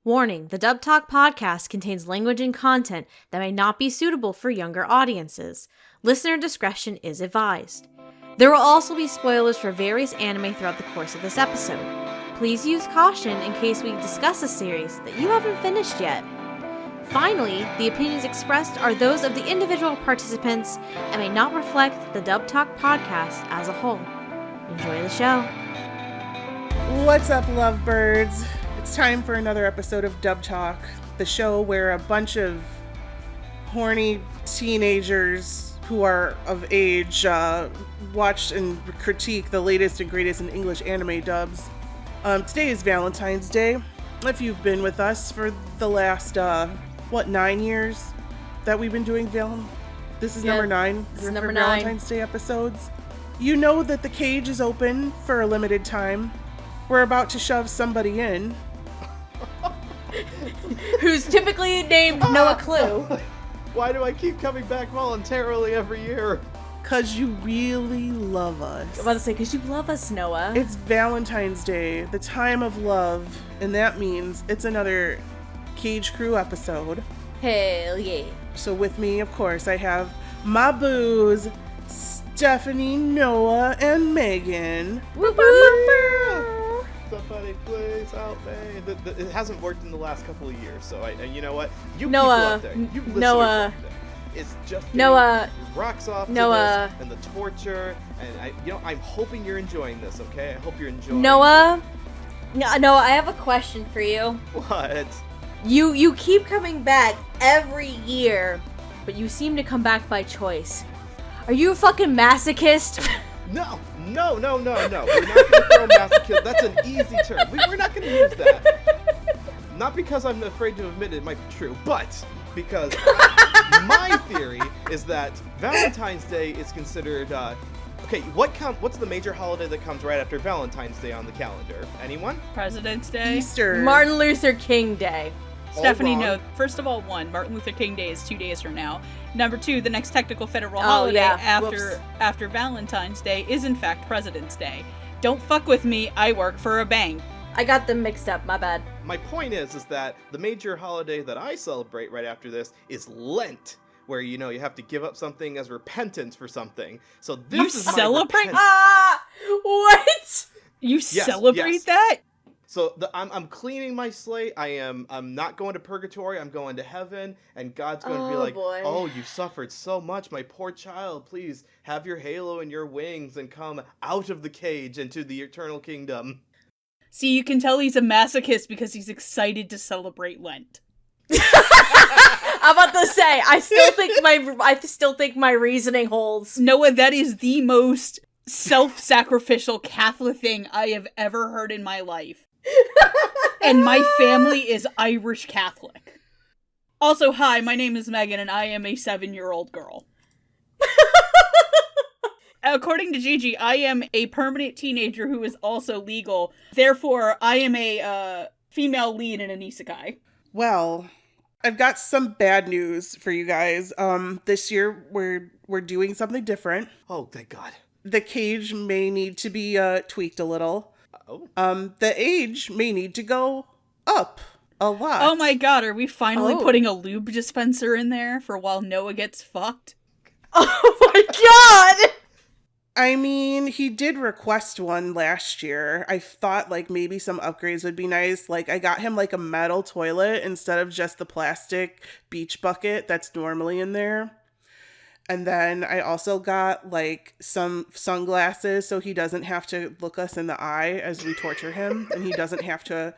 Warning, the Dub Talk podcast contains language and content that may not be suitable for younger audiences. Listener discretion is advised. There will also be spoilers for various anime throughout the course of this episode. Please use caution in case we discuss a series that you haven't finished yet. Finally, the opinions expressed are those of the individual participants and may not reflect the Dub Talk podcast as a whole. Enjoy the show. What's up, lovebirds? It's time for another episode of Dub Talk, the show where a bunch of horny teenagers who are of age watch and critique the latest and greatest in English anime dubs. Today is Valentine's Day. If you've been with us for the last, 9 years that we've been doing This is number 9. This is number 9. Valentine's Day episodes. You know that the cage is open for a limited time. We're about to shove somebody in. Who's typically named Noah Clue. Why do I keep coming back voluntarily every year? 'Cause you really love us. I'm about to say, 'cause you love us, Noah. It's Valentine's Day, the time of love, and that means it's another Cage Crew episode. Hell yeah. So with me, of course, I have my boos, Stephanie, Noah, and Megan. Somebody please help me. It hasn't worked in the last couple of years, so you know what? You Noah, people out there, you listeners Noah, out there, it's just Noah, rocks off to Noah, this and the torture, and I'm hoping you're enjoying this. Okay, I hope you're enjoying. Noah, Noah, I have a question for you. What? You keep coming back every year, but you seem to come back by choice. Are you a fucking masochist? No. We're not going to throw masochist. That's an easy term. We're not going to use that. Not because I'm afraid to admit it might be true, but because my theory is that Valentine's Day is considered. What's the major holiday that comes right after Valentine's Day on the calendar? Anyone? President's Day. Easter. Martin Luther King Day. Stephanie, no. First of all, Martin Luther King Day is 2 days from now. Number 2, the next technical federal holiday after Valentine's Day is in fact President's Day. Don't fuck with me, I work for a bank. I got them mixed up, my bad. My point is that the major holiday that I celebrate right after this is Lent, where you have to give up something as repentance for something. So this is celebrate? What? You celebrate that? So I'm cleaning my slate. I'm not going to purgatory. I'm going to heaven, and God's going to be like, boy. "Oh, you've suffered so much, my poor child. Please have your halo and your wings and come out of the cage into the eternal kingdom." See, you can tell he's a masochist because he's excited to celebrate Lent. I'm about to say, I still think my reasoning holds. Noah, that is the most self-sacrificial Catholic thing I have ever heard in my life. And my family is Irish Catholic. Also, hi, my name is Megan, and I am a 7-year-old girl. According to Gigi, I am a permanent teenager who is also legal. Therefore, I am a female lead in an isekai. Well, I've got some bad news for you guys. This year we're doing something different. Oh, thank God. The cage may need to be tweaked a little. Oh. The age may need to go up a lot. Oh my God, are we finally putting a lube dispenser in there for while Noah gets fucked? Oh my God! I mean, he did request one last year. I thought maybe some upgrades would be nice. I got him a metal toilet instead of just the plastic beach bucket that's normally in there. And then I also got some sunglasses so he doesn't have to look us in the eye as we torture him, and he doesn't have to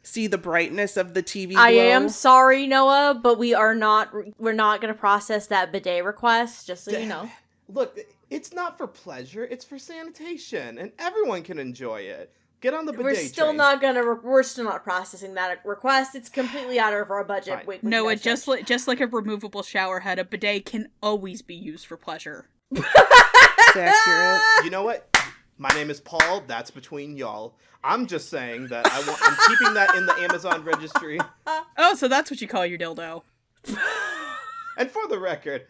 see the brightness of the TV glow. I am sorry, Noah, but we're not going to process that bidet request, just so you know. Look, it's not for pleasure, it's for sanitation, and everyone can enjoy it. Get on the bidet We're still train. not processing that request. It's completely out of our budget. Fine. Noah, just like a removable shower head, a bidet can always be used for pleasure. That's accurate. You know what? My name is Paul. That's between y'all. I'm just saying that I'm keeping that in the Amazon registry. Oh, so that's what you call your dildo. And for the record,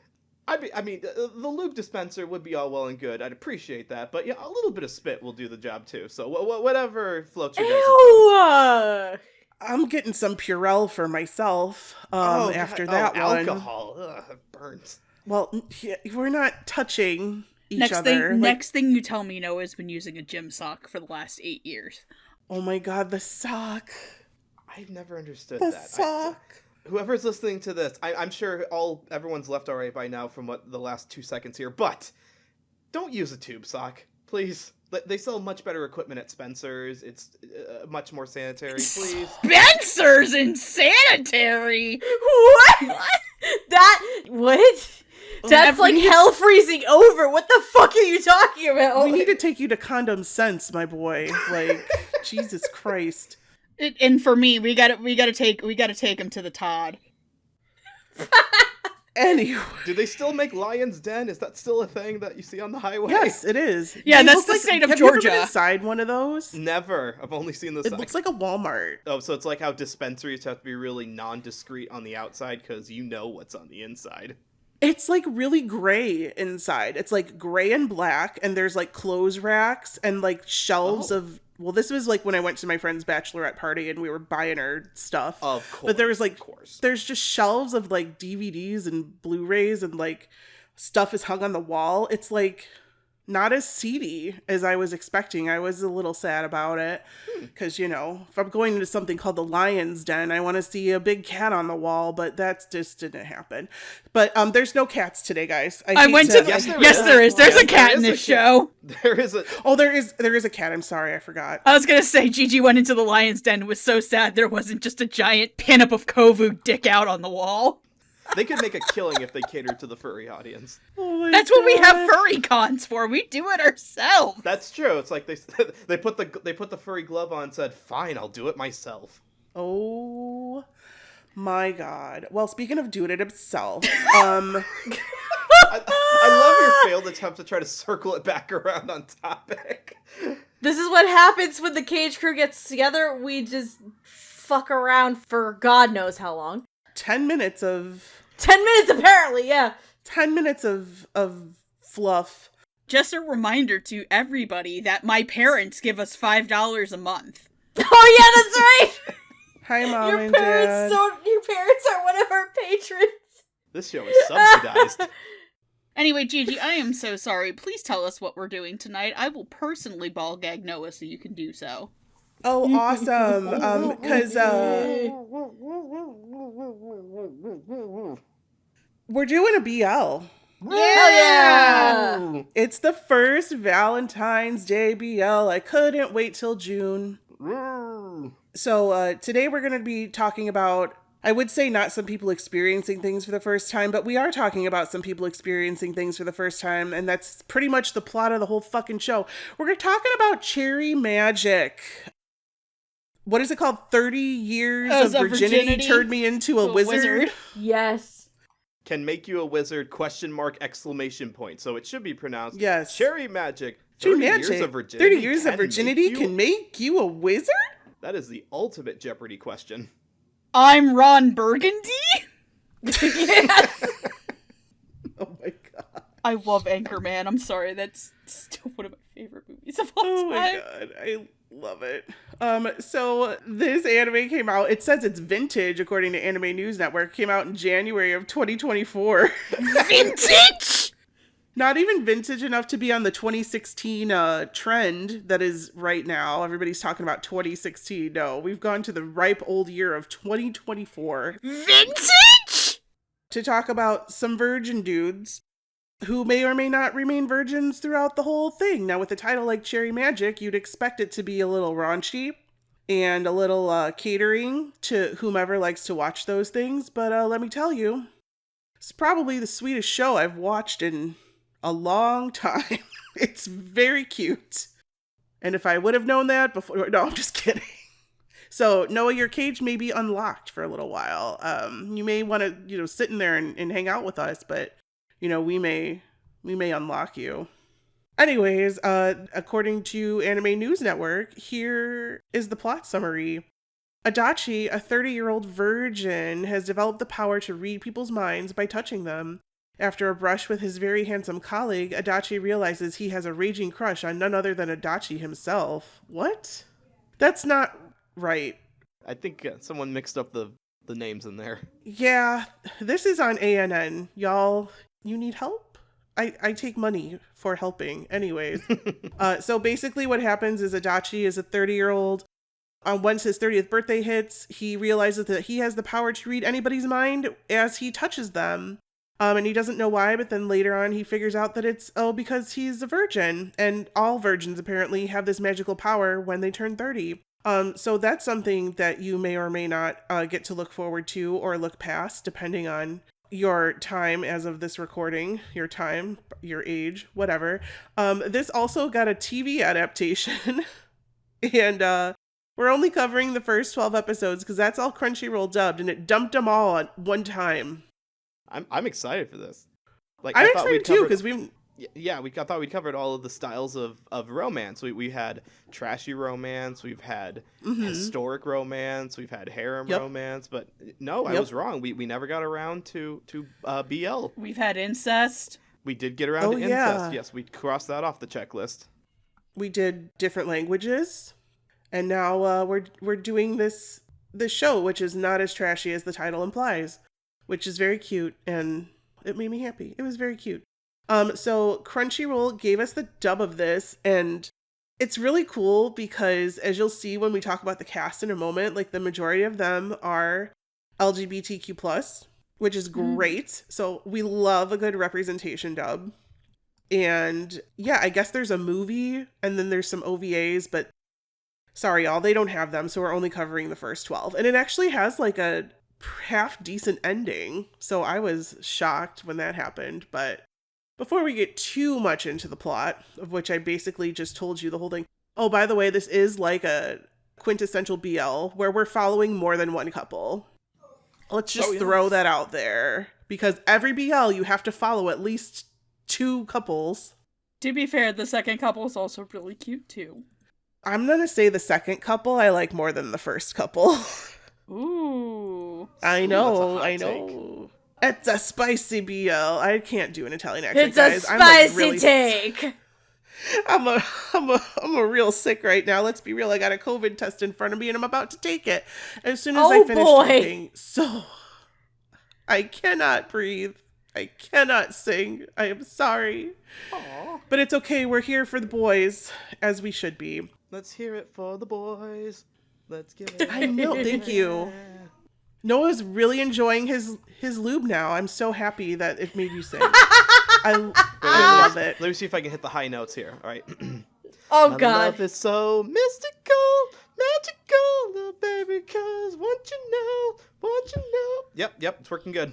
I mean, the lube dispenser would be all well and good. I'd appreciate that, but yeah, a little bit of spit will do the job too. So whatever floats your guys' boat. I'm getting some Purell for myself after that one. Alcohol. Ugh, it burns. Well, we're not touching each Next other. next thing you tell me, Noah's been using a gym sock for the last 8 years. Oh my god, the sock. I've never understood The that. sock. Whoever's listening to this, I'm sure everyone's left alright by now from what the last 2 seconds here, but don't use a tube sock, please. They sell much better equipment at Spencer's. It's much more sanitary, please. Spencer's and sanitary? What? What? That's like hell freezing over. What the fuck are you talking about? We need to take you to Condom Sense, my boy. Like, Jesus Christ. And for me, we gotta take him to the Todd. Anyway. Do they still make Lion's Den? Is that still a thing that you see on the highway? Yes, it is. Yeah, They that's look the state of have you ever Georgia. been inside one of those? Never. I've only seen the It side. looks like a Walmart. Oh, so it's like how dispensaries have to be really non-discreet on the outside because you know what's on the inside. It's like really gray inside. It's like gray and black, and there's like clothes racks and like shelves of. Well, this was like when I went to my friend's bachelorette party and we were buying her stuff. Of course. But there was like, of course. there's just shelves of like DVDs and Blu-rays and like stuff is hung on the wall. It's like not as seedy as I was expecting. I was a little sad about it because, you know, if I'm going into something called the Lion's Den, I want to see a big cat on the wall, but that just didn't happen. But there's no cats today, guys. I went to Yes, there is. There's Yes, a cat there in is this a cat. show. There is a... Oh, there is a cat. I'm sorry, I forgot. I was gonna say Gigi went into the Lion's Den and was so sad there wasn't just a giant pinup of Kovu dick out on the wall. They could make a killing if they catered to the furry audience. Oh my That's what we have God. furry cons for. We do it ourselves. That's true. It's like they put the furry glove on and said, "Fine, I'll do it myself." Oh my God. Well, speaking of doing it himself, I love your failed attempt to try to circle it back around on topic. This is what happens when the Cage Crew gets together. We just fuck around for God knows how long. 10 minutes of 10 minutes, apparently, yeah. 10 minutes of fluff. Just a reminder to everybody that my parents give us $5 a month. Oh, yeah, that's right! Hi, Mom Your and parents Dad. your parents are one of our patrons. This show is subsidized. Anyway, Gigi, I am so sorry. Please tell us what we're doing tonight. I will personally ball gag Noah so you can do so. Oh, awesome. Because we're doing a BL. Hell yeah! It's the first Valentine's Day BL. I couldn't wait till June. So today we're going to be talking about, I would say not some people experiencing things for the first time, but we are talking about some people experiencing things for the first time, and that's pretty much the plot of the whole fucking show. We're talking about Cherry Magic. What is it called? 30 years of virginity turned me into a wizard. Yes. Can make you a wizard, ? Exclamation point. So it should be pronounced Yes. Cherry Magic. Cherry 30 Magic. years of virginity. 30 years of virginity can make you a wizard? That is the ultimate Jeopardy question. I'm Ron Burgundy? Yes. Oh my God. I love Anchorman. I'm sorry, that's still one of my favorite movies of all time. Oh my God. I love it. So this anime came out, it says it's vintage according to Anime News Network, came out in January of 2024. Vintage? Not even vintage enough to be on the 2016 trend that is right now. Everybody's talking about 2016. No, we've gone to the ripe old year of 2024 Vintage? to talk about some virgin dudes who may or may not remain virgins throughout the whole thing. Now, with a title like Cherry Magic, you'd expect it to be a little raunchy and a little catering to whomever likes to watch those things. But let me tell you, it's probably the sweetest show I've watched in a long time. It's very cute. And if I would have known that before, no, I'm just kidding. So Noah, your cage may be unlocked for a little while. You may want to, sit in there and hang out with us, but we may unlock you. Anyways, according to Anime News Network, here is the plot summary. Adachi, a 30-year-old virgin, has developed the power to read people's minds by touching them. After a brush with his very handsome colleague, Adachi realizes he has a raging crush on none other than Adachi himself. What? That's not right. I think someone mixed up the names in there. Yeah, this is on ANN. Y'all, you need help? I take money for helping. Anyways. So basically what happens is Adachi is a 30-year-old. Once his 30th birthday hits, he realizes that he has the power to read anybody's mind as he touches them. And he doesn't know why, but then later on he figures out that it's, because he's a virgin. And all virgins apparently have this magical power when they turn 30. So that's something that you may or may not get to look forward to or look past, depending on your time as of this recording, your time, your age, whatever. This also got a TV adaptation. And we're only covering the first 12 episodes because that's all Crunchyroll dubbed, and it dumped them all at one time. I'm excited for this. Like, I'm I thought excited too because we. Yeah, I thought we'd covered all of the styles of romance. We had trashy romance, we've had historic romance, we've had harem romance, but no, I was wrong. We never got around to BL. We've had incest. We did get around to incest. Yes, we crossed that off the checklist. We did different languages, and now we're doing this show, which is not as trashy as the title implies, which is very cute, and it made me happy. It was very cute. So Crunchyroll gave us the dub of this, and it's really cool because, as you'll see when we talk about the cast in a moment, like the majority of them are LGBTQ+, which is great. So we love a good representation dub. And yeah, I guess there's a movie and then there's some OVAs, but sorry, y'all, they don't have them. So we're only covering the first 12. And it actually has like a half decent ending. So I was shocked when that happened, but before we get too much into the plot, of which I basically just told you the whole thing. Oh, by the way, this is like a quintessential BL where we're following more than one couple. Let's just throw that out there. Because every BL, you have to follow at least 2 couples. To be fair, the second couple is also really cute, too. I'm going to say the second couple I like more than the first couple. Ooh. I know. Take. It's a spicy BL. I can't do an Italian accent, It's guys. a spicy take. I'm a real sick right now. Let's be real. I got a COVID test in front of me and I'm about to take it as soon as I finish talking. So I cannot breathe. I cannot sing. I am sorry. Aww. But it's okay. We're here for the boys, as we should be. Let's hear it for the boys. Let's give it. I know. Thank you. Noah's really enjoying his lube now. I'm so happy that it made you sing. I love it. Let me see if I can hit the high notes here. All right. Oh, My God. love is so mystical, magical, little baby, 'cause won't you know? Yep, it's working good.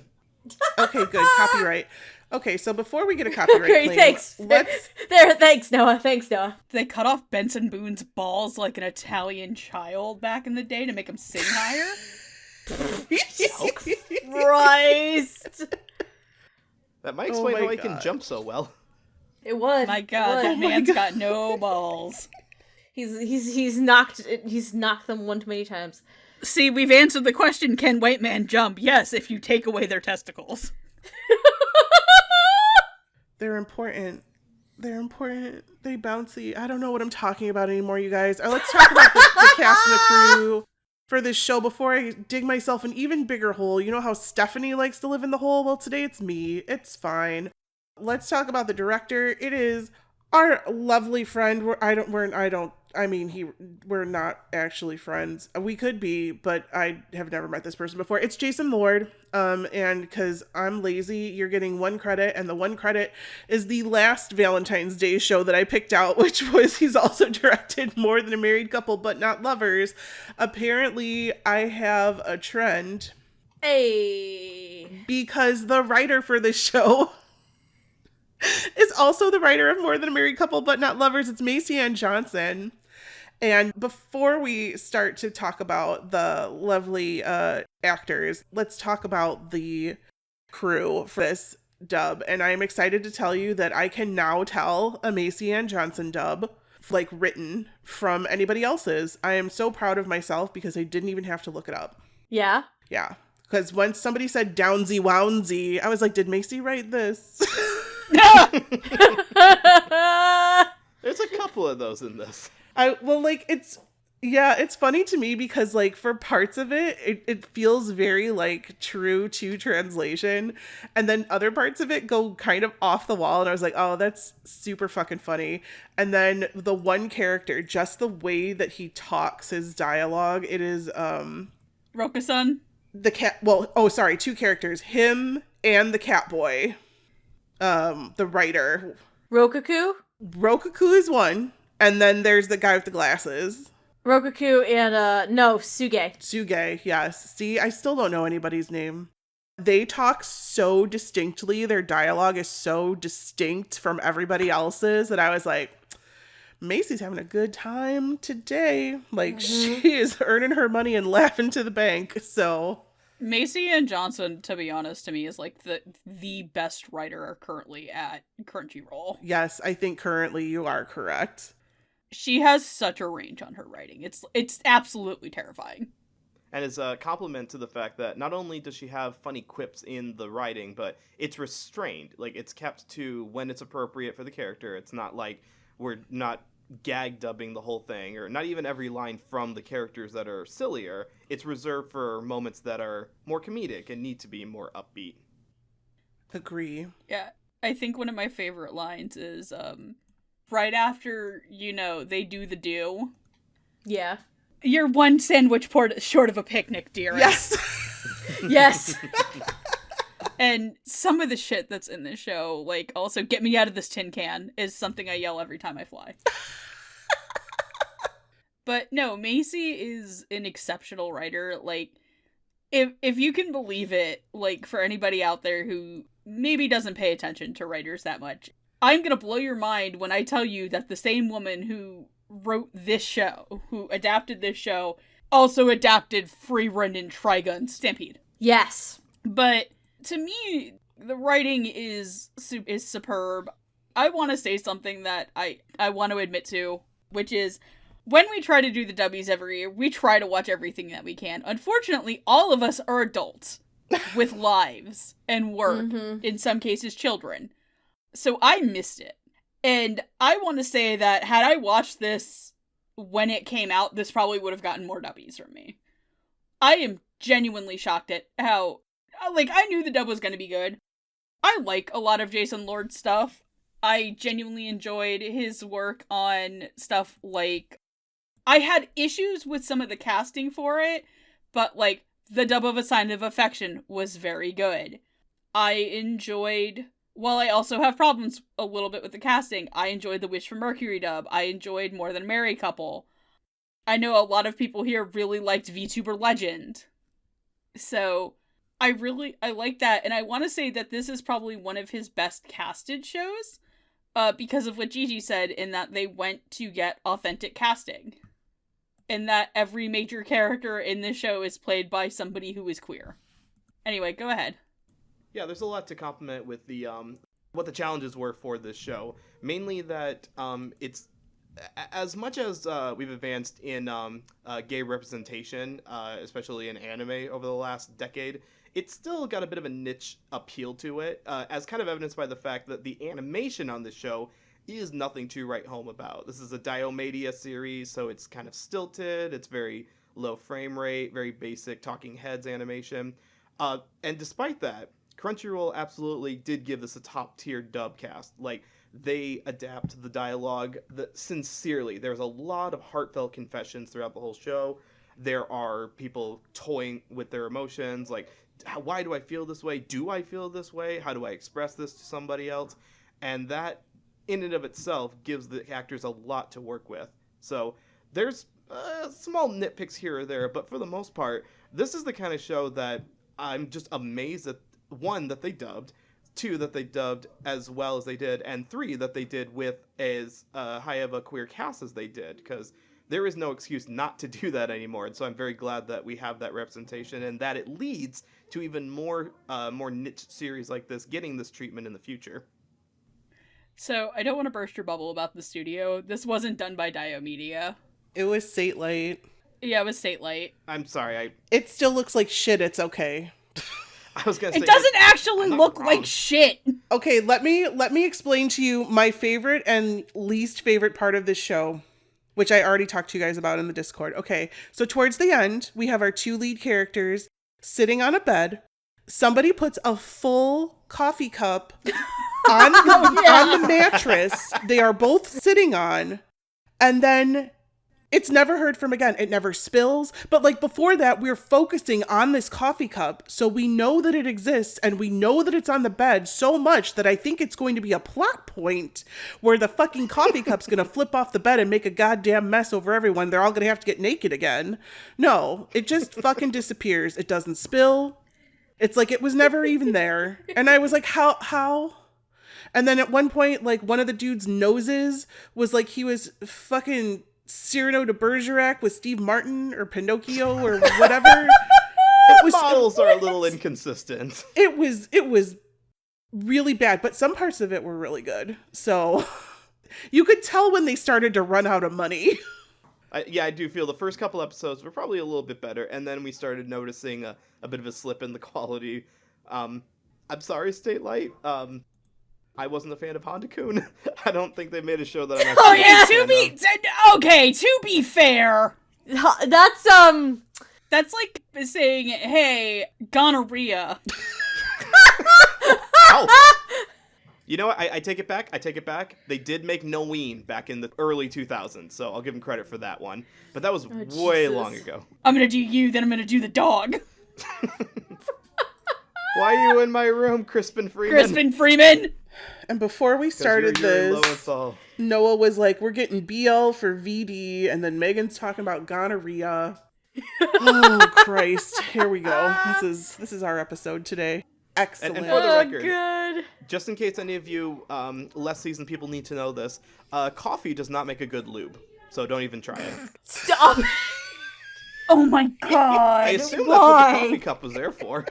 Okay, good. Copyright. Okay, so before we get a copyright Great, claim, thanks. Thanks, Noah. They cut off Benson Boone's balls like an Italian child back in the day to make him sing higher. Christ. That might explain my how he can God. jump so well. It would. My God, It that would. man's got no balls. He's knocked them one too many times. See, we've answered the question, can white man jump? Yes, if you take away their testicles. they're important. They bouncy. I don't know what I'm talking about anymore, you guys. Let's talk about the cast and the crew for this show before I dig myself an even bigger hole. You know how Stephanie likes to live in the hole? Well, today it's me. It's fine. Let's talk about the director. It is our lovely friend. We're not actually friends. We could be, but I have never met this person before. It's Jason Lord. And because I'm lazy, you're getting 1 credit, and the 1 credit is the last Valentine's Day show that I picked out, which was he's also directed More Than a Married Couple, But Not Lovers. Apparently, I have a trend. Hey. Because the writer for this show is also the writer of More Than a Married Couple, But Not Lovers. It's Macy Ann Johnson. And before we start to talk about the lovely actors, let's talk about the crew for this dub. And I'm excited to tell you that I can now tell a Macy Ann Johnson dub, like written, from anybody else's. I am so proud of myself because I didn't even have to look it up. Yeah? Yeah. Because once somebody said Downsy Wownsy, I was like, did Macy write this? There's a couple of those in this. It's Yeah, it's funny to me because, like, for parts of it feels very, like, true to translation. And then other parts of it go kind of off the wall. And I was like, oh, that's super fucking funny. And then the one character, just the way that he talks, his dialogue, it is, Roka-san? the cat, well, oh, sorry, two characters, him and the cat boy, the writer. Rokaku? Rokaku is one. And then there's the guy with the glasses. Rokaku and, no, Suge. Suge, yes. See, I still don't know anybody's name. They talk so distinctly. Their dialogue is so distinct from everybody else's that I was like, Macy's having a good time today. Like, she is earning her money and laughing to the bank, so... Macy and Johnson, to be honest, to me, is like the best writer currently at Crunchyroll. Yes, I think currently you are correct. She has such a range on her writing. It's absolutely terrifying. And as a compliment to the fact that not only does she have funny quips in the writing, but it's restrained. Like, it's kept to when it's appropriate for the character. It's not like we're not gag dubbing the whole thing, or not even every line from the characters that are sillier. It's reserved for moments that are more comedic and need to be more upbeat. Agree. Yeah, I think one of my favorite lines is, right after, they do the do. Yeah. You're one sandwich short of a picnic, dearest. Yes. Yes. And some of the shit that's in this show, like, also, get me out of this tin can, is something I yell every time I fly. But no, Macy is an exceptional writer. Like, if you can believe it, like, for anybody out there who maybe doesn't pay attention to writers that much, I'm gonna blow your mind when I tell you that the same woman who wrote this show, who adapted this show, also adapted Free Rendon Trigun Stampede. Yes. But to me, the writing is superb. I want to say something that I want to admit to, which is, when we try to do the dubbies every year, we try to watch everything that we can. Unfortunately, all of us are adults with lives and work, in some cases children. So I missed it. And I want to say that had I watched this when it came out, this probably would have gotten more dubbies from me. I am genuinely shocked at how, like, I knew the dub was going to be good. I like a lot of Jason Lord's stuff. I genuinely enjoyed his work on stuff like, I had issues with some of the casting for it, but, like, the dub of A Sign of Affection was very good. I enjoyed, while I also have problems a little bit with the casting, I enjoyed the Wish from Mercury dub. I enjoyed More Than a Married Couple. I know a lot of people here really liked VTuber Legend. So, I like that, and I want to say that this is probably one of his best casted shows, because of what Gigi said, in that they went to get authentic casting. And that every major character in this show is played by somebody who is queer. Anyway, go ahead. Yeah, there's a lot to compliment with the what the challenges were for this show. Mainly that it's, as much as we've advanced in gay representation, especially in anime over the last decade, it's still got a bit of a niche appeal to it, as kind of evidenced by the fact that the animation on this show is nothing to write home about. This is a Diomedia series, so it's kind of stilted, it's very low frame rate, very basic talking heads animation. And despite that, Crunchyroll absolutely did give this a top-tier dub cast. Like, they adapt the dialogue sincerely. There's a lot of heartfelt confessions throughout the whole show. There are people toying with their emotions, like, why do I feel this way? Do I feel this way? How do I express this to somebody else? And that, in and of itself, gives the actors a lot to work with. So there's small nitpicks here or there, but for the most part, this is the kind of show that I'm just amazed at, one, that they dubbed, two, that they dubbed as well as they did, and three, that they did with as high of a queer cast as they did, because there is no excuse not to do that anymore. And so I'm very glad that we have that representation, and that it leads to even more niche series like this getting this treatment in the future. So, I don't want to burst your bubble about the studio. This wasn't done by Diomedia. It was Satelight. Yeah, it was Satelight. I'm sorry, It still looks like shit, it's okay. I was gonna say It doesn't actually look like shit! Okay, let me explain to you my favorite and least favorite part of this show. which I already talked to you guys about in the Discord. Okay, so towards the end, we have our 2 lead characters sitting on a bed. Somebody puts a full coffee cup on the mattress they are both sitting on, and then it's never heard from again. It never spills. But like before that, we're focusing on this coffee cup, so we know that it exists and we know that it's on the bed so much that I think it's going to be a plot point where the fucking coffee cup's going to flip off the bed and make a goddamn mess over everyone. They're all going to have to get naked again. No, it just fucking disappears. It doesn't spill. It's like it was never even there. And I was like, how? And then at one point, like one of the dude's noses was like he was fucking Cyrano de Bergerac with Steve Martin or Pinocchio or whatever. Models are a little inconsistent. It was really bad, but some parts of it were really good. So you could tell when they started to run out of money. I do feel the first couple episodes were probably a little bit better, and then we started noticing a bit of a slip in the quality. I'm sorry, State Light. I wasn't a fan of Honda-kun. I don't think they made a show that I'm actually to be fair, that's like saying, hey, gonorrhea. Ow. You know what? I take it back. They did make Noeen back in the early 2000s, so I'll give them credit for that one. But that was way long ago. I'm gonna do you, then I'm gonna do the dog. Why are you in my room, Crispin Freeman? And before we started this, Noah was like, we're getting BL for VD, and then Megan's talking about gonorrhea. Oh, Christ. Here we go. This is our episode today. Excellent. And for the record, good. just in case any of you less seasoned people need to know this, coffee does not make a good lube, so don't even try it. Stop. Oh my god. I assume that's what the coffee cup was there for.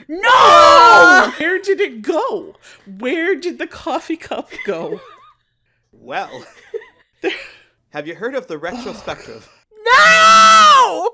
No! Where did it go? Where did the coffee cup go? Well, have you heard of the retrospective? No!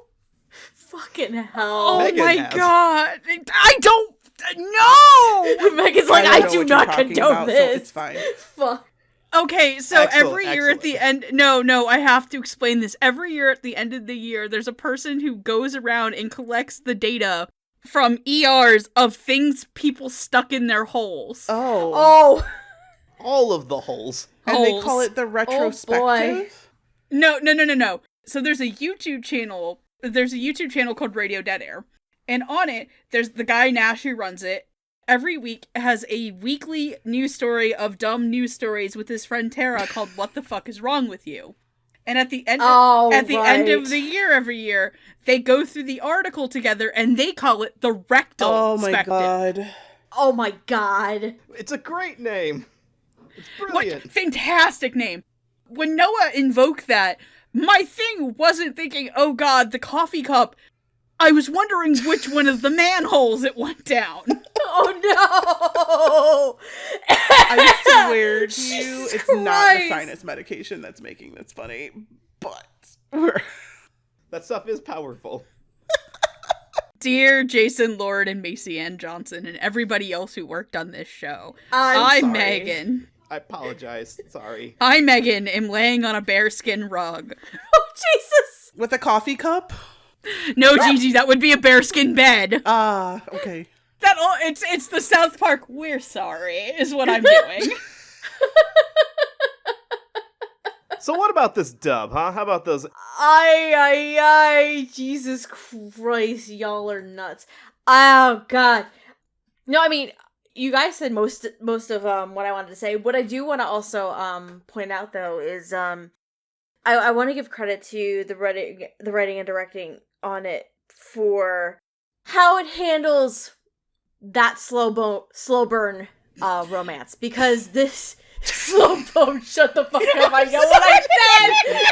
Fucking hell. Oh Megan my has. god. I don't. No! Megan's like, I do not condone this. So it's fine. Fuck. Okay, so Excellent, every year at the end, no, I have to explain this. Every year at the end of the year, there's a person who goes around and collects the data from ERs of things people stuck in their holes. Oh. All of the holes. And they call it the retrospective? No. So there's a YouTube channel. There's a YouTube channel called Radio Dead Air. And on it, there's the guy Nash who runs it. Every week has a weekly news story of dumb news stories with his friend Tara called What the Fuck is Wrong with You? And at the end end of the year every year, they go through the article together and they call it the rectal spective. Oh my god. It's a great name. It's brilliant. What fantastic name. When Noah invoked that, my thing wasn't thinking, oh god, the coffee cup. I was wondering which one of the manholes it went down. Oh no! I swear to you, Jesus it's Christ. not the sinus medication that's making this funny, but That stuff is powerful. Dear Jason Lord and Macy Ann Johnson and everybody else who worked on this show, I'm sorry. Megan. I apologize. Sorry. I, Megan, am laying on a bearskin rug. Oh, Jesus! with a coffee cup. No, Gigi, that would be a bearskin bed. Okay. It's the South Park "We're sorry" is what I'm doing. So what about this dub, huh? How about those? Jesus Christ, y'all are nuts. Oh God. No, I mean, you guys said most of what I wanted to say. What I do want to also point out though is I want to give credit to the writing and directing on it for how it handles that slow burn romance, because this slow burn, shut the fuck up, I know what I said.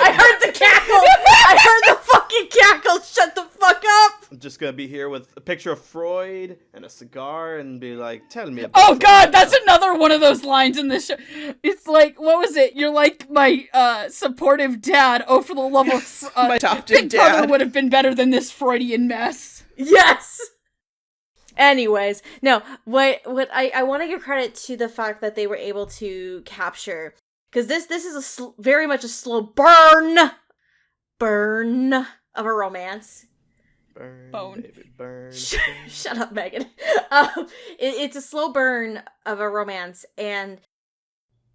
I heard the cackle. I heard the fucking cackle. Shut the fuck up. I'm just gonna be here with a picture of Freud and a cigar and be like, tell me about Oh God, that's another one of those lines in this show. It's like, what was it? You're like my supportive dad. Oh, for the love of my adopted Big Brother dad would have been better than this Freudian mess. Yes. Anyways, no, what I want to give credit to the fact that they were able to capture, because this is very much a slow burn burn of a romance. Burn, Bone. baby, burn. Shut up, Megan. It's a slow burn of a romance, and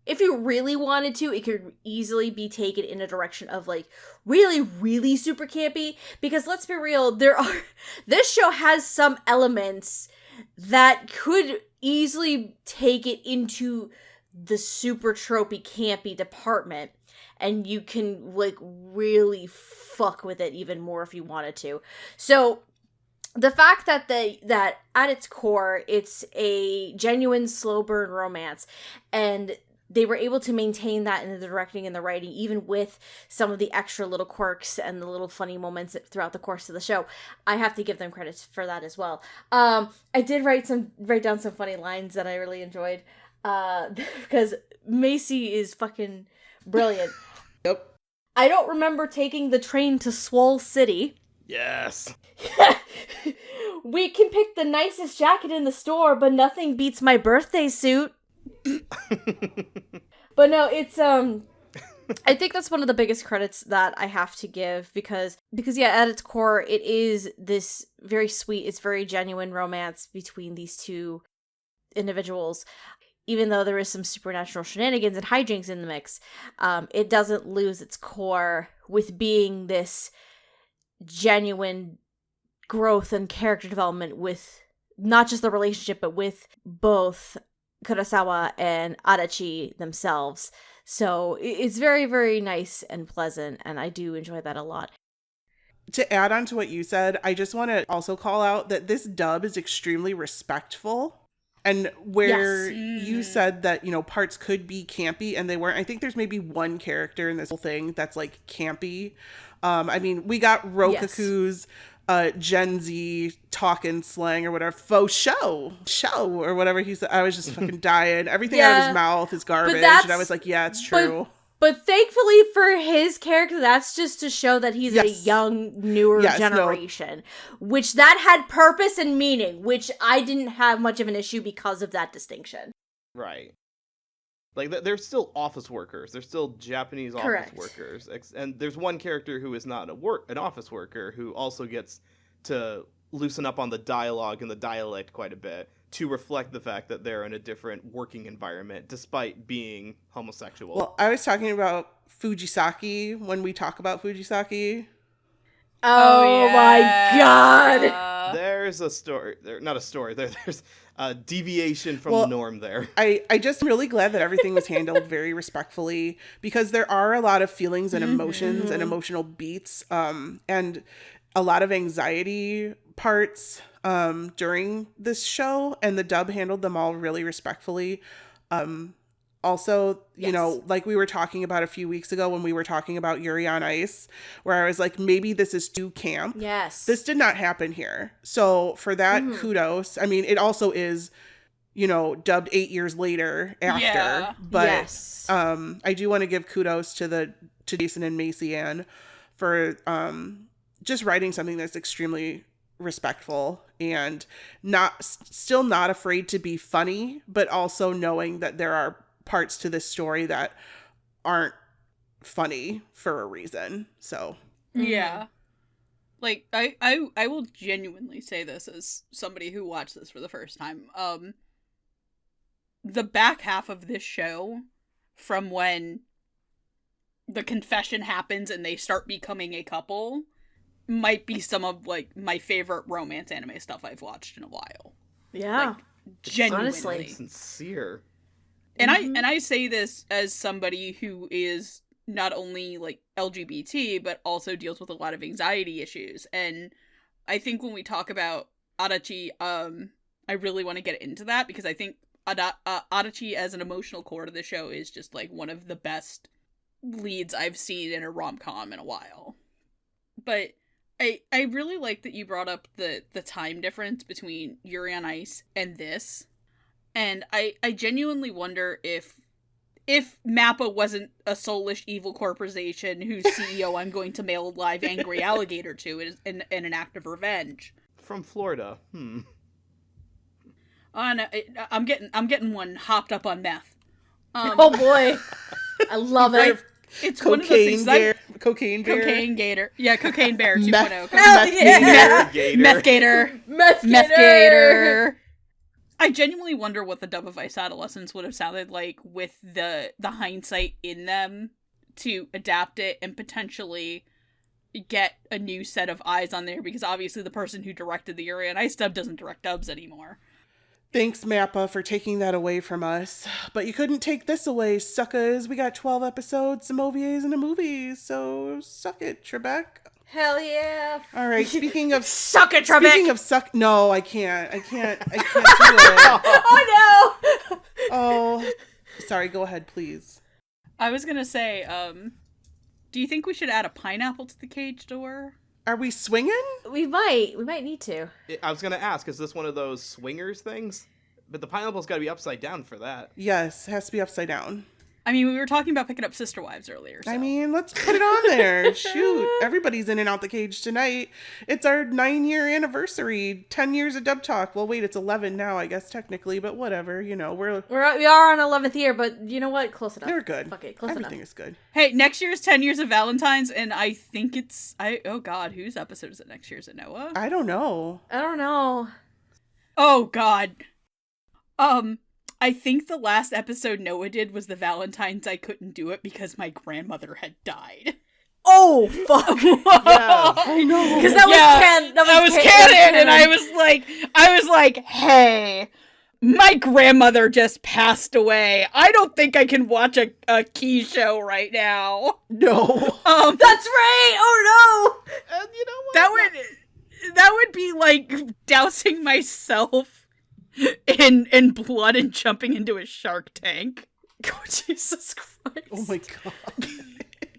if you really wanted to, it could easily be taken in a direction of like really, really super campy. Because let's be real, this show has some elements that could easily take it into the super tropey campy department, and you can like really fuck with it even more if you wanted to. So the fact that that at its core it's a genuine slow burn romance, and they were able to maintain that in the directing and the writing, even with some of the extra little quirks and the little funny moments throughout the course of the show. I have to give them credit for that as well. I did write down some funny lines that I really enjoyed, because Macy is fucking brilliant. Yep. I don't remember taking the train to Swole City. Yes. We can pick the nicest jacket in the store, but nothing beats my birthday suit. But no, it's I think that's one of the biggest credits that I have to give, because yeah, at its core it is this very sweet, it's very genuine romance between these two individuals. Even though there is some supernatural shenanigans and hijinks in the mix, it doesn't lose its core with being this genuine growth and character development with not just the relationship, but with both Kurosawa and Adachi themselves. So it's very, very nice and pleasant, and I do enjoy that a lot. To add on to what you said, I just want to also call out that this dub is extremely respectful. And where you said that, you know, parts could be campy and they weren't, I think there's maybe one character in this whole thing that's like campy. I mean, we got Rokaku's Gen Z talking slang or whatever, faux show or whatever he said. I was just fucking dying. Everything out of his mouth is garbage. And I was like, yeah, it's true. But thankfully for his character, that's just to show that he's a young, newer generation. Which that had purpose and meaning, which I didn't have much of an issue because of that distinction. Right. Like, they're still office workers. They're still Japanese office workers. And there's one character who is not an office worker who also gets to loosen up on the dialogue and the dialect quite a bit to reflect the fact that they're in a different working environment despite being homosexual. Well, I was talking about Fujisaki when we talk about Fujisaki. Oh my god! There's a story. Not a story. There's a deviation from the norm there. I just really glad that everything was handled very respectfully, because there are a lot of feelings and emotions and emotional beats, and a lot of anxiety parts during this show, and the dub handled them all really respectfully. Also, you know, like we were talking about a few weeks ago when we were talking about Yuri on Ice, where I was like, maybe this is too camp. Yes. This did not happen here. So for that, kudos. I mean, it also is, you know, dubbed 8 years later after. Yeah. But I do want to give kudos to Jason and Macy Ann for just writing something that's extremely respectful and still not afraid to be funny, but also knowing that there are parts to this story that aren't funny for a reason. So yeah, like I will genuinely say this as somebody who watched this for the first time. The back half of this show, from when the confession happens and they start becoming a couple, might be some of like my favorite romance anime stuff I've watched in a while. Yeah, like, genuinely, honestly. Sincere. And I say this as somebody who is not only like LGBT but also deals with a lot of anxiety issues. And I think when we talk about Adachi, I really want to get into that, because I think Adachi as an emotional core to the show is just like one of the best leads I've seen in a rom-com in a while. But I really like that you brought up the time difference between Yuri on Ice and this. And I genuinely wonder if MAPPA wasn't a soulless evil corporation whose CEO I'm going to mail a live angry alligator to in an act of revenge. From Florida. Oh, no, I'm getting one hopped up on meth. Oh boy, I love it. It's one of those things. Cocaine Bear. Cocaine Gator. Yeah, Cocaine Bear 2.0. Meth, Meth Meth Gator. Meth Gator. Meth Meth Gator. I genuinely wonder what the Dub of Ice Adolescents would have sounded like with the hindsight in them to adapt it and potentially get a new set of eyes on there, because obviously the person who directed the Yuri on Ice dub doesn't direct dubs anymore. Thanks, Mappa, for taking that away from us. But you couldn't take this away, suckers. We got 12 episodes, some OVAs, and a movie, so suck it, Trebek. Hell yeah. All right, speaking of... Suck it, Speaking Trebek. of suck... No, I can't do it. Oh no. Oh, sorry, go ahead, please. I was gonna say, do you think we should add a pineapple to the cage door? Are we swinging? We might need to. I was gonna ask, is this one of those swingers things? But the pineapple's got to be upside down for that. Yes, it has to be upside down. I mean, we were talking about picking up Sister Wives earlier. So. I mean, let's put it on there. Shoot, everybody's in and out the cage tonight. It's our 9-year anniversary. 10 years of Dub Talk. Well, wait, it's 11 now, I guess, technically, but whatever. You know, we are on 11th year, but you know what? Close enough. they're good. Fuck it, close Everything enough. is good. Hey, next year is 10 years of Valentine's, and I think it's... oh god, whose episode is it next year? Is it Noah? I don't know. I don't know. Oh god. I think the last episode Noah did was the Valentine's I couldn't do it because my grandmother had died. Oh fuck! I know. Because that was canon, and I was like, hey, my grandmother just passed away. I don't think I can watch a key show right now. No. That's right. Oh no. And you know what? That would be like dousing myself in blood and jumping into a shark tank. Oh, Jesus Christ. Oh my god.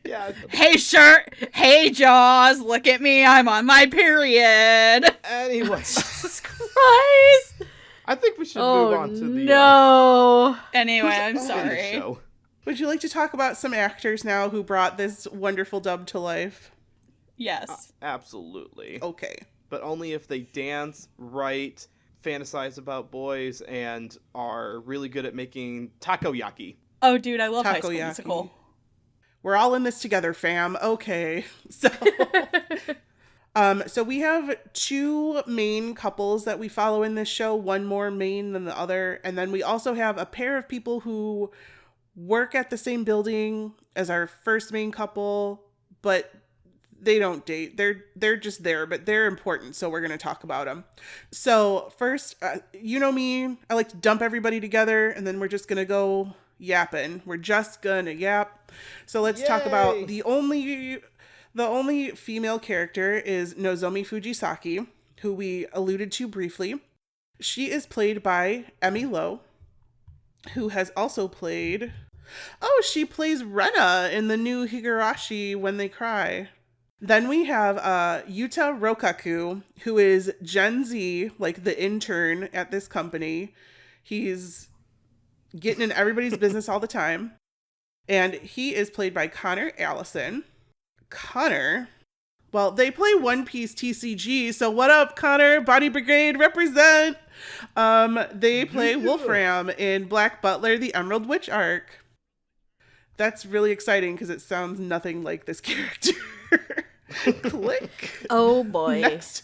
Yeah. Hey Jaws, look at me, I'm on my period. Anyway, Jesus Christ. I think we should move on to the no. Anyway, I'm end of the sorry. show. Would you like to talk about some actors now who brought this wonderful dub to life? Yes. Absolutely. Okay. But only if they dance, write, fantasize about boys, and are really good at making takoyaki. Oh, dude, I love High School Takoyaki. Musical. We're all in this together, fam. Okay. So so we have 2 main couples that we follow in this show, one more main than the other, and then we also have a pair of people who work at the same building as our first main couple, but they don't date. They're just there, but they're important, so we're going to talk about them. So first, you know me, I like to dump everybody together, and then we're just going to go yapping. We're just going to yap. So let's talk about the only female character is Nozomi Fujisaki, who we alluded to briefly. She is played by Emmy Lowe, who has also played... Oh, she plays Rena in the new Higurashi When They Cry. Then we have Yuta Rokaku, who is Gen Z, like the intern at this company. He's getting in everybody's business all the time. And he is played by Connor Allison. Connor, well, they play One Piece TCG, so what up, Connor? Body Brigade, represent! They play Wolfram in Black Butler, the Emerald Witch arc. That's really exciting because it sounds nothing like this character. Click. Oh boy. Next.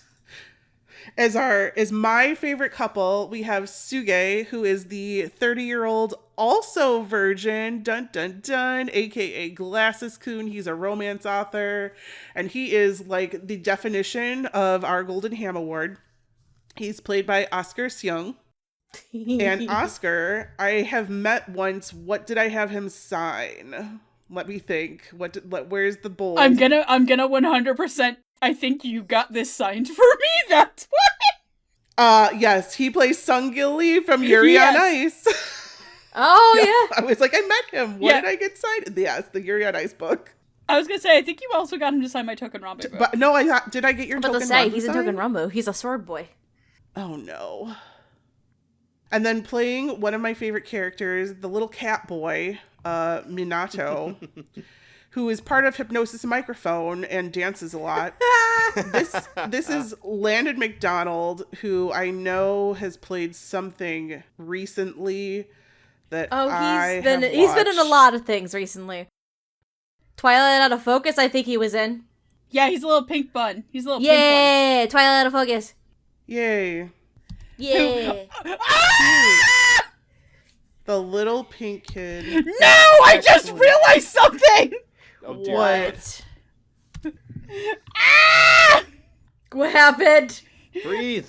As my favorite couple, we have Suge, who is the 30-year-old also virgin, dun dun dun, aka Glasses Coon. He's a romance author, and he is like the definition of our Golden Ham Award. He's played by Oscar Seung. And Oscar, I have met once. What did I have him sign? Let me think. Where's the bold? I'm gonna 100%. I think you got this signed for me. That's why. Yes, he plays Sung Gil Lee from Yuri on Ice. Oh yeah. I was like, I met him. What did I get signed? Yes, the Yuri on Ice book. I was gonna say, I think you also got him to sign my Token Rambo book. But no, did I get your I'm about Token to say, Rambo he's a signed? Token Rumbo. He's a sword boy. Oh no. And then playing one of my favorite characters, the little cat boy, Minato, who is part of Hypnosis Microphone and dances a lot. This is Landon McDonald, who I know has played something recently that He's been in a lot of things recently. Twilight Out of Focus, I think he was in. Yeah, he's a little pink bun. He's a little pink Yay! Twilight Out of Focus. Yay. Yay. one. Ah! The little pink kid. No, I just realized something! Oh, dear. What? Ah! What happened? Breathe.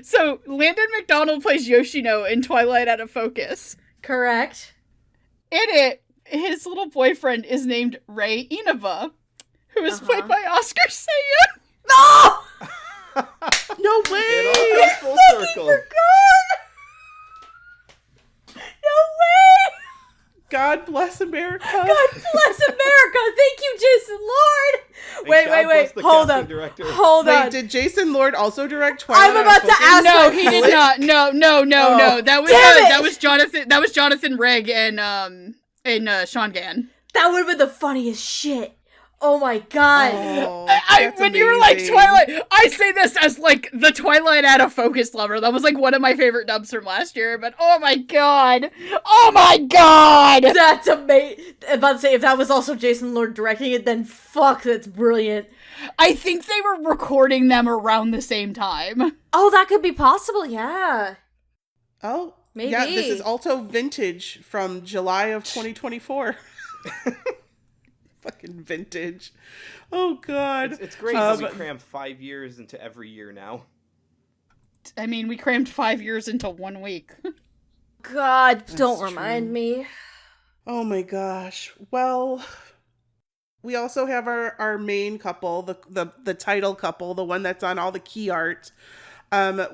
So Landon McDonald plays Yoshino in Twilight Out of Focus. Correct. In it, his little boyfriend is named Ray Inaba, who is played by Oscar Saya. No! No way! It all comes full circle. No way! God bless America. God bless America! Thank you, Jason Lord! And Wait, God bless the hold casting on. director. Hold Wait, on. did Jason Lord also direct Twilight? I'm about Out of to Focus? ask No, that he did Flick. not. No. That was Damn it! that was Jonathan. That was Jonathan Rigg and Sean Gann. That would have been the funniest shit. Oh my god. Oh, When that's you were like amazing. Twilight, I say this as like the Twilight Out of Focus lover. That was like one of my favorite dubs from last year. But oh my god, That's amazing. I'm about to say, if that was also Jason Lord directing it, then fuck, that's brilliant. I think they were recording them around the same time. Oh, that could be possible, yeah. Oh, Maybe. yeah, this is also vintage from July of 2024. Fucking vintage. Oh, God. It's great that we cram 5 years into every year now. I mean, we crammed 5 years into 1 week. God, don't true. remind me. Oh, my gosh. Well, we also have our main couple, the title couple, the one that's on all the key art.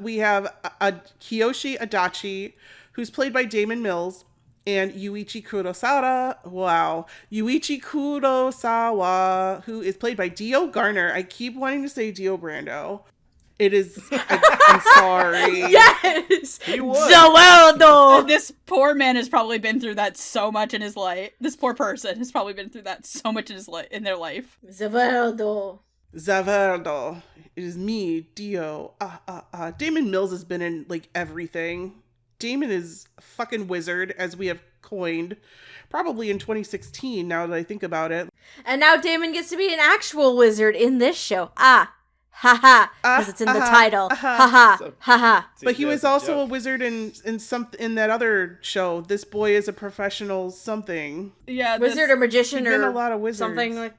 We have a Kiyoshi Adachi, who's played by Damon Mills, and Yuichi Kurosawa, who is played by Dio Garner. I keep wanting to say Dio Brando. It is, I'm sorry. Yes! He would. Zawaldo! This poor man has probably been through that so much in his life. This poor person has probably been through that so much in his in their life. Zawaldo. Zavardo. It is me, Dio. Damon Mills has been in, like, everything. Damon is a fucking wizard, as we have coined, probably in 2016, now that I think about it. And now Damon gets to be an actual wizard in this show. Haha, because it's in the title. Haha, So- haha. But he was That's a also a joke. wizard in that other show. This boy is a professional something. Yeah, Wizard or magician He's been or a lot of wizards. something like.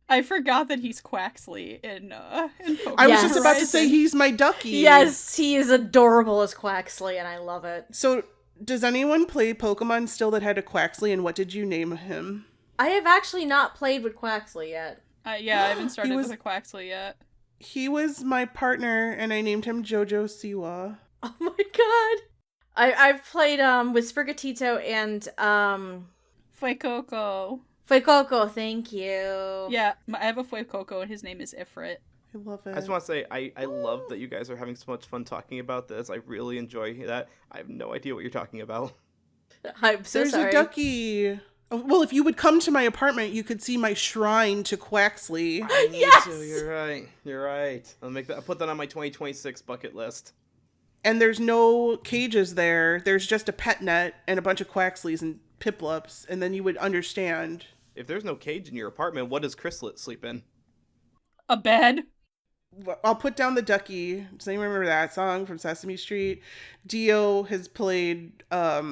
I forgot that he's Quaxley in Pokemon I was Yes. just about to say Horizon. he's my ducky. Yes, he is adorable as Quaxley, and I love it. So, does anyone play Pokemon still that had a Quaxley, and what did you name him? I have actually not played with Quaxley yet. Yeah, I haven't started was- with a Quaxley yet. He was my partner, and I named him Jojo Siwa. Oh my god. I've played with Sprigatito and Fuecoco. Fuecoco, thank you. Yeah, I have a Fuecoco and his name is Ifrit. I love it. I just want to say, I love that you guys are having so much fun talking about this. I really enjoy that. I have no idea what you're talking about. I'm so There's sorry. a ducky. Oh, well, if you would come to my apartment, you could see my shrine to Quaxley. I need Yes! to. You're right. I'll put that on my 2026 bucket list. And there's no cages there. There's just a pet net and a bunch of Quaxleys and Piplups, and then you would understand. If there's no cage in your apartment, what does Chrysalis sleep in? A bed? I'll put down the ducky. Does anyone remember that song from Sesame Street? Dio has played, they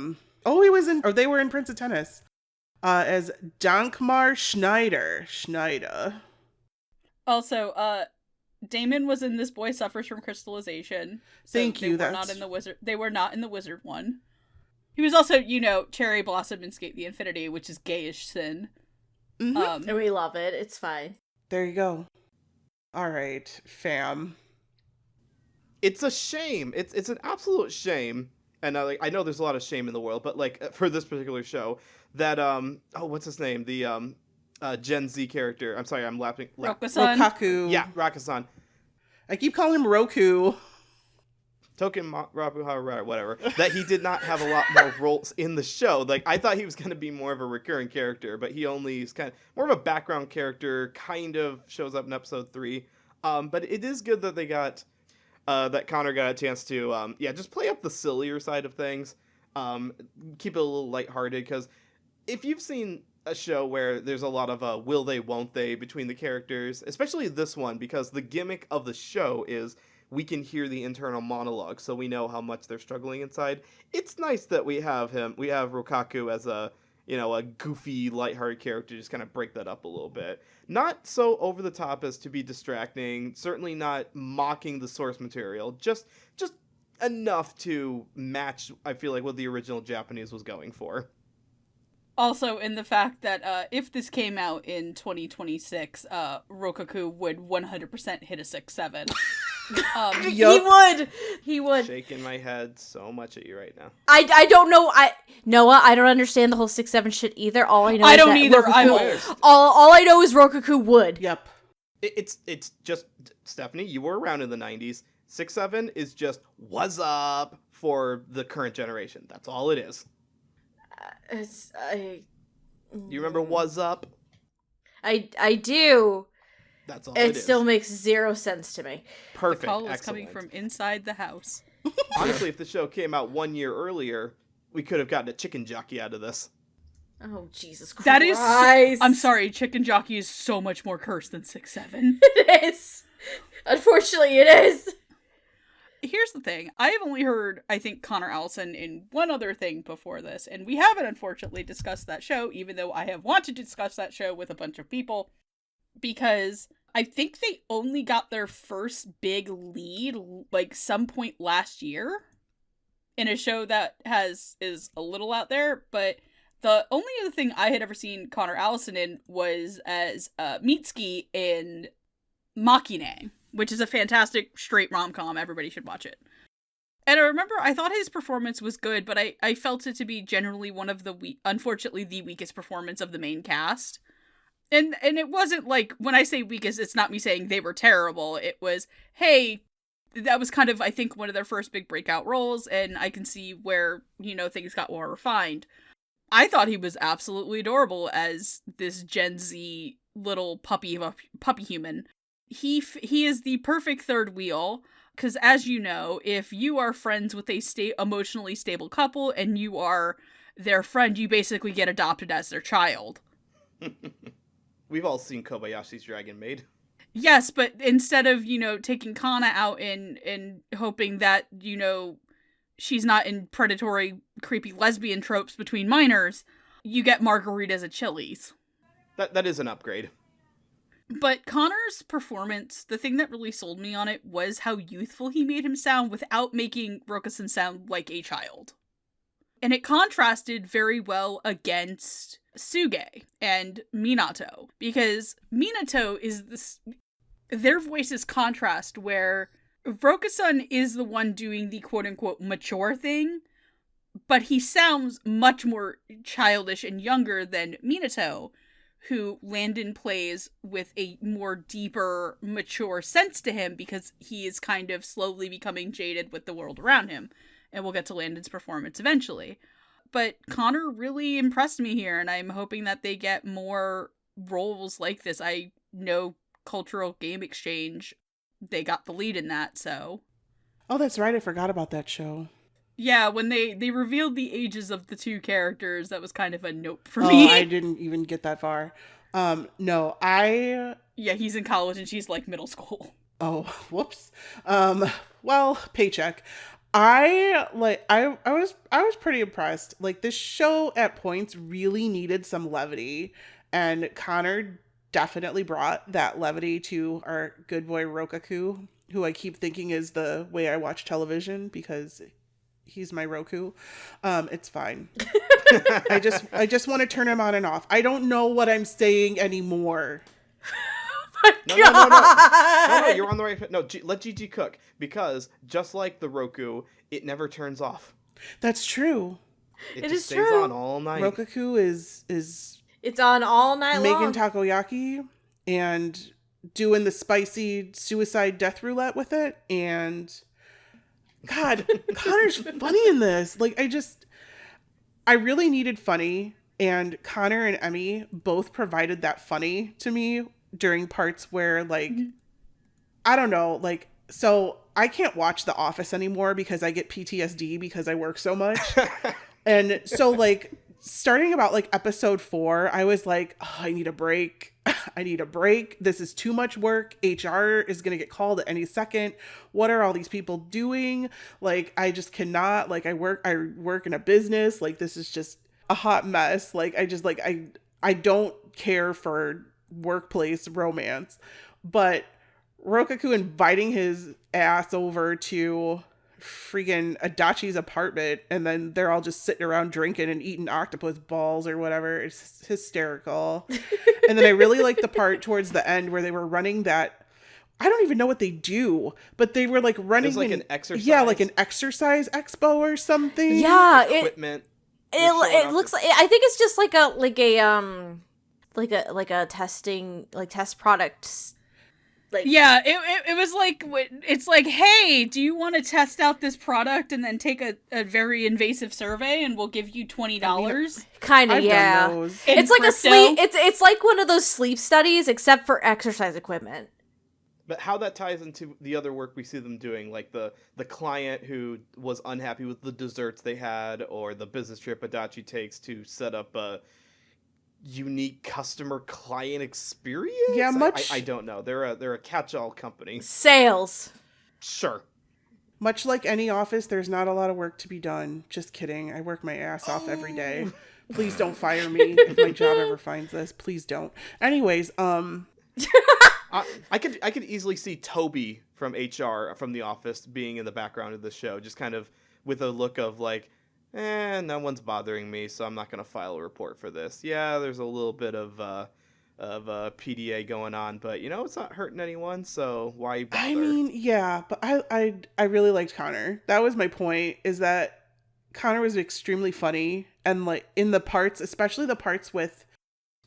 were in Prince of Tennis, as Dankmar Schneider. Also, Damon was in This Boy Suffers from Crystallization. So Thank you, They were that's- not in the wizard. They were not in the wizard one. He was also, Cherry Blossom in Skate the Infinity, which is gayish sin. Mhm. And we love it. It's fine. There you go. All right, fam. It's a shame. It's an absolute shame. And I know there's a lot of shame in the world, but like for this particular show, that what's his name? The Gen Z character. I'm sorry, I'm laughing. Rokusan. Rokaku. Yeah, Rakasan. I keep calling him Roku. Rapu, whatever. That he did not have a lot more roles in the show. Like, I thought he was going to be more of a recurring character, but he only is kind of more of a background character, kind of shows up in episode 3. But it is good that they got, that Connor got a chance to, just play up the sillier side of things. Keep it a little lighthearted, because if you've seen a show where there's a lot of will they, won't they between the characters, especially this one, because the gimmick of the show is we can hear the internal monologue, so we know how much they're struggling inside. It's nice that we have Rokaku as a goofy, lighthearted character, just kind of break that up a little bit. Not so over the top as to be distracting, certainly not mocking the source material, just enough to match, I feel like, what the original Japanese was going for. Also, in the fact that if this came out in 2026, Rokaku would 100% hit a 6-7. He would. Shaking my head so much at you right now. I don't know. Noah, I don't understand the whole 6-7 shit either. All I know I is don't that either. Rokaku, all I know is Rokaku would. Yep. It's just, Stephanie, you were around in the 90s. 6-7 is just what's up for the current generation. That's all it is. You remember what's up? I do. That's all it is. It still makes zero sense to me. Perfect. The call is Excellent. coming from inside the house. Honestly, if the show came out 1 year earlier, we could have gotten a chicken jockey out of this. Oh, Jesus Christ. That is... I'm sorry, Chicken Jockey is so much more cursed than 6-7. It is. Unfortunately, it is. Here's the thing. I have only heard, I think, Connor Allison in one other thing before this, and we haven't, unfortunately, discussed that show, even though I have wanted to discuss that show with a bunch of people, because I think they only got their first big lead, like, some point last year, in a show that is a little out there, but the only other thing I had ever seen Connor Allison in was as Mitsuki in Machine, which is a fantastic straight rom-com. Everybody should watch it. And I remember I thought his performance was good, but I felt it to be generally one of unfortunately, the weakest performance of the main cast. And it wasn't like, when I say weakest, it's not me saying they were terrible. It was, hey, that was kind of, I think, one of their first big breakout roles, and I can see where, things got more refined. I thought he was absolutely adorable as this Gen Z little puppy human. He is the perfect third wheel, because as you know, if you are friends with a emotionally stable couple and you are their friend, you basically get adopted as their child. We've all seen Kobayashi's Dragon Maid. Yes, but instead of, taking Kana out and hoping that, she's not in predatory, creepy lesbian tropes between minors, you get margaritas at Chili's. That is an upgrade. But Connor's performance, the thing that really sold me on it was how youthful he made him sound without making Rokusen sound like a child. And it contrasted very well against Suge and Minato, because Minato is their voices contrast where Rokusen is the one doing the quote-unquote mature thing, but he sounds much more childish and younger than Minato, who Landon plays with a more deeper, mature sense to him because he is kind of slowly becoming jaded with the world around him. And we'll get to Landon's performance eventually. But Connor really impressed me here, and I'm hoping that they get more roles like this. I know Cultural Game Exchange, they got the lead in that, so... Oh, that's right, I forgot about that show. Yeah, when they revealed the ages of the two characters, that was kind of a note for me. I didn't even get that far. No, Yeah, he's in college and she's like middle school. Oh, whoops. Well, paycheck. I was pretty impressed. Like, this show at points really needed some levity, and Connor definitely brought that levity to our good boy Rokaku, who I keep thinking is the way I watch television because he's my Roku. It's fine. I just want to turn him on and off. I don't know what I'm saying anymore. No, you're on the right. No, let Gigi cook, because just like the Roku, it never turns off. That's true. It is just stays true. on all night. Rokaku is It's on all night making long. takoyaki and doing the spicy suicide death roulette with it, and God, Connor's funny in this. Like, I really needed funny, and Connor and Emmy both provided that funny to me during parts where, like, I don't know, like, so I can't watch The Office anymore because I get PTSD because I work so much. And so, like, starting about like episode 4, I was like, oh, I need a break. I need a break. This is too much work. HR is going to get called at any second. What are all these people doing? Like, I just cannot, like, I work in a business. Like, this is just a hot mess. Like, I don't care for workplace romance, but Rokaku inviting his ass over to freaking Adachi's apartment, and then they're all just sitting around drinking and eating octopus balls or whatever. It's hysterical. And then I really like the part towards the end where they were running that, I don't even know what they do, but they were like running. It's like an exercise. Yeah, like an exercise expo or something. Yeah, Equipment. it looks like, I think it's just like a testing, like test products. Like, yeah, it was like, it's like, hey, do you want to test out this product and then take a very invasive survey and we'll give you $20? Kind of, I've yeah. done those. It's like crypto? a sleep. It's like one of those sleep studies, except for exercise equipment. But how that ties into the other work we see them doing, like the client who was unhappy with the desserts they had, or the business trip Adachi takes to set up a unique customer client experience. Yeah, much. I don't know. They're a catch-all company. Sales. Sure. Much like any office, there's not a lot of work to be done. Just kidding. I work my ass off every day. Please don't fire me if my job ever finds this. Please don't. Anyways, I could easily see Toby from HR from The Office being in the background of the show, just kind of with a look of like, no one's bothering me, so I'm not going to file a report for this. Yeah, there's a little bit of PDA going on, but it's not hurting anyone, so why bother? I mean, yeah, but I really liked Connor. That was my point, is that Connor was extremely funny, and like in the parts, especially the parts with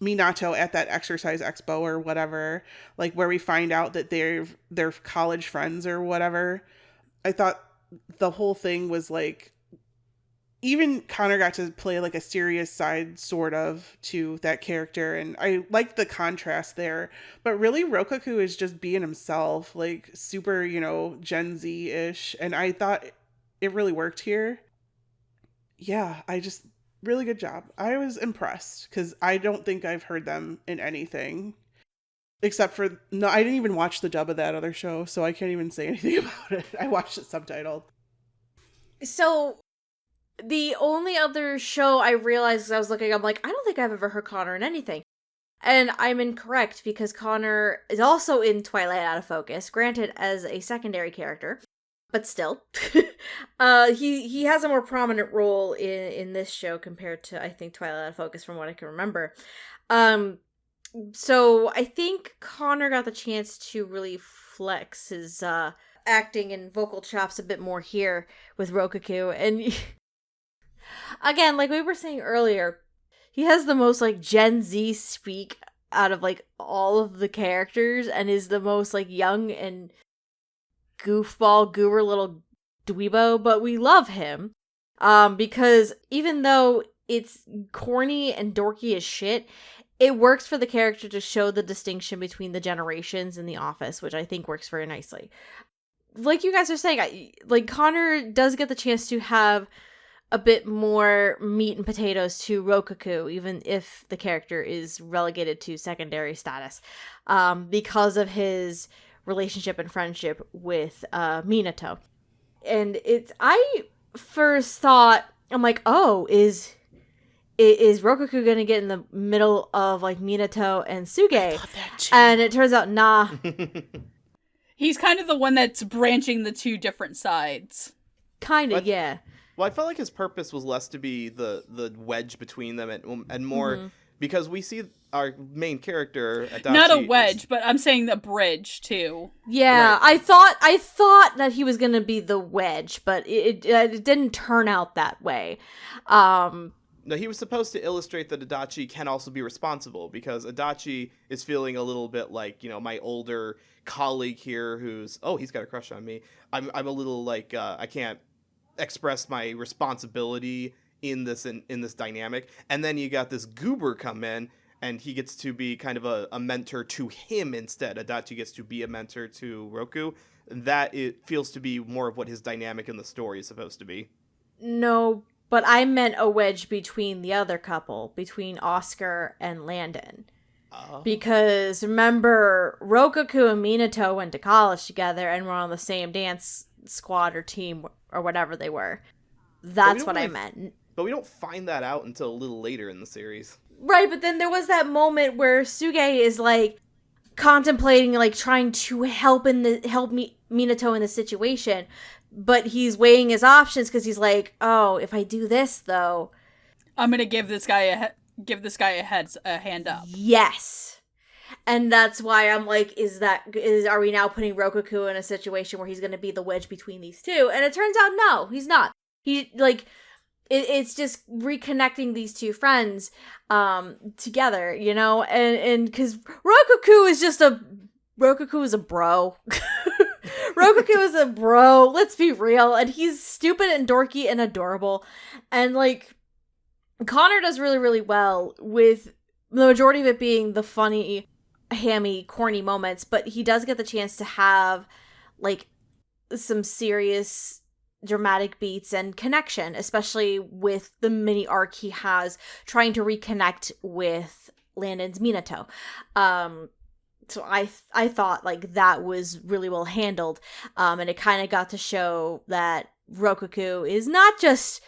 Minato at that exercise expo or whatever, like where we find out that they're college friends or whatever. I thought the whole thing was like, even Connor got to play like a serious side sort of to that character, and I liked the contrast there. But really, Rokaku is just being himself, like super, Gen Z-ish, and I thought it really worked here. Yeah, really good job. I was impressed, because I don't think I've heard them in anything. Except for, no, I didn't even watch the dub of that other show, so I can't even say anything about it. I watched it subtitled. So, the only other show I realized as I was looking, I'm like, I don't think I've ever heard Connor in anything. And I'm incorrect, because Connor is also in Twilight Out of Focus, granted as a secondary character, but still. He has a more prominent role in this show compared to, I think, Twilight Out of Focus, from what I can remember. So I think Connor got the chance to really flex his acting and vocal chops a bit more here with Rokaku, and again, like we were saying earlier, he has the most like Gen Z speak out of like all of the characters, and is the most like young and goofball goober little dweebo, but we love him because even though it's corny and dorky as shit, it works for the character to show the distinction between the generations in The Office, which I think works very nicely. Like you guys are saying, like Connor does get the chance to have a bit more meat and potatoes to Rokaku, even if the character is relegated to secondary status, because of his relationship and friendship with Minato. And I first thought, I'm like, oh, is Rokaku gonna get in the middle of like Minato and Suge? And it turns out, nah. He's kind of the one that's branching the two different sides. Kinda, yeah. Well, I felt like his purpose was less to be the wedge between them and more because we see our main character Adachi, not a wedge, but I'm saying the bridge too. Yeah, Right. I thought that he was gonna be the wedge, but it didn't turn out that way. No, he was supposed to illustrate that Adachi can also be responsible, because Adachi is feeling a little bit like, my older colleague here who's, he's got a crush on me. I'm a little like, I can't express my responsibility in this dynamic. And then you got this goober come in, and he gets to be kind of a mentor to him instead. Adachi gets to be a mentor to Roku. That it feels to be more of what his dynamic in the story is supposed to be. No, But I meant a wedge between the other couple, between Oscar and Landon. Oh. Because remember, Rokoku and Minato went to college together and were on the same dance squad or team or whatever they were. That's what I meant. But we don't find that out until a little later in the series. Right, but then there was that moment where Suge is like contemplating, like trying to help Minato in the situation, but he's weighing his options because he's like, oh, if I do this though, I'm gonna give this guy a hand up. Yes. And that's why I'm like, are we now putting Rokoku in a situation where he's going to be the wedge between these two? And it turns out, no, he's not. It's just reconnecting these two friends, together, and because Rokoku is a bro. Rokoku is a bro, let's be real. And he's stupid and dorky and adorable. And like, Connor does really, really well with the majority of it being the funny, hammy, corny moments, but he does get the chance to have, like, some serious dramatic beats and connection, especially with the mini arc he has trying to reconnect with Landon's Minato. So I thought, like, that was really well handled, and it kind of got to show that Rokoku is not just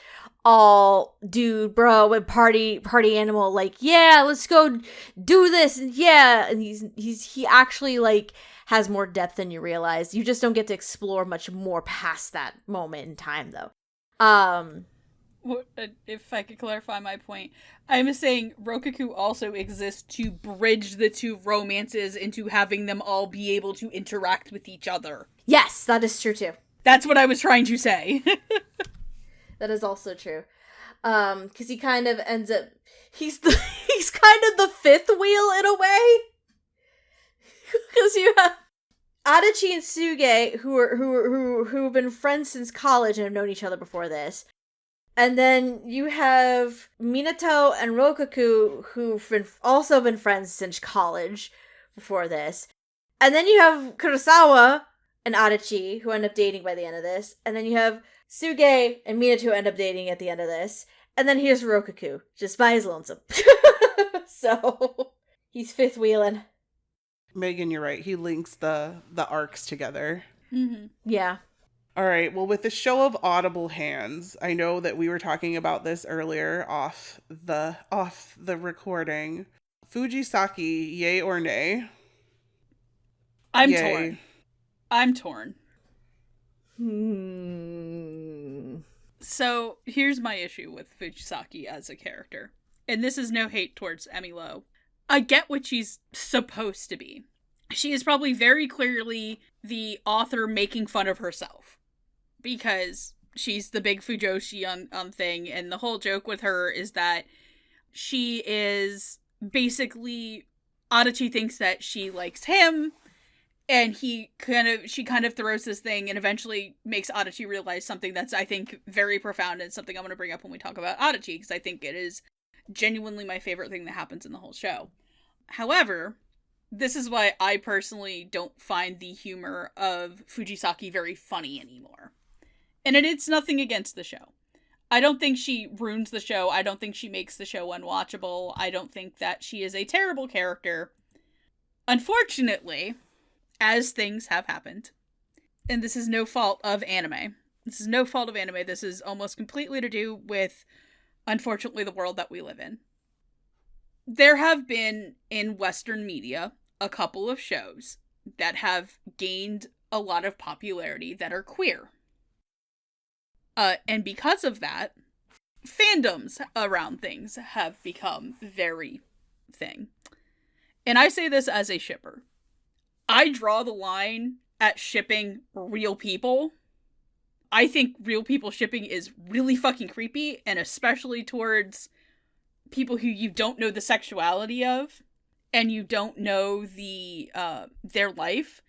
all dude, bro, and party animal, like, yeah, let's go do this, and yeah, and he actually, like, has more depth than you realize. You just don't get to explore much more past that moment in time, though. If I could clarify my point, I'm saying Rokoku also exists to bridge the two romances into having them all be able to interact with each other. Yes, that is true, too. That's what I was trying to say. That is also true. Because he kind of ends up, he's kind of the fifth wheel in a way. Because you have Adachi and Suge, who have been friends since college and have known each other before this. And then you have Minato and Rokoku, who've also been friends since college before this. And then you have Kurosawa and Adachi, who end up dating by the end of this. And then you have Suge and Minato end up dating at the end of this. And then here's Rokoku, just by his lonesome. So, he's fifth wheeling. Megan, you're right. He links the arcs together. Mm-hmm. Yeah. All right. Well, with the show of audible hands, I know that we were talking about this earlier off the recording. Fujisaki, yay or nay? I'm Yay. torn. So, here's my issue with Fujisaki as a character. And this is no hate towards Emi Lo. I get what she's supposed to be. She is probably very clearly the author making fun of herself. Because she's the big Fujoshi on thing, and the whole joke with her is that she is basically, Adachi thinks that she likes him, and she kind of throws this thing and eventually makes Adachi realize something that's, I think, very profound and something I'm going to bring up when we talk about Adachi, because I think it is genuinely my favorite thing that happens in the whole show. However, this is why I personally don't find the humor of Fujisaki very funny anymore. And it's nothing against the show. I don't think she ruins the show. I don't think she makes the show unwatchable. I don't think that she is a terrible character. Unfortunately, as things have happened, and this is no fault of anime. This is almost completely to do with, unfortunately, the world that we live in. There have been, in Western media, a couple of shows that have gained a lot of popularity that are queer. And because of that, fandoms around things have become very thing. And I say this as a shipper. I draw the line at shipping real people. I think real people shipping is really fucking creepy, and especially towards people who you don't know the sexuality of, and you don't know their life.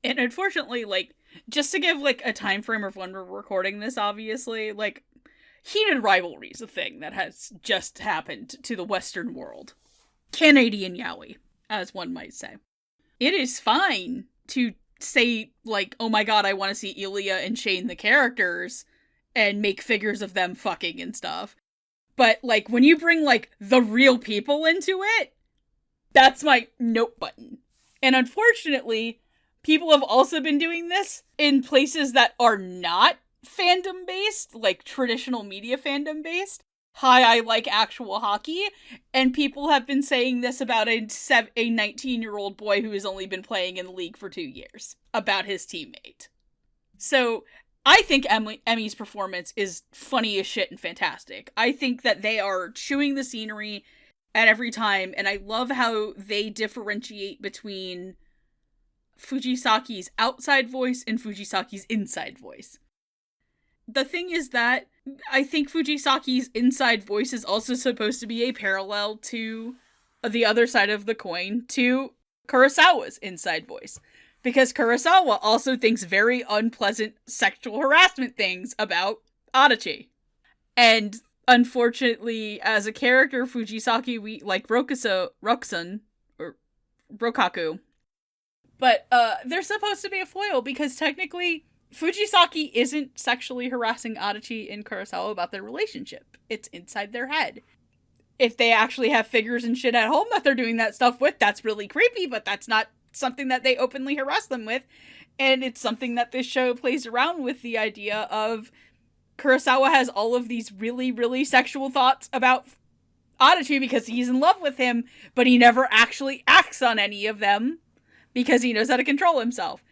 And unfortunately, like, just to give, like, a time frame of when we're recording this, obviously, like, heated rivalry is a thing that has just happened to the Western world. Canadian yaoi, as one might say. It is fine to say, like, oh my god, I want to see Ilya and Shane the characters, and make figures of them fucking and stuff. But, like, when you bring, like, the real people into it, that's my nope button. And unfortunately, people have also been doing this in places that are not fandom-based, like traditional media fandom-based. Hi, I like actual hockey. And people have been saying this about a 19-year-old boy who has only been playing in the league for 2 years, about his teammate. So, I think Emmy's performance is funny as shit and fantastic. I think that they are chewing the scenery at every time, and I love how they differentiate between Fujisaki's outside voice and Fujisaki's inside voice. The thing is that I think Fujisaki's inside voice is also supposed to be a parallel to the other side of the coin, to Kurosawa's inside voice. Because Kurosawa also thinks very unpleasant sexual harassment things about Adachi. And unfortunately, as a character, Fujisaki, we like Rokusun, or Rokaku. But they're supposed to be a foil because technically Fujisaki isn't sexually harassing Adachi and Kurosawa about their relationship. It's inside their head. If they actually have figures and shit at home that they're doing that stuff with, that's really creepy, but that's not something that they openly harass them with. And it's something that this show plays around with, the idea of Kurosawa has all of these really, really sexual thoughts about Adachi because he's in love with him, but he never actually acts on any of them because he knows how to control himself.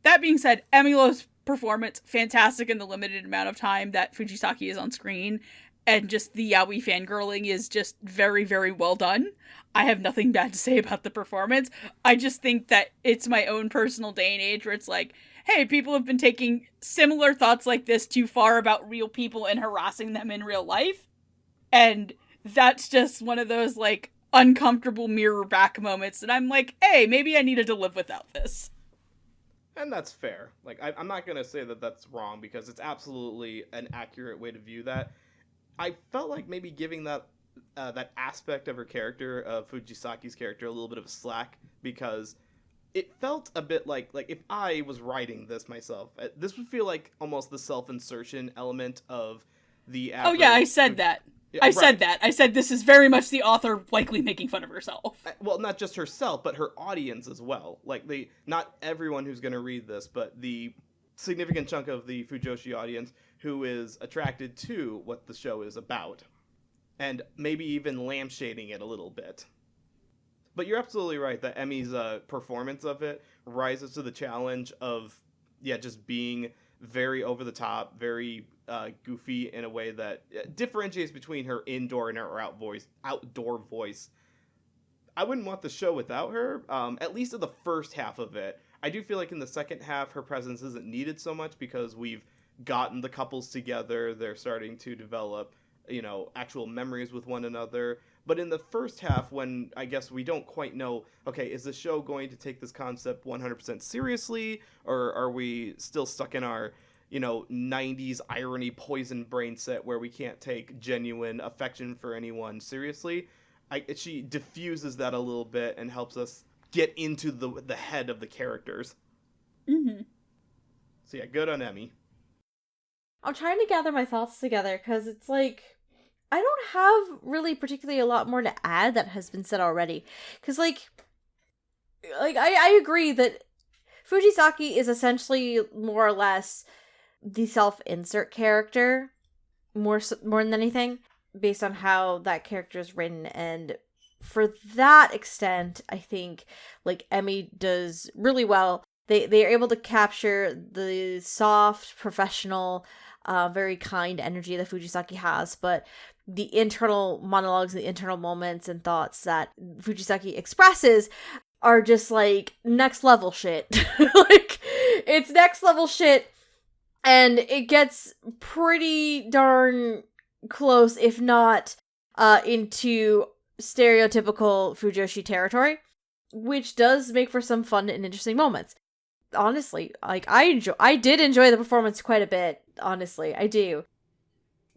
That being said, Emilo's performance, fantastic in the limited amount of time that Fujisaki is on screen, and just the yaoi fangirling is just very, very well done. I have nothing bad to say about the performance. I just think that it's my own personal day and age where it's like, hey, people have been taking similar thoughts like this too far about real people and harassing them in real life. And that's just one of those, like, uncomfortable mirror back moments. And I'm like, hey, maybe I needed to live without this. And that's fair. Like, I'm not going to say that that's wrong because it's absolutely an accurate way to view that. I felt like maybe giving that aspect of her character, of Fujisaki's character, a little bit of a slack because it felt a bit like if I was writing this myself, this would feel like almost the self-insertion element of the average... Oh yeah, I said that. I said that. I said this is very much the author likely making fun of herself. Well, not just herself, but her audience as well. Like, not everyone who's going to read this, but the significant chunk of the Fujoshi audience who is attracted to what the show is about. And maybe even lampshading it a little bit. But you're absolutely right that Emi's performance of it rises to the challenge of, just being very over the top, very goofy in a way that differentiates between her indoor and her outdoor voice. I wouldn't want the show without her, at least in the first half of it. I do feel like in the second half, her presence isn't needed so much because we've gotten the couples together. They're starting to develop, actual memories with one another. But in the first half, when I guess we don't quite know, okay, is the show going to take this concept 100% seriously? Or are we still stuck in our, 90s irony poison brain set where we can't take genuine affection for anyone seriously? She diffuses that a little bit and helps us get into the head of the characters. Mm-hmm. So yeah, good on Emmy. I'm trying to gather my thoughts together because it's like, I don't have really particularly a lot more to add that has been said already. Because I agree that Fujisaki is essentially more or less the self-insert character, more than anything, based on how that character is written. And for that extent, I think Emmy does really well. They are able to capture the soft, professional, very kind energy that Fujisaki has, but the internal monologues, the internal moments and thoughts that Fujisaki expresses are just next level shit. It's next level shit, and it gets pretty darn close, if not into stereotypical Fujoshi territory, which does make for some fun and interesting moments. Honestly, I did enjoy the performance quite a bit. Honestly, I do.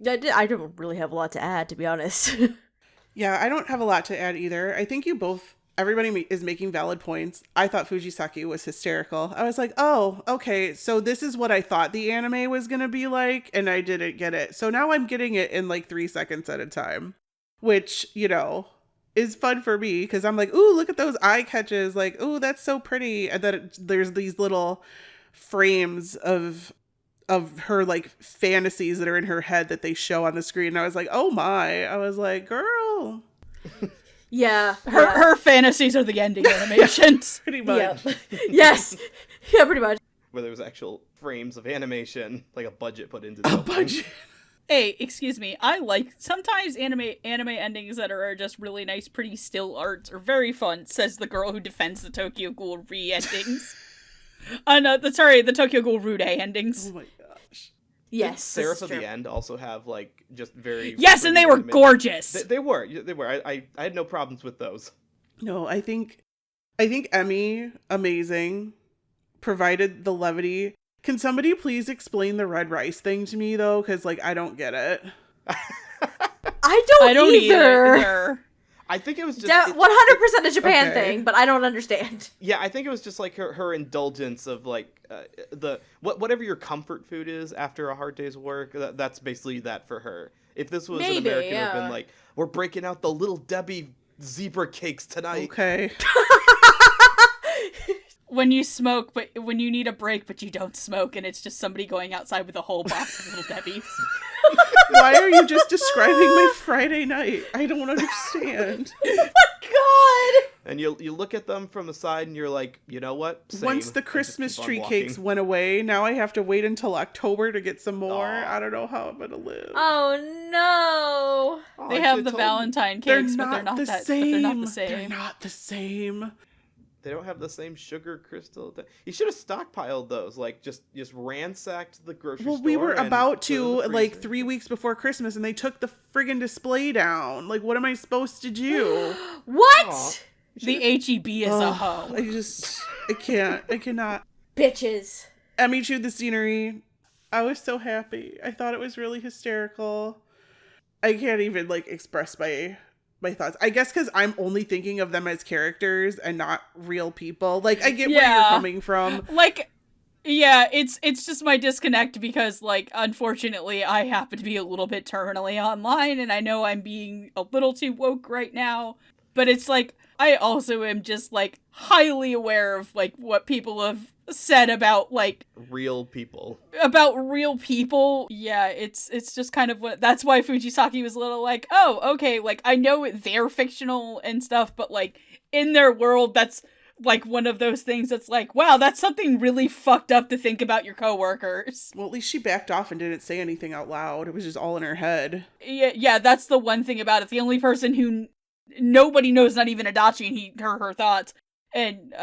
I don't really have a lot to add, to be honest. Yeah, I don't have a lot to add either. I think you both everybody is making valid points. I thought Fujisaki was hysterical. I was like, oh, okay, so this is what I thought the anime was going to be like, and I didn't get it. So now I'm getting it in like 3 seconds at a time, which, you know, is fun for me because I'm like, ooh, look at those eye catches. Like, ooh, that's so pretty. And then there's these little frames of her like fantasies that are in her head that they show on the screen. And I was like, oh my. I was like, girl. Yeah. Her fantasies are the ending animations. Pretty much. Yeah. Yes. Yeah, pretty much. Where there was actual frames of animation, like a budget put into the budget. Hey, excuse me. I like sometimes anime endings that are just really nice, pretty still arts are very fun, says the girl who defends the Tokyo Ghoul re-endings. No, the Tokyo Ghoul Rude endings. Oh my gosh. Yes. Seraph of the End also have like just very yes, and they were gorgeous. They were. I had no problems with those. No, I think Emmy, amazing, provided the levity. Can somebody please explain the red rice thing to me though? Because like I don't get it. I don't either. I think it was just 100% a Japan thing, but I don't understand. Yeah, I think it was just like her indulgence of like whatever your comfort food is after a hard day's work. That's basically that for her. If this was an American, it would have been like, we're breaking out the Little Debbie zebra cakes tonight. Okay. When you smoke, but when you need a break, but you don't smoke, and it's just somebody going outside with a whole box of Little Debbies. Why are you just describing my Friday night? I don't understand. Oh my god! And you look at them from the side, and you're like, you know what? Same. Once the Christmas tree cakes went away, now I have to wait until October to get some more. Aww. I don't know how I'm gonna live. Oh no! They have the Valentine cakes, but they're not the same. They're not the same. They don't have the same sugar crystal. You should have stockpiled those. Like, just ransacked the grocery store. Well, we were about to, like, 3 freezer. weeks before Christmas, and they took the friggin' display down. Like, what am I supposed to do? What? Aww. The HEB is a hoe. I cannot. Bitches. Emmy chewed the scenery. I was so happy. I thought it was really hysterical. I can't even, like, express my thoughts. I guess because I'm only thinking of them as characters and not real people. Like, I get where you're coming from. Like, yeah, it's just my disconnect because, like, unfortunately, I happen to be a little bit terminally online, and I know I'm being a little too woke right now, but it's like, I also am just, like, highly aware of, like, what people have said about, like, real people. Yeah, it's just kind of that's why Fujisaki was a little like, oh, okay, like, I know they're fictional and stuff, but, like, in their world, that's, like, one of those things that's like, wow, that's something really fucked up to think about your coworkers. Well, at least she backed off and didn't say anything out loud. It was just all in her head. Yeah, that's the one thing about it. The only person who nobody knows, not even Adachi, and her thoughts. And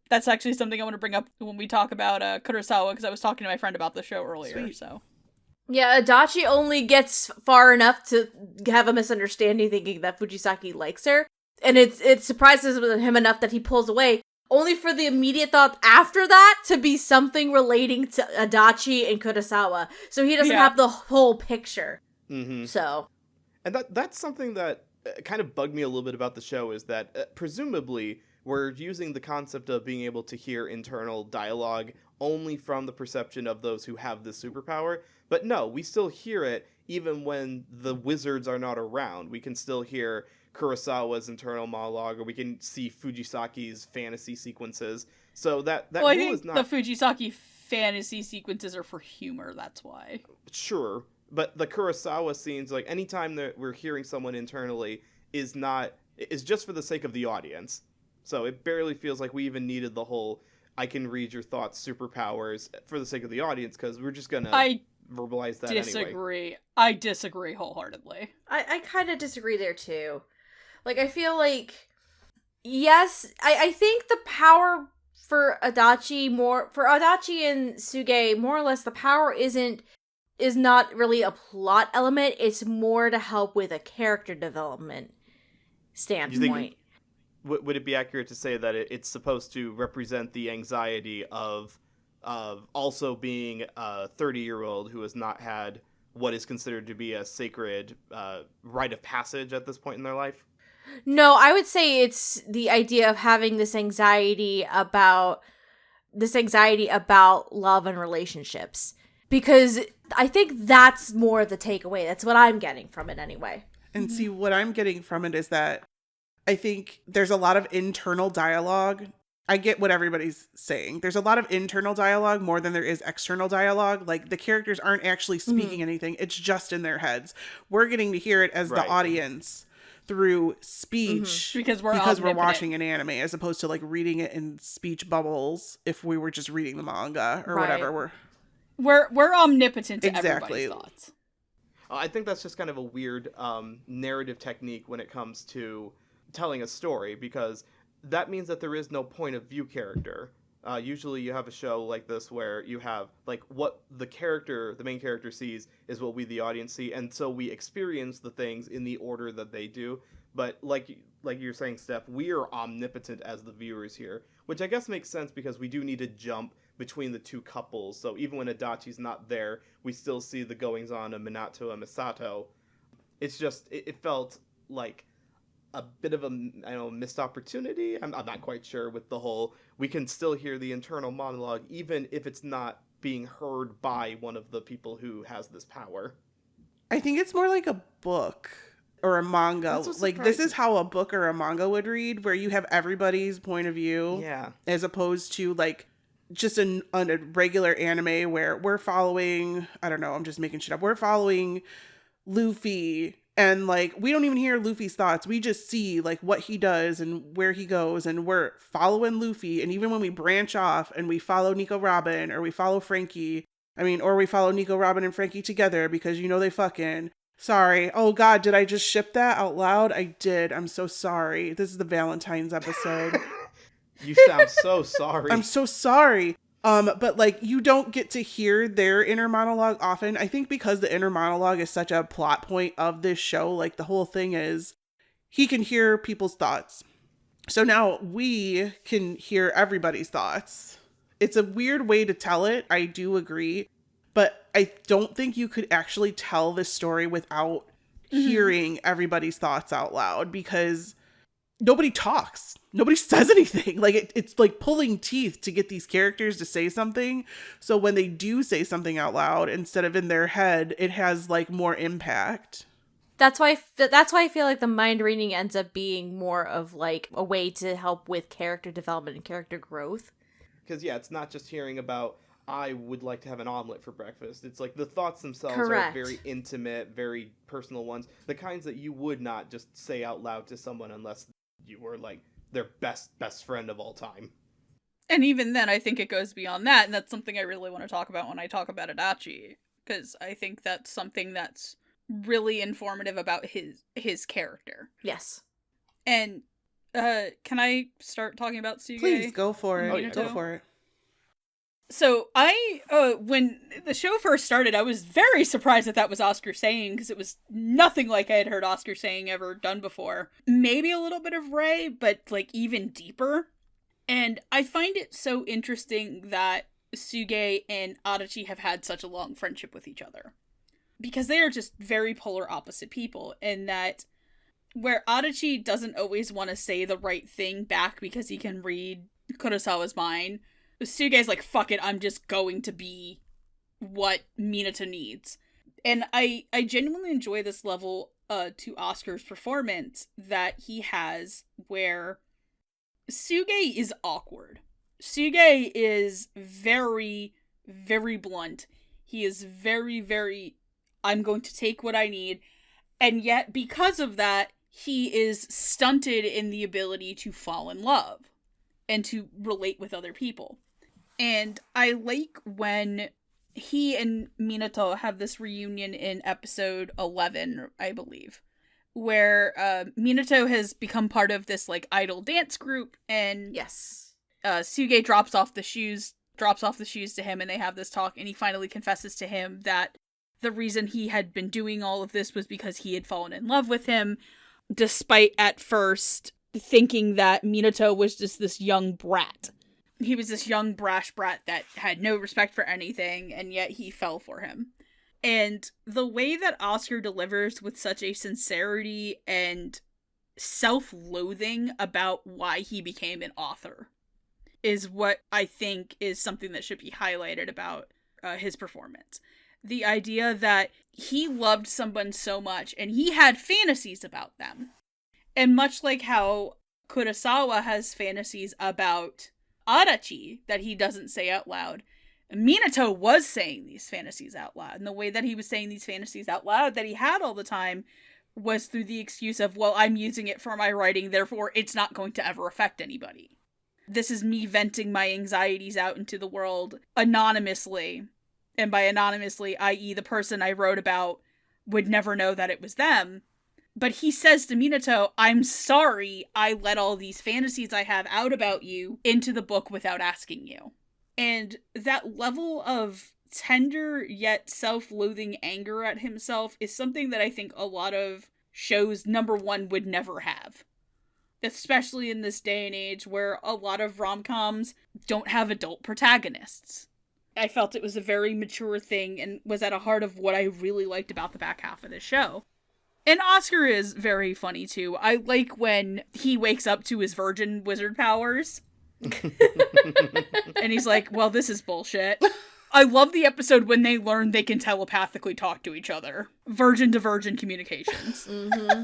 that's actually something I want to bring up when we talk about Kurosawa, because I was talking to my friend about the show earlier. Sweet. So Yeah, Adachi only gets far enough to have a misunderstanding thinking that Fujisaki likes her. And it surprises him enough that he pulls away, only for the immediate thought after that to be something relating to Adachi and Kurosawa. So he doesn't have the whole picture. Mm-hmm. So. And that's something that kind of bugged me a little bit about the show, is that presumably we're using the concept of being able to hear internal dialogue only from the perception of those who have this superpower. But no, we still hear it even when the wizards are not around. We can still hear Kurosawa's internal monologue, or we can see Fujisaki's fantasy sequences. So that well, I rule think is not... the Fujisaki fantasy sequences are for humor, that's why. Sure, but the Kurosawa scenes, like, anytime that we're hearing someone internally is just for the sake of the audience. So it barely feels like we even needed the whole I can read your thoughts superpowers for the sake of the audience, because we're just gonna verbalize that anyway. I disagree wholeheartedly. I kind of disagree there too. Like, I feel like, yes, I think the power for Adachi and Suge, more or less, the power is not really a plot element. It's more to help with a character development standpoint. Would it be accurate to say that it's supposed to represent the anxiety of also being a 30-year-old who has not had what is considered to be a sacred rite of passage at this point in their life? No, I would say it's the idea of having this anxiety about love and relationships. Because I think that's more the takeaway. That's what I'm getting from it anyway. And see, what I'm getting from it is that I think there's a lot of internal dialogue. I get what everybody's saying. There's a lot of internal dialogue more than there is external dialogue. Like, the characters aren't actually speaking anything. It's just in their heads. We're getting to hear it as the audience through speech because we're watching an anime, as opposed to like reading it in speech bubbles if we were just reading the manga or whatever. We're omnipotent to everybody's thoughts. I think that's just kind of a weird narrative technique when it comes to telling a story, because that means that there is no point of view character. Usually you have a show like this where you have like what the main character sees is what we the audience see, and so we experience the things in the order that they do. But like you're saying, Steph, we are omnipotent as the viewers here, which I guess makes sense because we do need to jump between the two couples. So even when Adachi's not there, we still see the goings on of Minato and Misato. It's just it felt like a bit of a missed opportunity. I'm not quite sure with the whole, we can still hear the internal monologue even if it's not being heard by one of the people who has this power. I think it's more like a book or a manga. Like, this is how a book or a manga would read, where you have everybody's point of view, as opposed to like just a regular anime where we're following, I don't know, I'm just making shit up, we're following Luffy. And, like, we don't even hear Luffy's thoughts. We just see, like, what he does and where he goes. And we're following Luffy. And even when we branch off and we follow Nico Robin or we follow Frankie, or we follow Nico Robin and Frankie together because, they fucking. Sorry. Oh, God, did I just ship that out loud? I did. I'm so sorry. This is the Valentine's episode. You sound so sorry. I'm so sorry. But like, you don't get to hear their inner monologue often. I think because the inner monologue is such a plot point of this show, like the whole thing is he can hear people's thoughts. So now we can hear everybody's thoughts. It's a weird way to tell it. I do agree. But I don't think you could actually tell this story without hearing everybody's thoughts out loud, because nobody talks. Nobody says anything. Like, it's like pulling teeth to get these characters to say something. So when they do say something out loud, instead of in their head, it has like more impact. That's why I feel like the mind reading ends up being more of like a way to help with character development and character growth. Because it's not just hearing about, I would like to have an omelet for breakfast. It's like the thoughts themselves Correct. Are very intimate, very personal ones. The kinds that you would not just say out loud to someone unless you were like their best friend of all time. And even then, I think it goes beyond that, and that's something I really want to talk about when I talk about Adachi, because I think that's something that's really informative about his character. Yes. And can I start talking about Suge? Please, go for it. Oh, go for it. So when the show first started, I was very surprised that was Oscar saying, because it was nothing like I had heard Oscar saying ever done before. Maybe a little bit of Ray, but like even deeper. And I find it so interesting that Suge and Adachi have had such a long friendship with each other, because they are just very polar opposite people, and that where Adachi doesn't always want to say the right thing back because he can read Kurosawa's mind, Suge's like, fuck it, I'm just going to be what Minato needs. And I genuinely enjoy this level to Oscar's performance that he has, where Suge is awkward. Suge is very, very blunt. He is very, very, I'm going to take what I need. And yet, because of that, he is stunted in the ability to fall in love and to relate with other people. And I like when he and Minato have this reunion in episode 11, I believe, where Minato has become part of this like idol dance group, and Yes. Suge drops off the shoes to him, and they have this talk, and he finally confesses to him that the reason he had been doing all of this was because he had fallen in love with him, despite at first thinking that Minato was just this young brat. He was this young brash brat that had no respect for anything, and yet he fell for him. And the way that Oscar delivers with such a sincerity and self-loathing about why he became an author is what I think is something that should be highlighted about his performance. The idea that he loved someone so much and he had fantasies about them. And much like how Kurosawa has fantasies about Adachi that he doesn't say out loud, Minato was saying these fantasies out loud. And the way that he was saying these fantasies out loud that he had all the time was through the excuse of, well, I'm using it for my writing, therefore it's not going to ever affect anybody. This is me venting my anxieties out into the world anonymously. And by anonymously, i.e. the person I wrote about would never know that it was them. But he says to Minato, I'm sorry I let all these fantasies I have out about you into the book without asking you. And that level of tender yet self-loathing anger at himself is something that I think a lot of shows, number one, would never have. Especially in this day and age where a lot of rom-coms don't have adult protagonists. I felt it was a very mature thing and was at the heart of what I really liked about the back half of this show. And Oscar is very funny too. I like when he wakes up to his virgin wizard powers. And he's like, well, this is bullshit. I love the episode when they learn they can telepathically talk to each other. Virgin to virgin communications. Mm-hmm.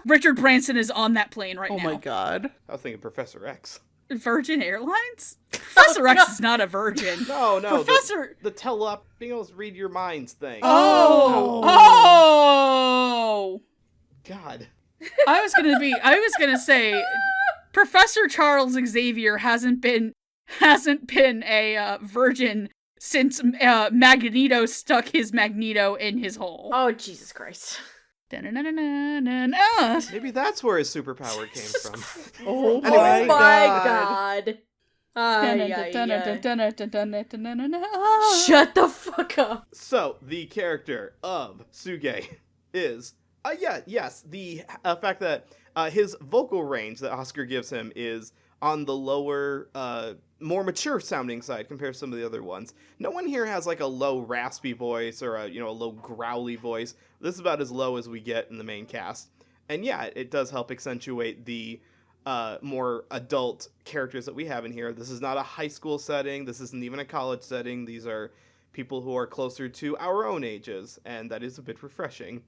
Richard Branson is on that plane right now. Oh my god. I was thinking Professor X. Virgin Airlines? Professor X is not a virgin. No, Professor... the being able to read your minds thing. Oh! God. I was gonna say, Professor Charles Xavier hasn't been a virgin since Magneto stuck his Magneto in his hole. Oh, Jesus Christ. Maybe that's where his superpower came from. Oh Anyway. my God. Shut the fuck up. So, the character of Suge is, the fact that his vocal range that Oscar gives him is on the lower, more mature sounding side compared to some of the other ones. No one here has like a low raspy voice or a low growly voice. This is about as low as we get in the main cast. And yeah, it does help accentuate the more adult characters that we have in here. This is not a high school setting. This isn't even a college setting. These are people who are closer to our own ages, and that is a bit refreshing.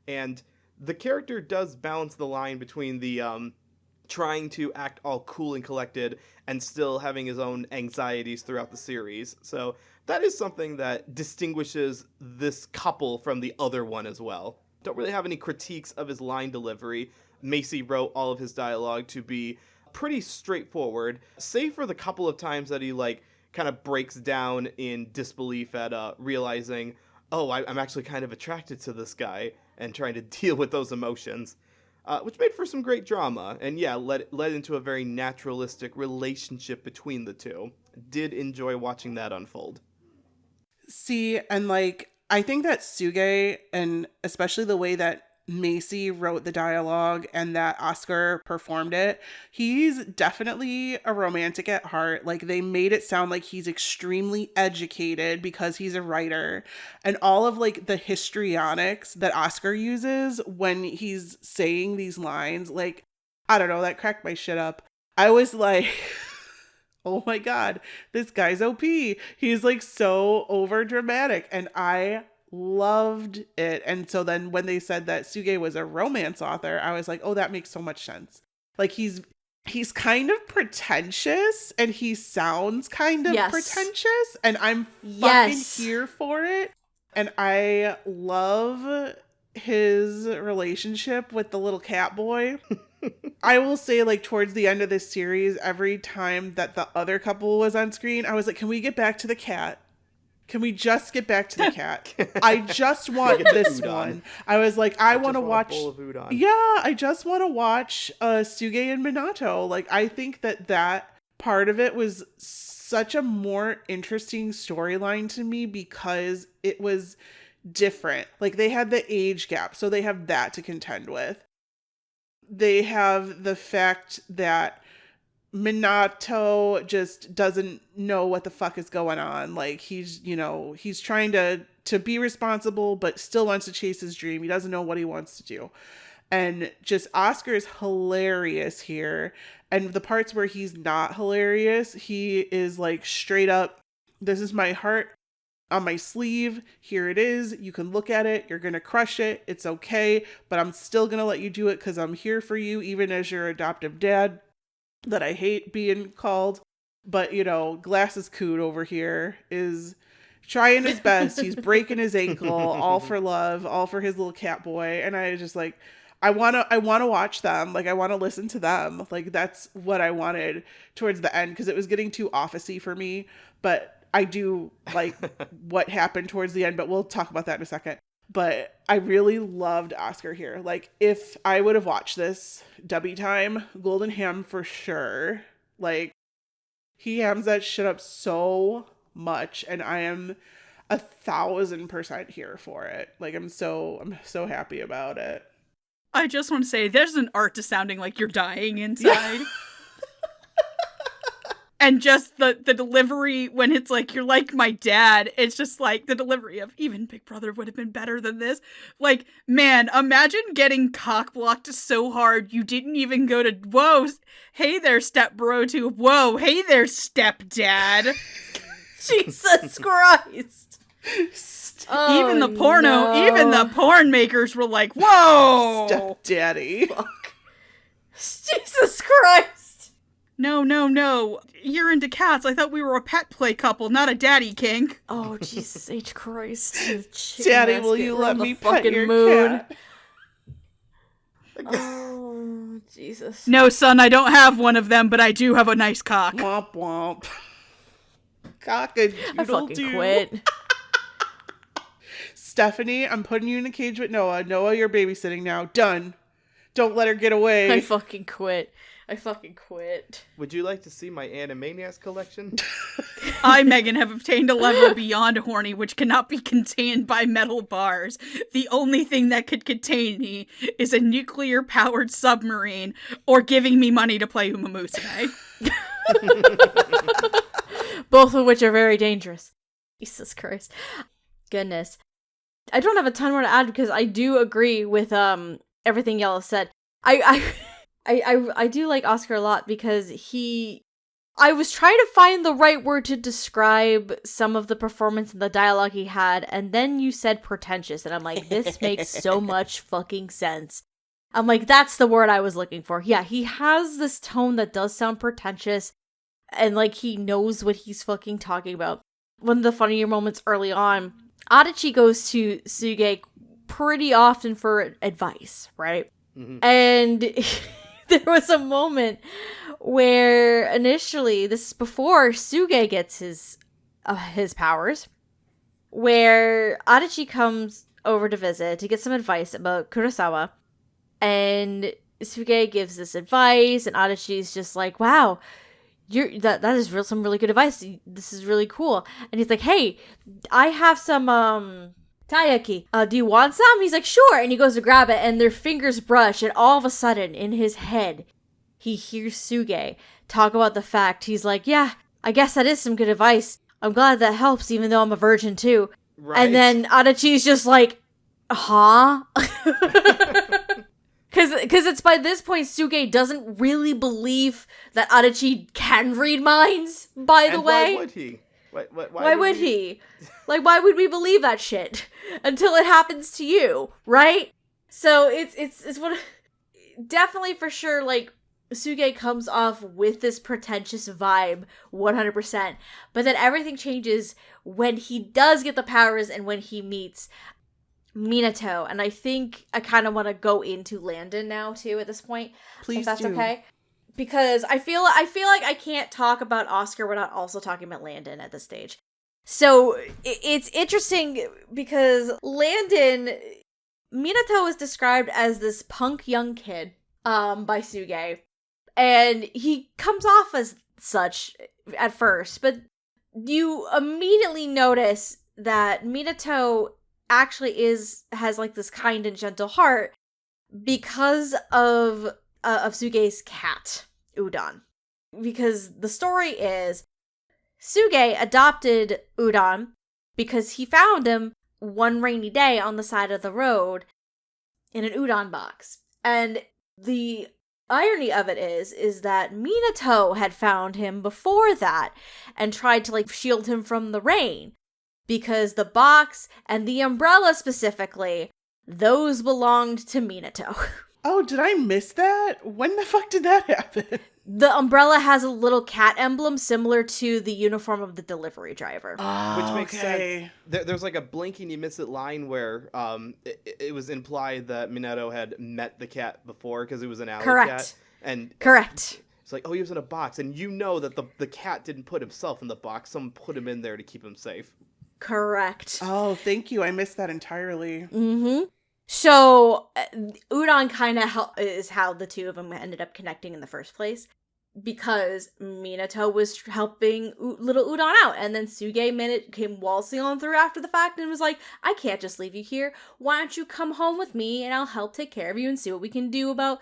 And the character does balance the line between the trying to act all cool and collected and still having his own anxieties throughout the series. So that is something that distinguishes this couple from the other one as well. Don't really have any critiques of his line delivery. Macy wrote all of his dialogue to be pretty straightforward, save for the couple of times that he kind of breaks down in disbelief at realizing, oh, I'm actually kind of attracted to this guy, and trying to deal with those emotions. Which made for some great drama, and yeah, led into a very naturalistic relationship between the two. Did enjoy watching that unfold. See, and I think that Suge, and especially the way that Macy wrote the dialogue and that Oscar performed it, he's definitely a romantic at heart. They made it sound like he's extremely educated because he's a writer, and all of the histrionics that Oscar uses when he's saying these lines, I don't know, that cracked my shit up. I was like, oh my god, this guy's OP. He's so over dramatic, and I loved it. And so then when they said that Suge was a romance author, I was like, oh, that makes so much sense. He's kind of pretentious, and he sounds kind of pretentious, and I'm fucking here for it. And I love his relationship with the little cat boy. I will say, towards the end of this series, every time that the other couple was on screen, I was like, can we get back to the cat? Can we just get back to the cat? I just want this one. I was like, I want to watch. Yeah, I just want to watch Suge and Minato. I think that part of it was such a more interesting storyline to me because it was different. They had the age gap, so they have that to contend with. They have the fact that Minato just doesn't know what the fuck is going on. He's trying to be responsible, but still wants to chase his dream. He doesn't know what he wants to do. And just Oscar is hilarious here. And the parts where he's not hilarious, he is like straight up, this is my heart on my sleeve. Here it is. You can look at it. You're going to crush it. It's okay. But I'm still going to let you do it because I'm here for you, even as your adoptive dad that I hate being called. But, you know, Glasses Coot over here is trying his best. He's breaking his ankle, all for love, all for his little cat boy. And I just like, I want to watch them. Like, I want to listen to them. Like, that's what I wanted towards the end, because it was getting too office-y for me. But I do like what happened towards the end, but we'll talk about that in a second. But I really loved Oscar here. Like, if I would have watched this dubby time, Golden Ham for sure. Like, he hams that shit up so much, and I am 1,000% here for it. Like, I'm so happy about it. I just want to say, there's an art to sounding like you're dying inside. Yeah. And just the delivery when it's like, you're like my dad, it's just like the delivery of, even Big Brother would have been better than this. Like, man, imagine getting cock-blocked so hard you didn't even go to, whoa, hey there, step-bro, to, whoa, hey there, stepdad. Jesus Christ. Oh, even the porn makers were like, whoa! Stepdaddy. Fuck. Jesus Christ. No. You're into cats. I thought we were a pet play couple, not a daddy kink. Oh, Jesus H. Christ. Daddy, will you let me pet your cat? Oh, Jesus. No, son, I don't have one of them, but I do have a nice cock. Womp womp. Cock-a-doodle-doo. I fucking quit. Stephanie, I'm putting you in a cage with Noah. Noah, you're babysitting now. Done. Don't let her get away. I fucking quit. Would you like to see my Animaniacs collection? I, Megan, have obtained a level beyond horny, which cannot be contained by metal bars. The only thing that could contain me is a nuclear-powered submarine, or giving me money to play Uma Musume. Both of which are very dangerous. Jesus Christ. Goodness. I don't have a ton more to add because I do agree with everything y'all have said. I do like Oscar a lot because I was trying to find the right word to describe some of the performance and the dialogue he had, and then you said pretentious, and I'm like, this makes so much fucking sense. I'm like, that's the word I was looking for. Yeah, he has this tone that does sound pretentious, and like he knows what he's fucking talking about. One of the funnier moments early on, Adachi goes to Suge pretty often for advice, right? Mm-hmm. And there was a moment where initially, this is before Suge gets his powers, where Adachi comes over to visit to get some advice about Kurosawa, and Suge gives this advice, and Adachi's just like, wow, that is some really good advice. This is really cool. And he's like, hey, I have some taiyaki. Do you want some? He's like, sure. And he goes to grab it, and their fingers brush, and all of a sudden, in his head, he hears Suge talk about the fact. He's like, yeah, I guess that is some good advice. I'm glad that helps, even though I'm a virgin too. Right. And then Adachi's just like, huh? Because it's by this point, Suge doesn't really believe that Adachi can read minds, by the way. Why would he? Why would he? Like, why would we believe that shit? Until it happens to you, right? So it's what... Definitely for sure, like, Suge comes off with this pretentious vibe, 100%. But then everything changes when he does get the powers and when he meets Minato. And I think I kind of want to go into Landon now, too, at this point. Please if that's do. Okay. Because I feel like I can't talk about Oscar without also talking about Landon at this stage. So it's interesting because Landon, Minato is described as this punk young kid by Suge. And he comes off as such at first, but you immediately notice that Minato actually has like this kind and gentle heart because of Suge's cat, Udon. Because the story is Suge adopted Udon because he found him one rainy day on the side of the road in an udon box. And the irony of it is that Minato had found him before that and tried to, like, shield him from the rain. Because the box and the umbrella specifically, those belonged to Minato. Oh, did I miss that? When the fuck did that happen? The umbrella has a little cat emblem similar to the uniform of the delivery driver. Oh, Which makes sense. There's like a blink and you miss it line where it was implied that Minato had met the cat before because it was an alley cat. And Correct. It's like, oh, he was in a box. And you know that the cat didn't put himself in the box. Someone put him in there to keep him safe. Correct. Oh, thank you. I missed that entirely. Mm-hmm. So, Udon kind of is how the two of them ended up connecting in the first place. Because Minato was helping little Udon out. And then Suge came waltzing on through after the fact and was like, I can't just leave you here. Why don't you come home with me and I'll help take care of you and see what we can do about...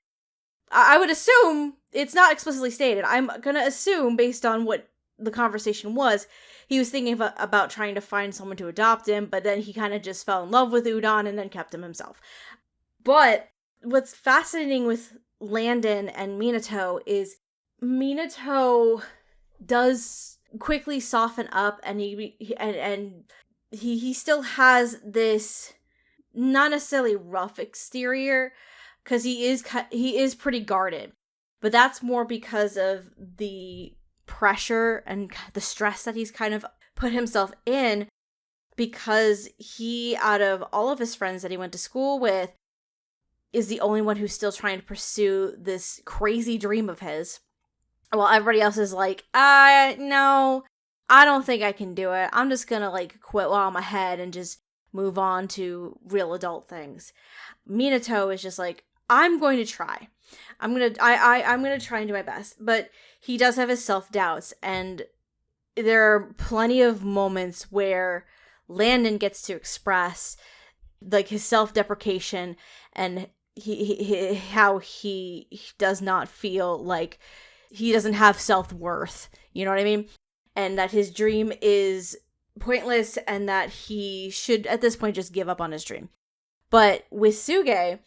I would assume, it's not explicitly stated, I'm going to assume based on what the conversation was, he was thinking about trying to find someone to adopt him, but then he kind of just fell in love with Udon and then kept him himself. But what's fascinating with Landon and Minato is Minato does quickly soften up, and he still has this not necessarily rough exterior because he is pretty guarded, but that's more because of the pressure and the stress that he's kind of put himself in, because he, out of all of his friends that he went to school with, is the only one who's still trying to pursue this crazy dream of his, while everybody else is like, no, I don't think I can do it. I'm just gonna, like, quit while I'm ahead and just move on to real adult things. Minato is just like, I'm going to try. I'm gonna try and do my best. But he does have his self-doubts, and there are plenty of moments where Landon gets to express, like, his self-deprecation and how he does not feel like he doesn't have self-worth. You know what I mean? And that his dream is pointless and that he should, at this point, just give up on his dream. But with Suge,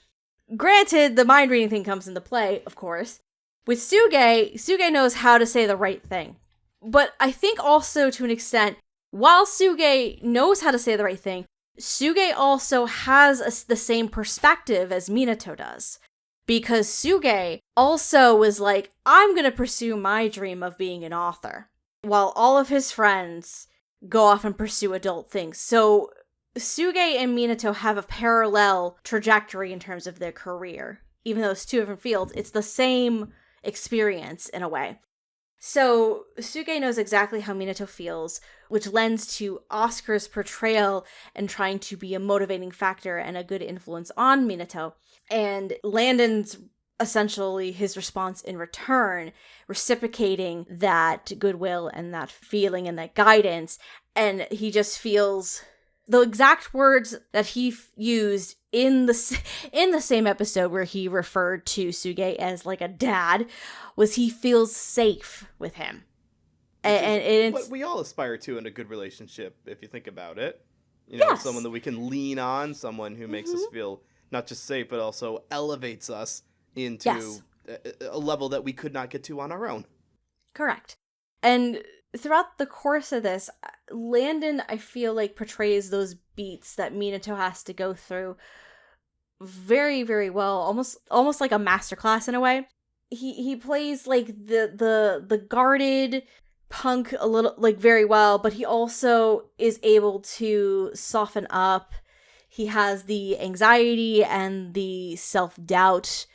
granted, the mind reading thing comes into play, of course. With Suge knows how to say the right thing. But I think also, to an extent, while Suge knows how to say the right thing, Suge also has the same perspective as Minato does. Because Suge also was like, I'm going to pursue my dream of being an author, while all of his friends go off and pursue adult things. So Suge and Minato have a parallel trajectory in terms of their career. Even though it's two different fields, it's the same experience in a way. So Suge knows exactly how Minato feels, which lends to Oscar's portrayal and trying to be a motivating factor and a good influence on Minato. And Landon's essentially his response in return, reciprocating that goodwill and that feeling and that guidance. And he just feels the exact words that he used in the same episode where he referred to Suge as like a dad, was he feels safe with him. And it's what we all aspire to in a good relationship, if you think about it. You know, yes. Someone that we can lean on, someone who makes us feel not just safe, but also elevates us into a level that we could not get to on our own. Correct. And throughout the course of this, Landon, I feel like, portrays those beats that Minato has to go through very, very well, almost like a masterclass in a way. He plays like the guarded punk a little, like, very well, but he also is able to soften up. He has the anxiety and the self-doubt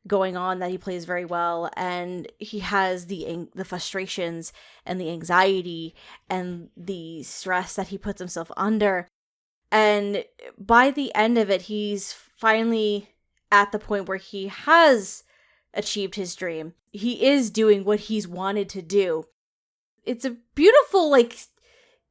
going on that he plays very well, and he has the frustrations and the anxiety and the stress that he puts himself under. And by the end of it, he's finally at the point where he has achieved his dream. He is doing what he's wanted to do. It's a beautiful, like,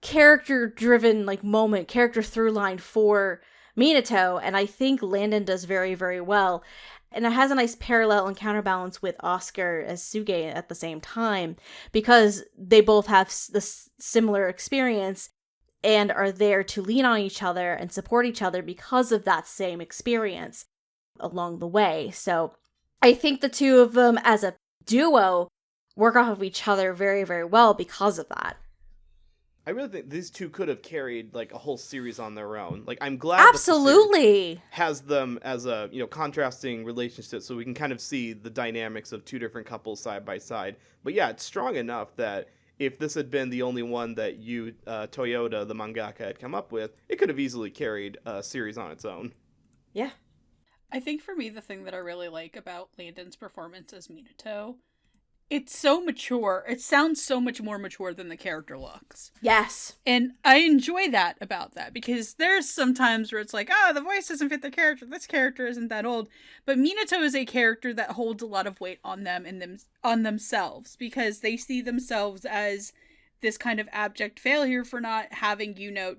character-driven, like, moment, character through line for Minato, and I think Landon does very, very well. And it has a nice parallel and counterbalance with Oscar as Suge at the same time, because they both have this similar experience and are there to lean on each other and support each other because of that same experience. along the way. So I think the two of them as a duo work off of each other very, very well because of that. I really think these two could have carried like a whole series on their own. Like, I'm glad that the series Absolutely. has them as a, contrasting relationship, so we can kind of see the dynamics of two different couples side by side. But yeah, it's strong enough that if this had been the only one that Toyota, the mangaka, had come up with, it could have easily carried a series on its own. Yeah. I think for me, the thing that I really like about Landon's performance as Minato, it's so mature. It sounds so much more mature than the character looks. Yes. And I enjoy that about that, because there's some times where it's like, oh, the voice doesn't fit the character. This character isn't that old. But Minato is a character that holds a lot of weight on them and on themselves, because they see themselves as this kind of abject failure for not having,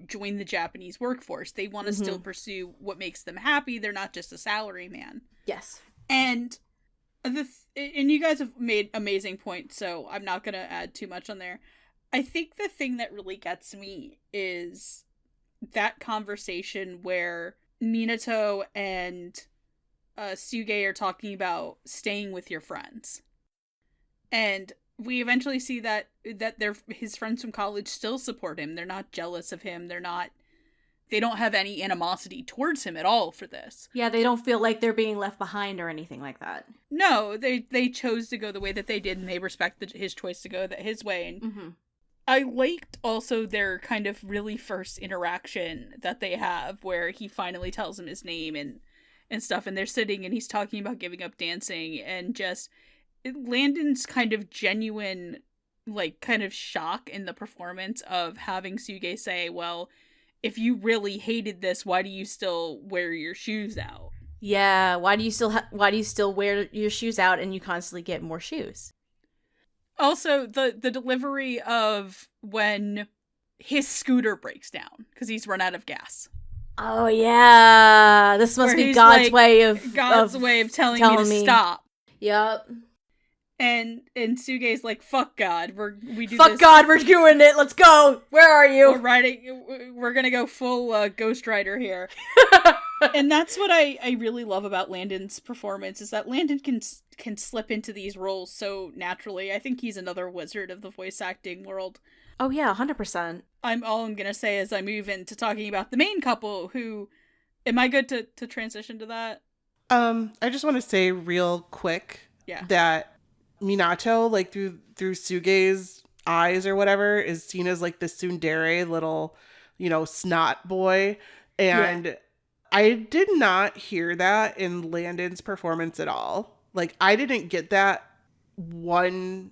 join the Japanese workforce. They want to still pursue what makes them happy. They're not just a salaryman. Yes. And and you guys have made amazing points, so I'm not going to add too much on there. I think the thing that really gets me is that conversation where Minato and Suge are talking about staying with your friends. And we eventually see that his friends from college still support him. They're not jealous of him. They don't have any animosity towards him at all for this. Yeah, they don't feel like they're being left behind or anything like that. No, they chose to go the way that they did, and they respect his choice to go his way. And I liked also their kind of really first interaction that they have, where he finally tells him his name and stuff, and they're sitting and he's talking about giving up dancing, and just Landon's kind of genuine, like, kind of shock in the performance of having Suge say, well, if you really hated this, why do you still wear your shoes out? Yeah, why do you still wear your shoes out and you constantly get more shoes? Also, the delivery of when his scooter breaks down because he's run out of gas. Oh yeah, this must be God's way of telling me to stop. Yep. And Suge's like, fuck God, we do fuck this. God, we're doing it. Let's go. Where are you? We're gonna go full Ghost Rider here. And that's what I really love about Landon's performance, is that Landon can slip into these roles so naturally. I think he's another wizard of the voice acting world. Oh yeah, 100%. I'm gonna say as I move into talking about the main couple, who, am I good to transition to that? I just want to say real quick that Minato, like through Suge's eyes or whatever, is seen as like this tsundere little, snot boy. And I did not hear that in Landon's performance at all. Like, I didn't get that 1%,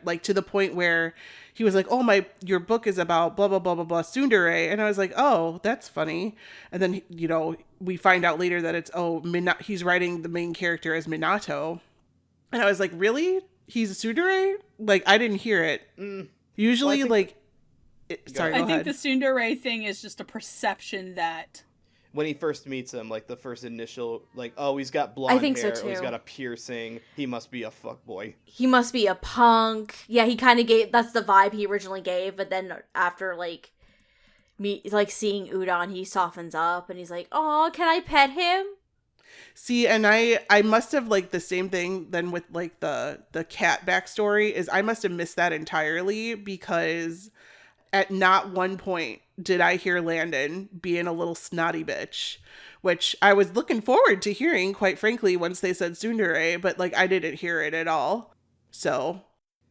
like to the point where he was like, oh, your book is about blah, blah, blah, blah, blah, tsundere. And I was like, oh, that's funny. And then, we find out later that it's, he's writing the main character as Minato. And I was like, really? He's a tsundere? Like, I didn't hear it. Usually, well, I think the tsundere thing is just a perception that when he first meets him, like the first initial, like, oh, he's got blonde hair, so too. He's got a piercing, he must be a fuckboy. He must be a punk. Yeah, he kind of that's the vibe he originally gave, but then after, seeing Udon, he softens up, and he's like, oh, can I pet him? See, and I must have, like, the same thing then with, like, the cat backstory, is I must have missed that entirely, because at not one point did I hear Landon being a little snotty bitch, which I was looking forward to hearing, quite frankly, once they said tsundere, but, like, I didn't hear it at all. So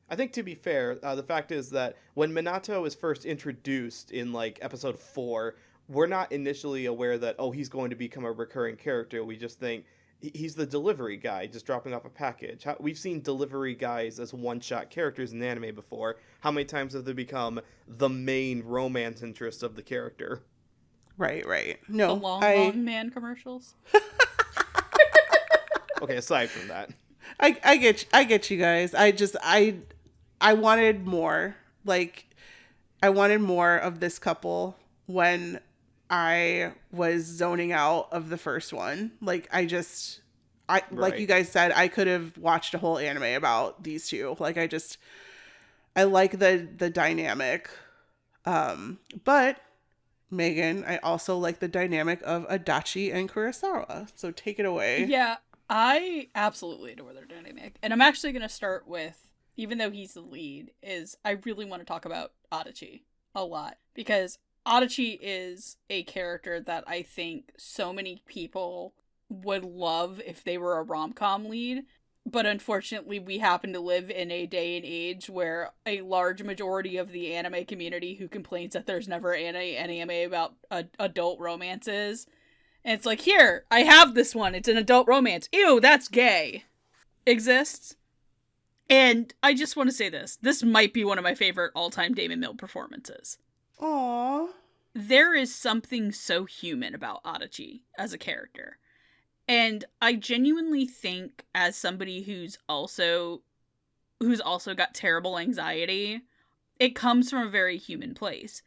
I think, to be fair, the fact is that when Minato is first introduced in, like, episode 4, we're not initially aware that, he's going to become a recurring character. We just think he's the delivery guy just dropping off a package. We've seen delivery guys as one-shot characters in anime before. How many times have they become the main romance interest of the character? Right. No, the long man commercials. Okay, aside from that, I get you guys. I wanted more. Like, I wanted more of this couple when I was zoning out of the first one. Like, like you guys said, I could have watched a whole anime about these two. Like, I like the dynamic. But Megan, I also like the dynamic of Adachi and Kurosawa. So take it away. Yeah, I absolutely adore their dynamic. And I'm actually going to start with, even though he's the lead, is I really want to talk about Adachi a lot. Because Adachi is a character that I think so many people would love if they were a rom-com lead. But unfortunately, we happen to live in a day and age where a large majority of the anime community who complains that there's never any anime about adult romances. And it's like, here, I have this one. It's an adult romance. Ew, that's gay. Exists. And I just want to say this. This might be one of my favorite all-time Damon Mill performances. Aww. There is something so human about Adachi as a character. And I genuinely think, as somebody who's also got terrible anxiety, it comes from a very human place.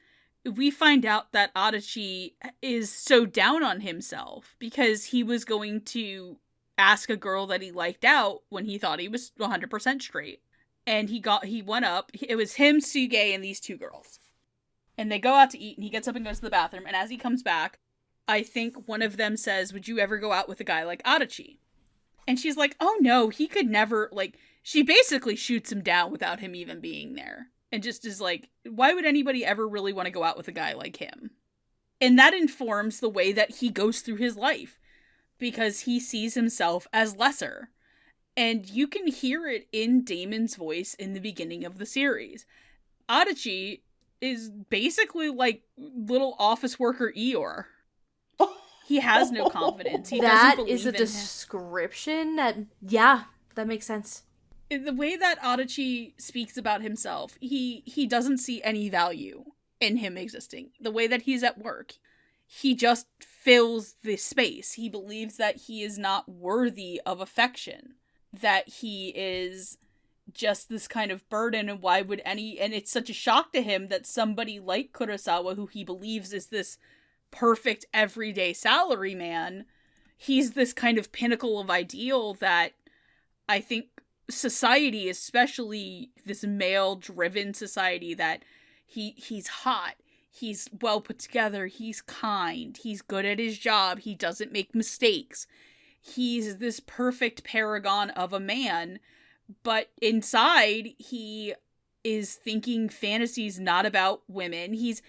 We find out that Adachi is so down on himself because he was going to ask a girl that he liked out when he thought he was 100% straight. And he went up, it was him, Suge, and these two girls. And they go out to eat, and he gets up and goes to the bathroom, and as he comes back, I think one of them says, would you ever go out with a guy like Adachi? And she's like, oh no, he could never, like, she basically shoots him down without him even being there. And just is like, why would anybody ever really want to go out with a guy like him? And that informs the way that he goes through his life. Because he sees himself as lesser. And you can hear it in Damon's voice in the beginning of the series. Adachi is basically like little office worker Eeyore. He has no confidence. He that doesn't is a believe in description that, yeah, that makes sense. The way that Adachi speaks about himself, he doesn't see any value in him existing. The way that he's at work, he just fills the space. He believes that he is not worthy of affection, that he is just this kind of burden, and why would and it's such a shock to him that somebody like Kurosawa, who he believes is this perfect everyday salary man, he's this kind of pinnacle of ideal that I think society, especially this male-driven society, that he's hot, he's well put together, he's kind, he's good at his job, he doesn't make mistakes, he's this perfect paragon of a man, but inside he is thinking fantasies not about women. He's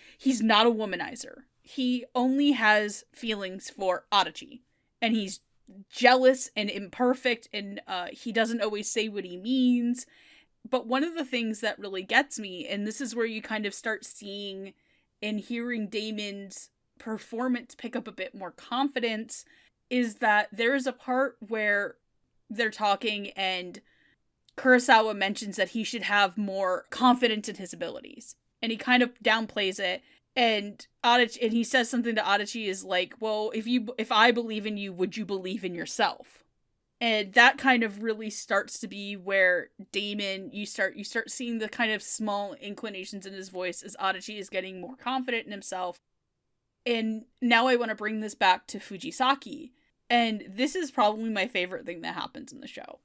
not a womanizer. He only has feelings for Adachi, and he's jealous and imperfect, and he doesn't always say what he means. But one of the things that really gets me, and this is where you kind of start seeing and hearing Damon's performance pick up a bit more confidence, is that there is a part where they're talking and Kurosawa mentions that he should have more confidence in his abilities. And he kind of downplays it. And he says something to Adachi is like, well, if I believe in you, would you believe in yourself? And that kind of really starts to be where Damon, you start seeing the kind of small inclinations in his voice as Adachi is getting more confident in himself. And now I want to bring this back to Fujisaki. And this is probably my favorite thing that happens in the show.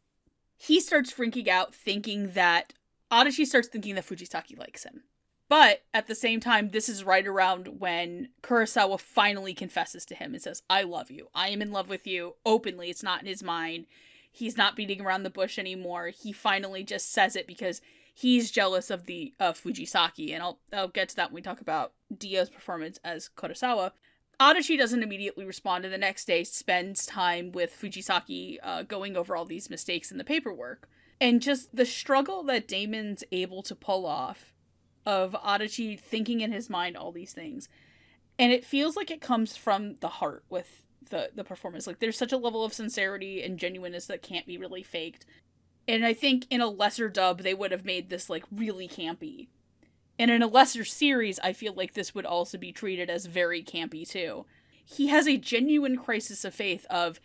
He starts freaking out Adachi starts thinking that Fujisaki likes him. But at the same time, this is right around when Kurosawa finally confesses to him and says, I love you. I am in love with you openly. It's not in his mind. He's not beating around the bush anymore. He finally just says it because he's jealous of Fujisaki. And I'll get to that when we talk about Dio's performance as Kurosawa. Adachi doesn't immediately respond, and the next day spends time with Fujisaki going over all these mistakes in the paperwork. And just the struggle that Damon's able to pull off of Adachi thinking in his mind all these things. And it feels like it comes from the heart with the performance. Like, there's such a level of sincerity and genuineness that can't be really faked. And I think in a lesser dub, they would have made this, like, really campy. And in a lesser series, I feel like this would also be treated as very campy, too. He has a genuine crisis of faith of,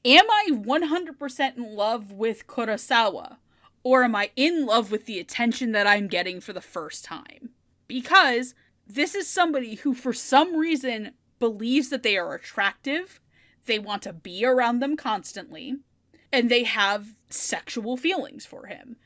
am I 100% in love with Kurosawa? Or am I in love with the attention that I'm getting for the first time? Because this is somebody who, for some reason, believes that they are attractive, they want to be around them constantly, and they have sexual feelings for him.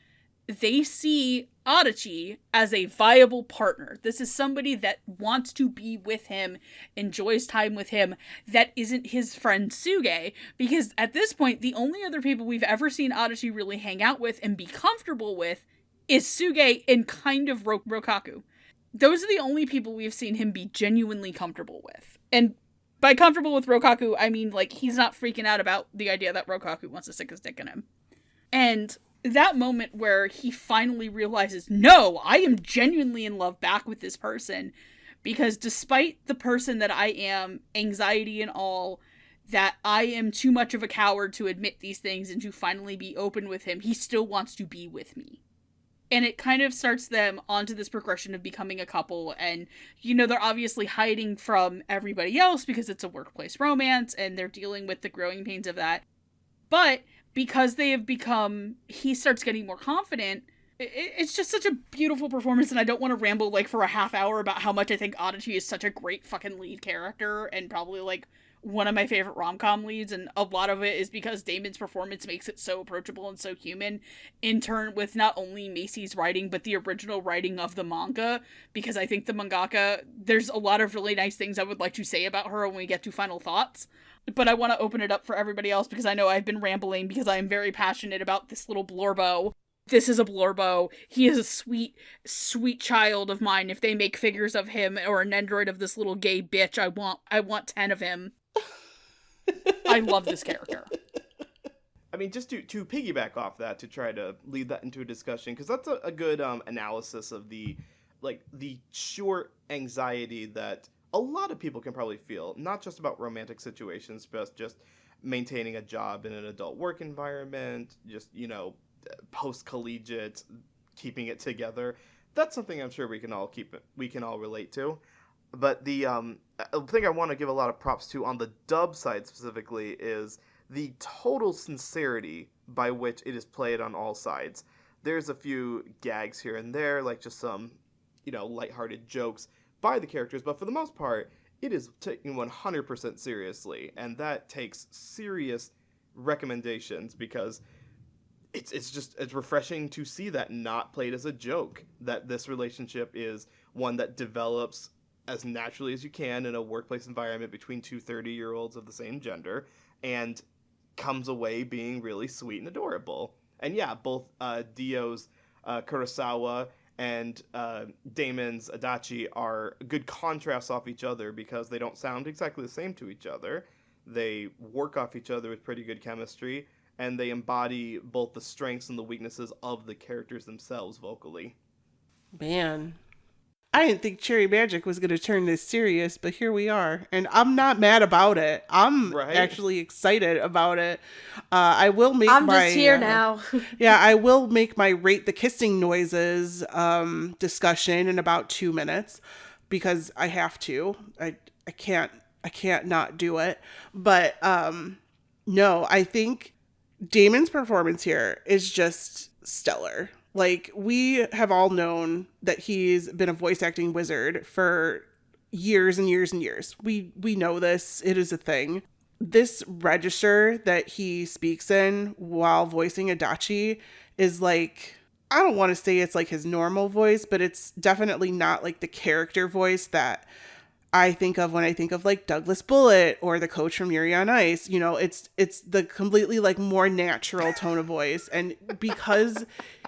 They see Adachi as a viable partner. This is somebody that wants to be with him, enjoys time with him, that isn't his friend Suge, because at this point, the only other people we've ever seen Adachi really hang out with and be comfortable with is Suge and kind of Rokaku. Those are the only people we've seen him be genuinely comfortable with. And by comfortable with Rokaku, I mean, like, he's not freaking out about the idea that Rokaku wants to stick his dick in him. And that moment where he finally realizes, no, I am genuinely in love back with this person, because despite the person that I am, anxiety and all, that I am too much of a coward to admit these things and to finally be open with him, he still wants to be with me. And it kind of starts them onto this progression of becoming a couple, and, you know, they're obviously hiding from everybody else because it's a workplace romance, and they're dealing with the growing pains of that. But because they have become, he starts getting more confident. It's just such a beautiful performance, and I don't want to ramble like for a half hour about how much I think Adachi is such a great fucking lead character, and probably like one of my favorite rom-com leads, and a lot of it is because Damon's performance makes it so approachable and so human, in turn with not only Macy's writing, but the original writing of the manga, because I think the mangaka, there's a lot of really nice things I would like to say about her when we get to final thoughts. But I want to open it up for everybody else because I know I've been rambling because I am very passionate about this little Blorbo. This is a Blorbo. He is a sweet, sweet child of mine. If they make figures of him or an android of this little gay bitch, I want 10 of him. I love this character. I mean, just to piggyback off that, to try to lead that into a discussion, because that's a good analysis of the short anxiety that a lot of people can probably feel, not just about romantic situations, but just maintaining a job in an adult work environment, just, you know, post-collegiate, keeping it together. That's something I'm sure we can all relate to. But the thing I want to give a lot of props to on the dub side specifically is the total sincerity by which it is played on all sides. There's a few gags here and there, like just some, you know, lighthearted jokes by the characters, but for the most part, it is taken 100% seriously, and that takes serious recommendations, because it's refreshing to see that not played as a joke, that this relationship is one that develops as naturally as you can in a workplace environment between two 30-year-olds of the same gender, and comes away being really sweet and adorable. And yeah, both Dio's Kurosawa and Damon's Adachi are good contrasts off each other because they don't sound exactly the same to each other. They work off each other with pretty good chemistry, and they embody both the strengths and the weaknesses of the characters themselves vocally. Man, I didn't think Cherry Magic was going to turn this serious, but here we are. And I'm not mad about it. I'm actually excited about it. I will make I'm just here now. Yeah, I will make my rate the kissing noises discussion in about 2 minutes, because I have to. I can't not do it. But no, I think Damon's performance here is just stellar. Like, we have all known that he's been a voice acting wizard for years and years and years. We know this. It is a thing. This register that he speaks in while voicing Adachi is like, I don't want to say it's like his normal voice, but it's definitely not like the character voice that I think of when I think of like Douglas Bullitt or the coach from Yuri on Ice. You know, it's the completely like more natural tone of voice. And because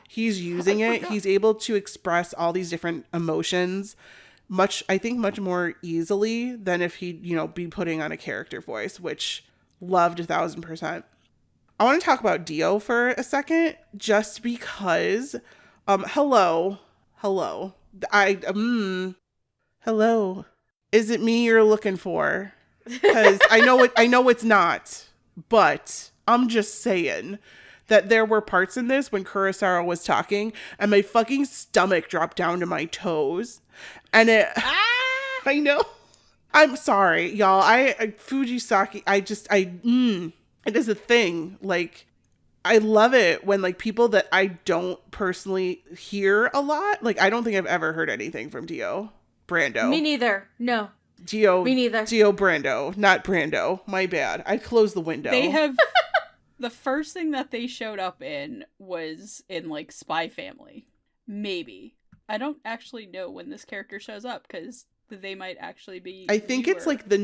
he's using it, he's able to express all these different emotions much more easily than if he'd, you know, be putting on a character voice, which loved 1000%. I want to talk about Dio for a second, just because, hello. Is it me you're looking for? Because I know it's not, but I'm just saying that there were parts in this when Kurosawa was talking and my fucking stomach dropped down to my toes. And I know. I'm sorry, y'all. Fujisaki, it is a thing. Like, I love it when like people that I don't personally hear a lot. Like, I don't think I've ever heard anything from Dio Brando. Me neither. No. Me neither. Dio Brando, not Brando. My bad. I closed the window. They have the first thing that they showed up in was in like Spy Family. Maybe. I don't actually know when this character shows up, because they might actually be I think it's newer. like the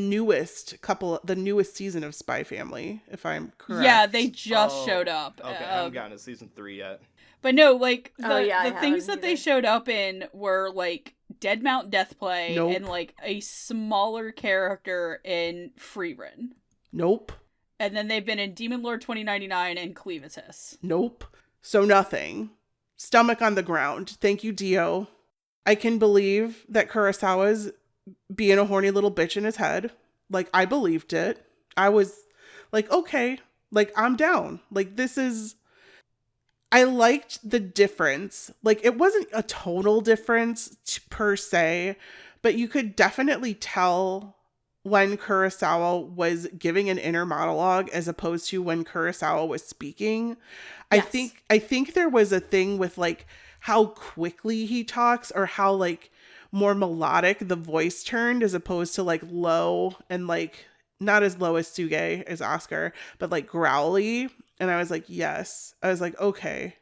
newest season of Spy Family, if I'm correct. Yeah, they just showed up. Okay, I haven't gotten to season 3 yet. But no, like, I the things haven't that they showed up in were, like, Dead Mount Deathplay Nope. and, like, a smaller character in Freerun. Nope. And then they've been in Demon Lord 2099 and Cleavitis. Nope. So nothing. Stomach on the ground. Thank you, Dio. I can believe that Kurosawa's being a horny little bitch in his head. Like, I believed it. I was like, okay, like, I'm down. Like, this is... I liked the difference. Like, it wasn't a total difference per se, but you could definitely tell when Kurosawa was giving an inner monologue as opposed to when Kurosawa was speaking. Yes. I think there was a thing with, like, how quickly he talks, or how, like, more melodic the voice turned as opposed to, like, low and, like, not as low as Suge as Oscar, but, like, growly. And I was like, yes. I was like, okay.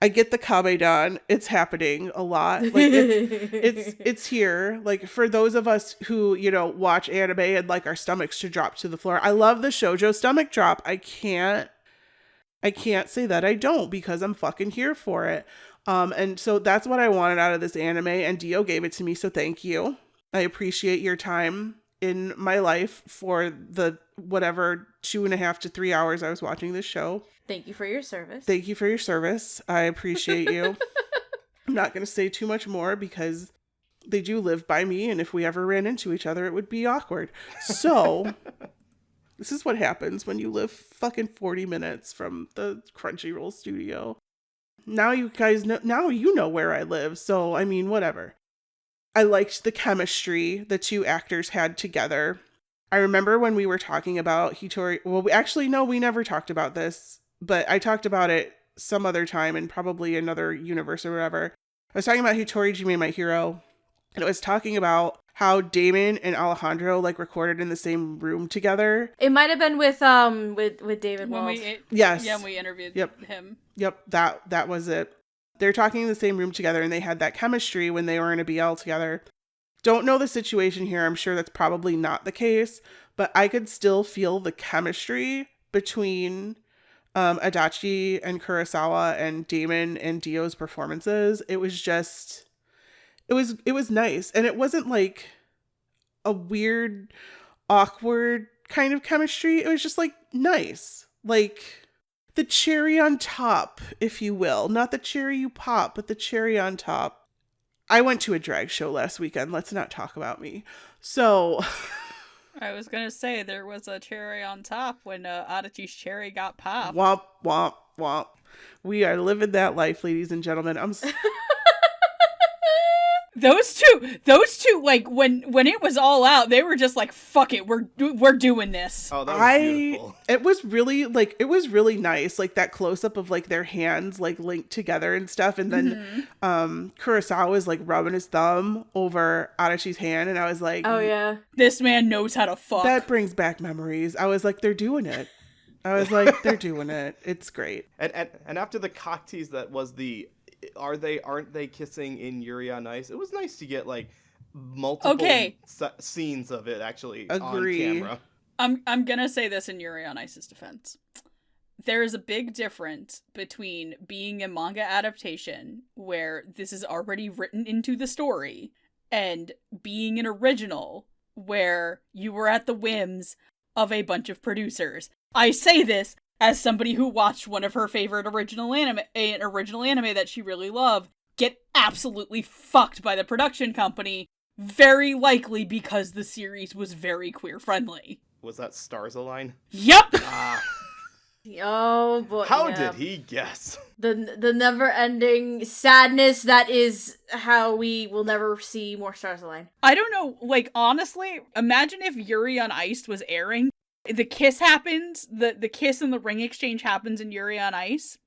I get the Kabe-dan. It's happening a lot. Like, it's here. Like, for those of us who, you know, watch anime and like our stomachs to drop to the floor. I love the shoujo stomach drop. I can't say that I don't, because I'm fucking here for it. And so that's what I wanted out of this anime, and Dio gave it to me, so thank you. I appreciate your time in my life for the whatever 2.5 to 3 hours I was watching this show. Thank you for your service. Thank you for your service. I appreciate you. I'm not going to say too much more because they do live by me, and if we ever ran into each other, it would be awkward. So this is what happens when you live fucking 40 minutes from the Crunchyroll studio. Now you guys know, now you know where I live, so I mean, whatever. I liked the chemistry the two actors had together. I remember when we were talking about Hitori, well, we never talked about this, but I talked about it some other time in probably another universe or whatever. I was talking about Hitori Jime My Hero, and it was talking about how Damon and Alejandro, like, recorded in the same room together. It might have been with David When Wells. Yes. Yeah, we interviewed him. Yep, that was it. They're talking in the same room together, and they had that chemistry when they were in a BL together. Don't know the situation here. I'm sure that's probably not the case, but I could still feel the chemistry between Adachi and Kurosawa and Damon and Dio's performances. It was just... It was nice, and it wasn't like a weird, awkward kind of chemistry. It was just like nice, like the cherry on top, if you will. Not the cherry you pop, but the cherry on top. I went to a drag show last weekend. Let's not talk about me. So I was gonna say there was a cherry on top when Adachi's cherry got popped. womp womp womp. We are living that life, ladies and gentlemen. Those two, like, when it was all out, they were just like, "Fuck it, we're doing this." Oh, that was beautiful. It was really nice, like that close up of like their hands like linked together and stuff, and then Kurosawa was like rubbing his thumb over Adachi's hand, and I was like, Oh yeah, This man knows how to fuck. that brings back memories. I was like, they're doing it. It's great. And after the cock tease that was the aren't they kissing in Yuri on Ice? It was nice to get like multiple scenes of it actually Agree. on camera. I'm gonna say this in Yuri on Ice's defense. There is a big difference between being a manga adaptation, where this is already written into the story, and being an original, where you were at the whims of a bunch of producers. I say this as somebody who watched one of her favorite original anime that she really loved, get absolutely fucked by the production company, very likely because the series was very queer-friendly. Was that Stars Align? Yep! oh boy. How yeah. did he guess? The never-ending sadness that is how we will never see more Stars Align. I don't know, like, honestly, imagine if Yuri on Ice was airing. The kiss happens, the kiss and the ring exchange happens in Yuri on Ice.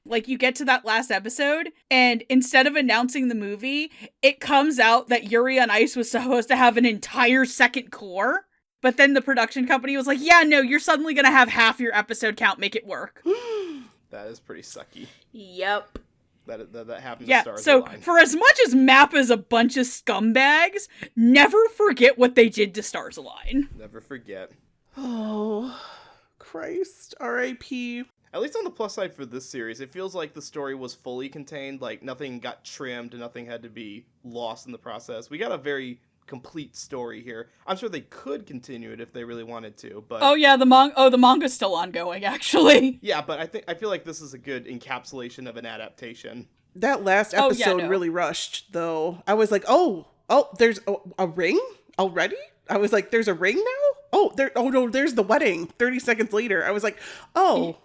Like, you get to that last episode, and instead of announcing the movie, it comes out that Yuri on Ice was supposed to have an entire second core, but then the production company was like, yeah, no, you're suddenly gonna have half your episode count, make it work. That is pretty sucky. Yep. that happened to Yeah, stars so align. for as much as Map is a bunch of scumbags, never forget what they did to Stars Align. Never forget. Oh, Christ. R.I.P. At least on the plus side for this series, it feels like the story was fully contained. Like, nothing got trimmed, nothing had to be lost in the process. We got a very complete story here. I'm sure they could continue it if they really wanted to, but... Oh yeah, the manga's still ongoing, actually. Yeah, but I feel like this is a good encapsulation of an adaptation. That last episode really rushed, though. I was like, oh, there's a ring already? I was like, there's a ring now? Oh no, there's the wedding. 30 seconds later. I was like, oh,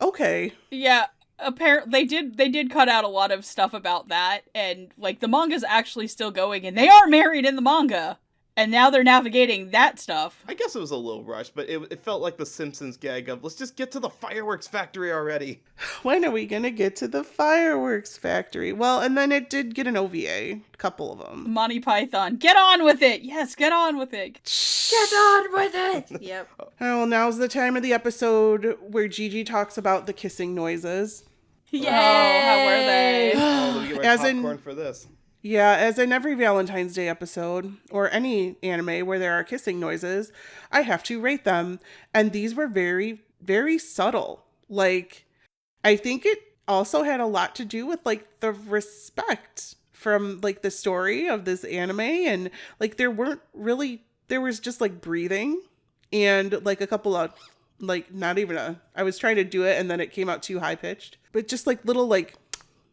okay. Yeah, apparently they did cut out a lot of stuff about that, and like the manga's actually still going, and they are married in the manga, and now they're navigating that stuff. I guess it was a little rushed, but it felt like the Simpsons gag of, let's just get to the fireworks factory already. When are we gonna get to the fireworks factory? Well, and then it did get an OVA, a couple of them. Monty Python, get on with it! Yes, get on with it! Get on with it! Yep. Oh, now's the time of the episode where Gigi talks about the kissing noises. Yay! Oh, how were they? Oh, let me get my As popcorn for this. Yeah, as in every Valentine's Day episode, or any anime where there are kissing noises, I have to rate them. And these were very, very subtle. Like, I think it also had a lot to do with, like, the respect from, like, the story of this anime. And, like, there was just, like, breathing and, like, a couple of, like, I was trying to do it and then it came out too high-pitched. But just, like, little, like,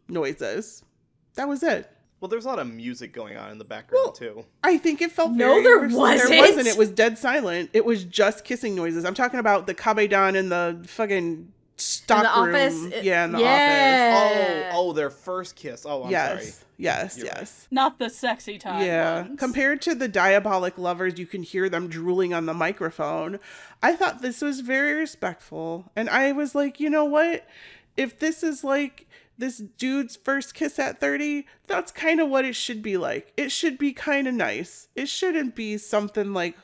noises. That was it. Well, there's a lot of music going on in the background, too. I think it felt No, very... there There wasn't. wasn't. It was dead silent. It was just kissing noises. I'm talking about the Kabedan in the fucking stock In the room. office? Yeah, in the Yeah. Oh, their first kiss. Oh, I'm office. sorry. Yes, You're yes. Not the sexy time Yeah. ones. Compared to the diabolic lovers, you can hear them drooling on the microphone. I thought this was very respectful. And I was like, you know what? If this is like this dude's first kiss at 30, that's kind of what it should be like. It should be kind of nice. It shouldn't be something like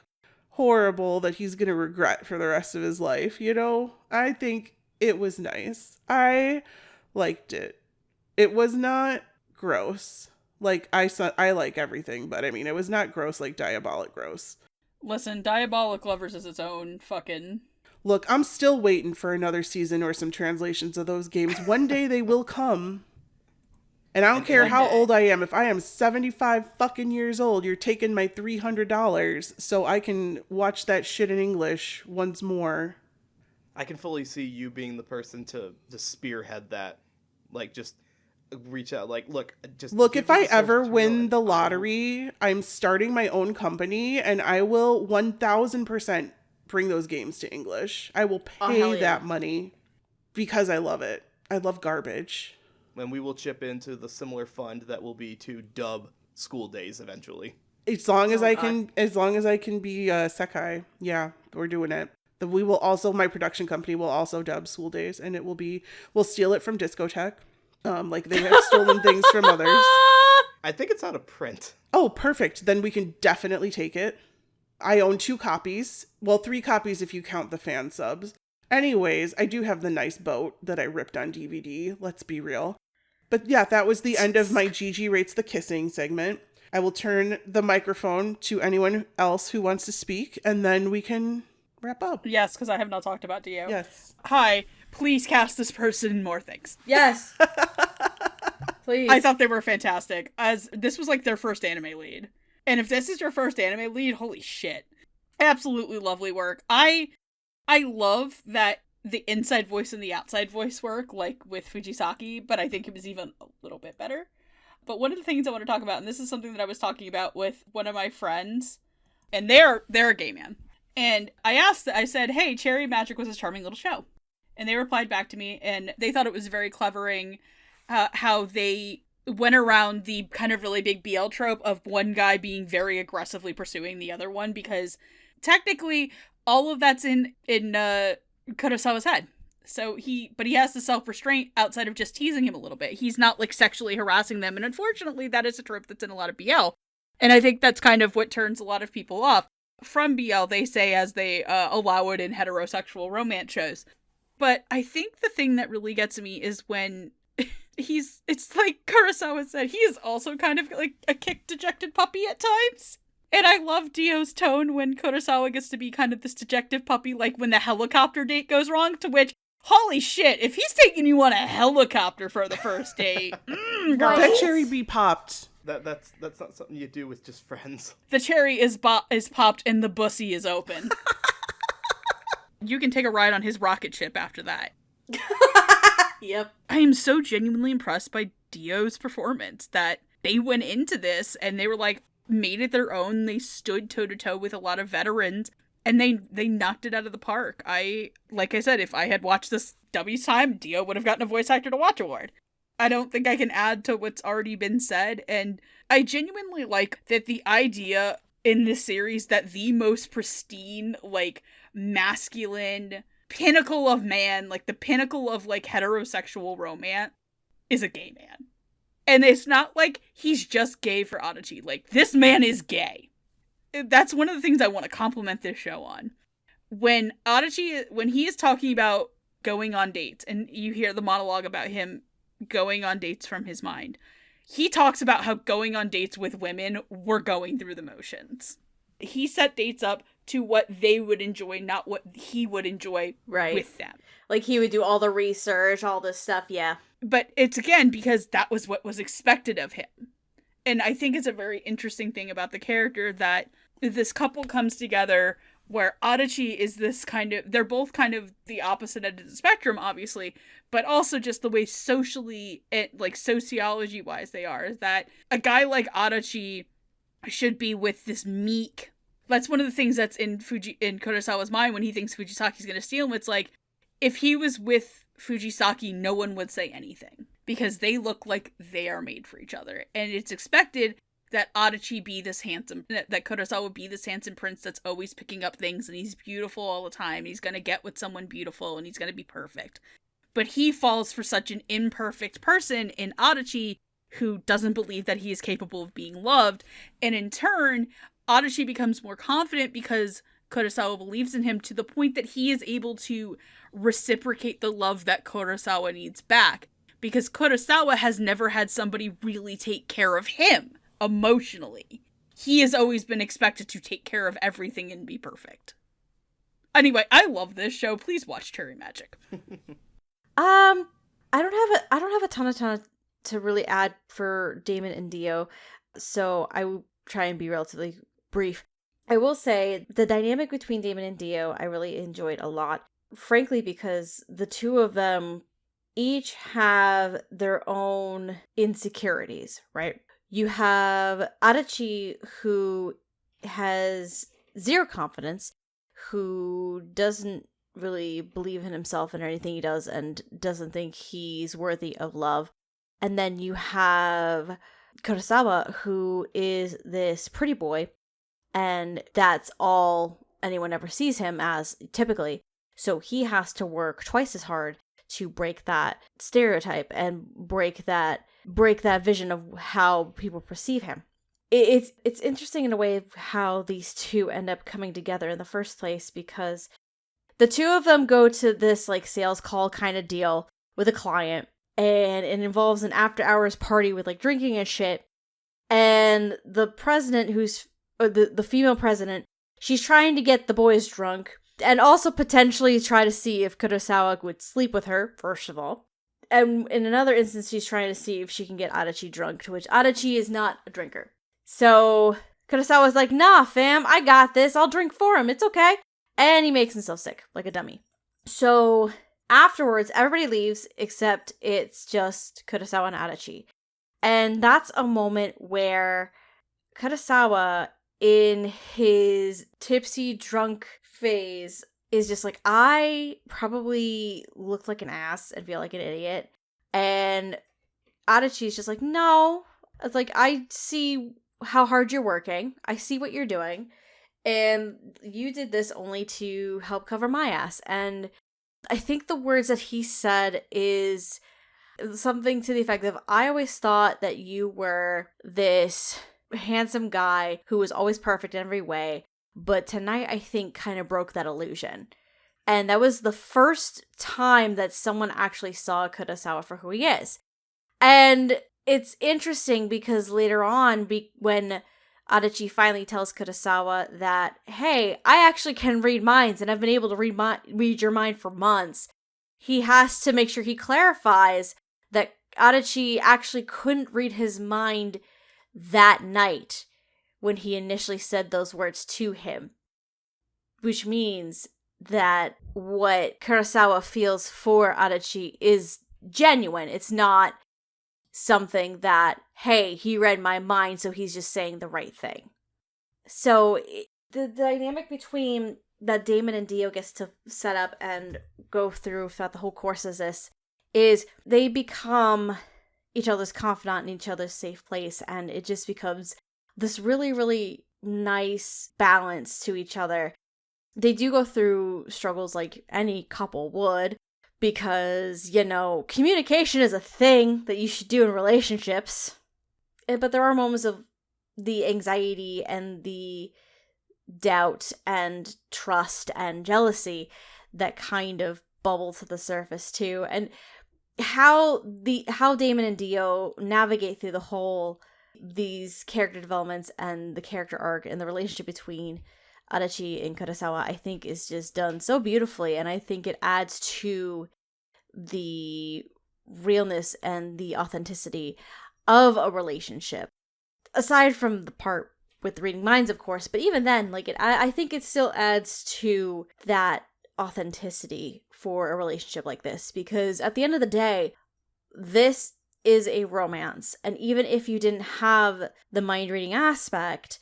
horrible that he's going to regret for the rest of his life, you know? I think it was nice. I liked it. It was not gross. Like, I like everything, but I mean, it was not gross like diabolic gross. Listen, Diabolic Lovers is its own fucking... Look, I'm still waiting for another season or some translations of those games. One day they will come. And I don't care how old I am. If I am 75 fucking years old, you're taking my $300 so I can watch that shit in English once more. I can fully see you being the person to spearhead that. Like, just reach out. Like, look, if I ever win the lottery, I'm starting my own company and I will 1000% bring those games to English. I will pay that money because I love it. I love garbage. And we will chip into the similar fund that will be to dub school days eventually. As long as I can be Sekai. Yeah, we're doing it. My production company will also dub school days, and we'll steal it from Discotech. Like they have stolen things from others. I think it's out of print. Oh, perfect. Then we can definitely take it. I own 2 copies. Well, 3 copies if you count the fan subs. Anyways, I do have the nice boat that I ripped on DVD. Let's be real. But yeah, that was the end of my Gigi Rates the Kissing segment. I will turn the microphone to anyone else who wants to speak, and then we can wrap up. Yes, because I have not talked about Dio. Yes. Hi, please cast this person in more things. Yes. Please. I thought they were fantastic, as this was like their first anime lead. And if this is your first anime lead, holy shit. Absolutely lovely work. I love that the inside voice and the outside voice work, like with Fujisaki, but I think it was even a little bit better. But one of the things I want to talk about, and this is something that I was talking about with one of my friends, and they're a gay man. And I said, hey, Cherry Magic was a charming little show. And they replied back to me, and they thought it was very clevering how they went around the kind of really big BL trope of one guy being very aggressively pursuing the other one, because technically all of that's in Kurosawa's head. So he has the self-restraint outside of just teasing him a little bit. He's not like sexually harassing them. And unfortunately, that is a trope that's in a lot of BL. And I think that's kind of what turns a lot of people off from BL, they say, as they allow it in heterosexual romance shows. But I think the thing that really gets me is when it's like Kurosawa said, he is also kind of like a kicked, dejected puppy at times. And I love Dio's tone when Kurosawa gets to be kind of this dejected puppy, like when the helicopter date goes wrong, to which, holy shit, if he's taking you on a helicopter for the first date, girl. That cherry be popped. That's not something you do with just friends. The cherry is popped and the bussy is open. You can take a ride on his rocket ship after that. Yep. I am so genuinely impressed by Dio's performance that they went into this and they were like, made it their own. They stood toe to toe with a lot of veterans and they knocked it out of the park. Like I said, if I had watched this W's time, Dio would have gotten a Voice Actor to Watch award. I don't think I can add to what's already been said. And I genuinely like that the idea in this series that the most pristine, like, masculine pinnacle of man, like the pinnacle of like heterosexual romance, is a gay man. And it's not like he's just gay for Adachi. Like, this man is gay. That's one of the things I want to compliment this show on. When he is talking about going on dates, and you hear the monologue about him going on dates from his mind, he talks about how going on dates with women were going through the motions. He set dates up to what they would enjoy, not what he would enjoy with them. Like, he would do all the research, all this stuff, yeah. But it's, again, because that was what was expected of him. And I think it's a very interesting thing about the character that this couple comes together where Adachi is this kind of, they're both kind of the opposite end of the spectrum, obviously, but also just the way socially, like sociology-wise they are, is that a guy like Adachi should be with this meek. That's one of the things that's in Kurosawa's mind when he thinks Fujisaki's going to steal him. It's like, if he was with Fujisaki, no one would say anything because they look like they are made for each other. And it's expected that Adachi be this handsome, that Kurosawa be this handsome prince that's always picking up things and he's beautiful all the time. He's going to get with someone beautiful and he's going to be perfect. But he falls for such an imperfect person in Adachi who doesn't believe that he is capable of being loved. And in turn, Adachi becomes more confident because Kurosawa believes in him to the point that he is able to reciprocate the love that Kurosawa needs back. Because Kurosawa has never had somebody really take care of him emotionally. He has always been expected to take care of everything and be perfect. Anyway, I love this show. Please watch Cherry Magic. I don't have a ton to really add for Damon and Dio, so I will try and be relatively brief. I will say the dynamic between Damon and Dio I really enjoyed a lot, frankly, because the two of them each have their own insecurities, right? You have Adachi, who has zero confidence, who doesn't really believe in himself and anything he does and doesn't think he's worthy of love. And then you have Kurosawa, who is this pretty boy, and that's all anyone ever sees him as, typically. So he has to work twice as hard to break that stereotype and break that vision of how people perceive him. It's interesting in a way how these two end up coming together in the first place, because the two of them go to this like sales call kind of deal with a client, and it involves an after-hours party with like drinking and shit. And the president, the female president, she's trying to get the boys drunk and also potentially try to see if Kurosawa would sleep with her, first of all. And in another instance, she's trying to see if she can get Adachi drunk, to which Adachi is not a drinker. So Kurosawa's like, nah, fam, I got this. I'll drink for him. It's okay. And he makes himself sick, like a dummy. So afterwards, everybody leaves, except it's just Kurosawa and Adachi. And that's a moment where Kurosawa, in his tipsy drunk phase, is just like, I probably look like an ass and feel like an idiot. And Adachi's just like, no. It's like, I see how hard you're working. I see what you're doing. And you did this only to help cover my ass. And I think the words that he said is something to the effect of, I always thought that you were this handsome guy who was always perfect in every way, but tonight I think kind of broke that illusion. And that was the first time that someone actually saw Kurosawa for who he is. And it's interesting because later on, when Adachi finally tells Kurosawa that, hey, I actually can read minds and I've been able to read your mind for months, he has to make sure he clarifies that Adachi actually couldn't read his mind that night when he initially said those words to him. Which means that what Kurosawa feels for Adachi is genuine. It's not something that, hey, he read my mind, so he's just saying the right thing. So the dynamic between that Damon and Dio gets to set up and go through throughout the whole course of this is they become each other's confidant in each other's safe place, and it just becomes this really, really nice balance to each other. They do go through struggles like any couple would, because, communication is a thing that you should do in relationships. But there are moments of the anxiety and the doubt and trust and jealousy that kind of bubble to the surface too. And how Damon and Dio navigate through these character developments and the character arc and the relationship between Adachi and Kurosawa, I think is just done so beautifully, and I think it adds to the realness and the authenticity of a relationship. Aside from the part with reading minds, of course, but even then, I think it still adds to that authenticity for a relationship like this, because at the end of the day, this is a romance, and even if you didn't have the mind reading aspect,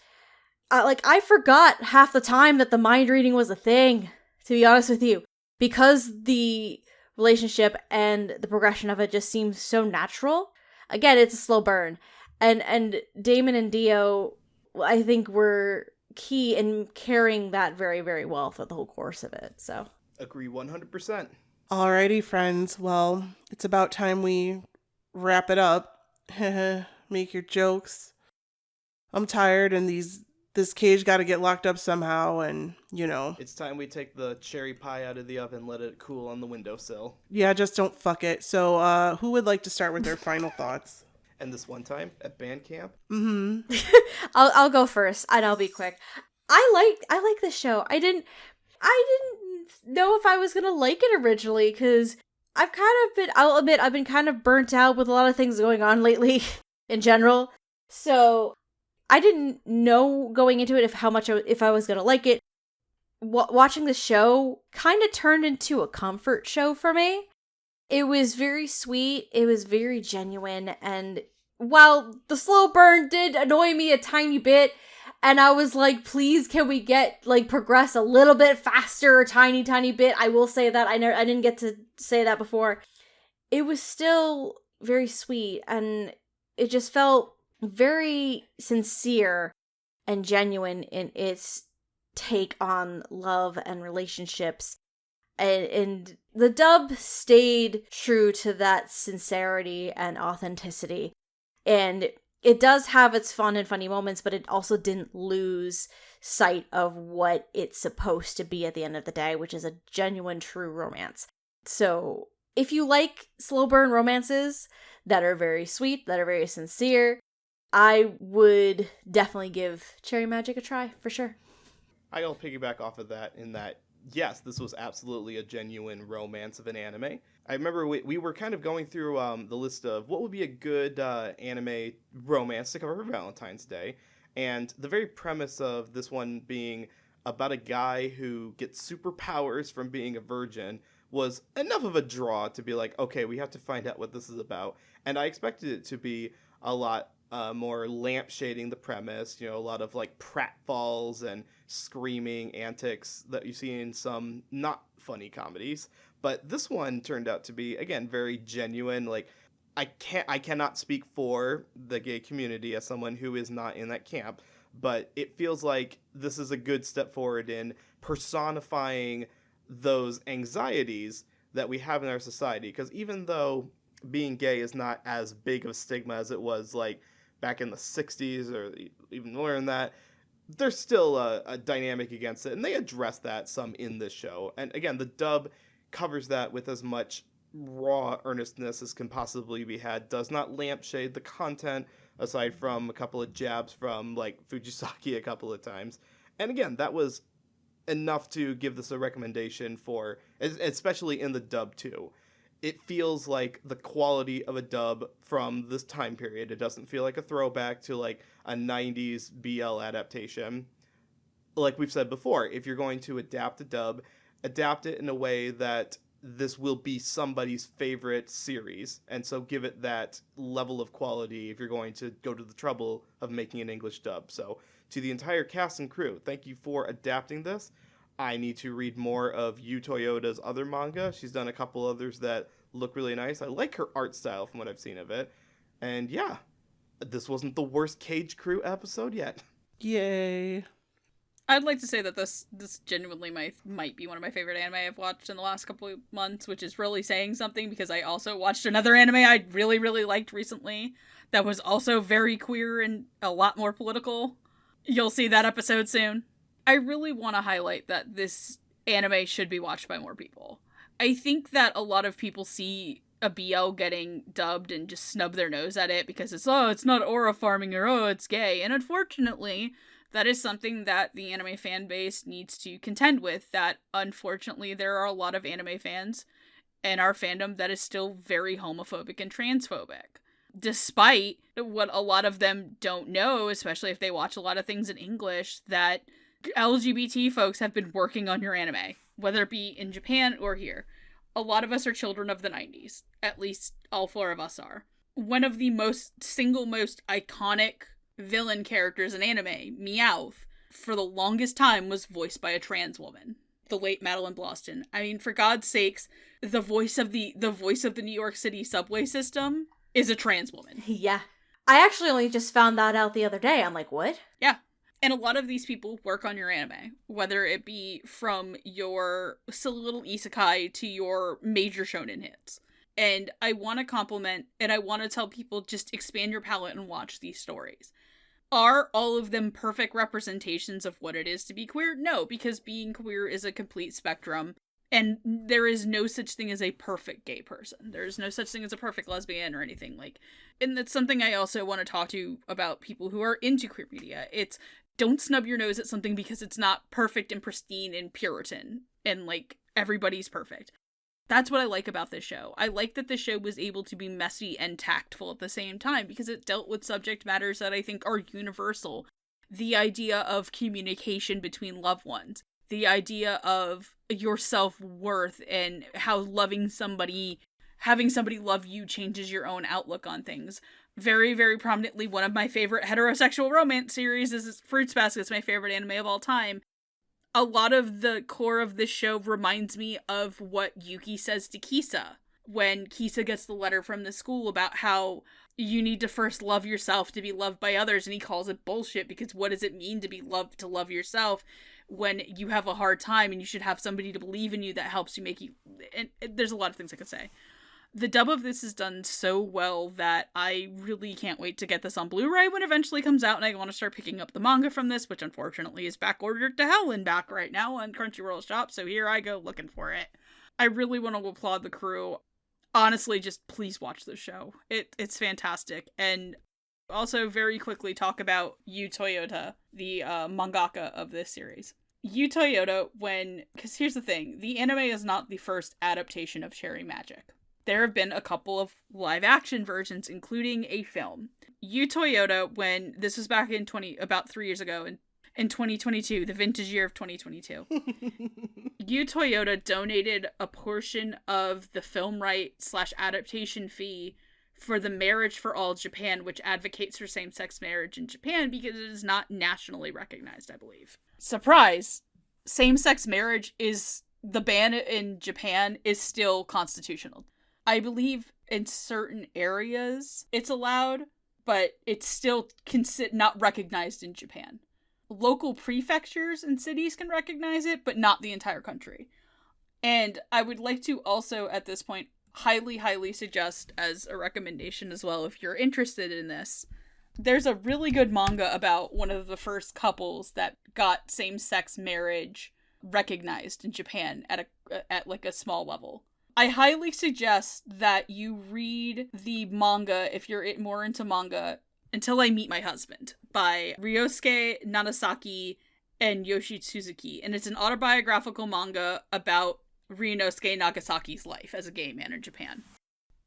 I forgot half the time that the mind reading was a thing, to be honest with you, because the relationship and the progression of it just seems so natural. Again, it's a slow burn, and Damon and Dio, I think, were key in carrying that very, very well throughout the whole course of it. So agree 100%. Alrighty, friends. Well, it's about time we wrap it up. Make your jokes. I'm tired, and this cage got to get locked up somehow, and, It's time we take the cherry pie out of the oven, let it cool on the windowsill. Yeah, just don't fuck it. So, who would like to start with their final thoughts? And this one time at band camp? Mm-hmm. I'll go first, and I'll be quick. I like this show. I didn't know if I was gonna like it originally, because I'll admit, I've been kind of burnt out with a lot of things going on lately in general. So I didn't know going into it if I was gonna like it. Watching the show kind of turned into a comfort show for me. It was very sweet, it was very genuine, and while the slow burn did annoy me a tiny bit, and I was like, please, can we progress a little bit faster, a tiny bit? I will say that I didn't get to say that before. It was still very sweet, and it just felt very sincere and genuine in its take on love and relationships. And the dub stayed true to that sincerity and authenticity. And it does have its fun and funny moments, but it also didn't lose sight of what it's supposed to be at the end of the day, which is a genuine, true romance. So if you like slow burn romances that are very sweet, that are very sincere, I would definitely give Cherry Magic a try, for sure. I'll piggyback off of that in that, yes, this was absolutely a genuine romance of an anime. I remember we were kind of going through the list of what would be a good anime romance to cover for Valentine's Day, and the very premise of this one being about a guy who gets superpowers from being a virgin was enough of a draw to be like, okay, we have to find out what this is about. And I expected it to be a lot more lampshading the premise, a lot of pratfalls and screaming antics that you see in some not funny comedies. But this one turned out to be, again, very genuine. I cannot speak for the gay community as someone who is not in that camp, but it feels like this is a good step forward in personifying those anxieties that we have in our society. Because even though being gay is not as big of a stigma as it was back in the 60s or even more than that, there's still a dynamic against it, and they address that some in this show. And again, the dub covers that with as much raw earnestness as can possibly be had, does not lampshade the content, aside from a couple of jabs from, like, Fujisaki a couple of times. And again, that was enough to give this a recommendation for, especially in the dub too. It feels like the quality of a dub from this time period. It doesn't feel like a throwback to, like, a 90s BL adaptation. Like we've said before, if you're going to adapt a dub, adapt it in a way that this will be somebody's favorite series, and so give it that level of quality if you're going to go to the trouble of making an English dub. So to the entire cast and crew, thank you for adapting this. I need to read more of Yu Toyota's other manga. She's done a couple others that look really nice. I like her art style from what I've seen of it. And yeah, this wasn't the worst Cage Crew episode yet. Yay. I'd like to say that this genuinely might be one of my favorite anime I've watched in the last couple of months, which is really saying something because I also watched another anime I really, really liked recently that was also very queer and a lot more political. You'll see that episode soon. I really want to highlight that this anime should be watched by more people. I think that a lot of people see a BL getting dubbed and just snub their nose at it because it's not aura farming or it's gay. And unfortunately, that is something that the anime fan base needs to contend with, that unfortunately there are a lot of anime fans in our fandom that is still very homophobic and transphobic. Despite what a lot of them don't know, especially if they watch a lot of things in English, that LGBT folks have been working on your anime, whether it be in Japan or here. A lot of us are children of the 90s. At least all four of us are. One of the most iconic villain characters in anime, Meowth, for the longest time was voiced by a trans woman, the late Madeline Bloston. I mean, for God's sakes, the voice of the New York City subway system is a trans woman. Yeah. I actually only just found that out the other day. I'm like, what? Yeah. And a lot of these people work on your anime, whether it be from your silly little isekai to your major shonen hits. And I want to compliment, and I want to tell people, just expand your palette and watch these stories. Are all of them perfect representations of what it is to be queer? No, because being queer is a complete spectrum, and there is no such thing as a perfect gay person. There is no such thing as a perfect lesbian or anything like. And that's something I also want to talk to about people who are into queer media. It's, don't snub your nose at something because it's not perfect and pristine and Puritan and, like, everybody's perfect. That's what I like about this show. I like that the show was able to be messy and tactful at the same time because it dealt with subject matters that I think are universal. The idea of communication between loved ones. The idea of your self-worth and how having somebody love you changes your own outlook on things. Very, very prominently, one of my favorite heterosexual romance series is Fruits Basket. It's my favorite anime of all time. A lot of the core of this show reminds me of what Yuki says to Kisa when Kisa gets the letter from the school about how you need to first love yourself to be loved by others, and he calls it bullshit because what does it mean to be loved, to love yourself when you have a hard time and you should have somebody to believe in you that helps you make you... And there's a lot of things I could say. The dub of this is done so well that I really can't wait to get this on Blu-ray when it eventually comes out, and I want to start picking up the manga from this, which unfortunately is back-ordered to hell and back right now on Crunchyroll shop, so here I go looking for it. I really want to applaud the crew. Honestly, just please watch this show. It's fantastic. And also very quickly talk about Yu Toyota, the mangaka of this series. Yu Toyota, because here's the thing, the anime is not the first adaptation of Cherry Magic. There have been a couple of live-action versions, including a film. Yu Toyota, when this was back in about 3 years ago, in 2022, the vintage year of 2022, Yu Toyota donated a portion of the film right / adaptation fee for the Marriage for All Japan, which advocates for same-sex marriage in Japan because it is not nationally recognized, I believe. Surprise! Same-sex marriage the ban in Japan is still constitutional. I believe in certain areas it's allowed, but it's still not recognized in Japan. Local prefectures and cities can recognize it, but not the entire country. And I would like to also, at this point, highly, highly suggest as a recommendation as well, if you're interested in this, there's a really good manga about one of the first couples that got same-sex marriage recognized in Japan at like a small level. I highly suggest that you read the manga, if you're more into manga, Until I Meet My Husband by Ryosuke Nagasaki and Yoshi Suzuki. And it's an autobiographical manga about Ryosuke Nagasaki's life as a gay man in Japan.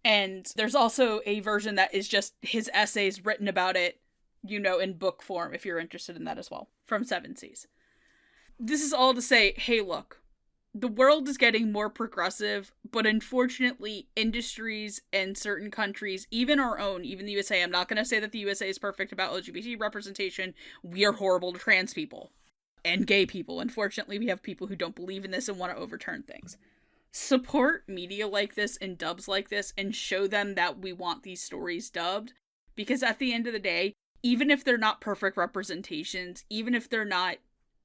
And there's also a version that is just his essays written about it, in book form, if you're interested in that as well, from Seven Seas. This is all to say, hey, look. The world is getting more progressive, but unfortunately, industries and certain countries, even our own, even the USA, I'm not going to say that the USA is perfect about LGBT representation. We are horrible to trans people and gay people. Unfortunately, we have people who don't believe in this and want to overturn things. Support media like this and dubs like this and show them that we want these stories dubbed. Because at the end of the day, even if they're not perfect representations, even if they're not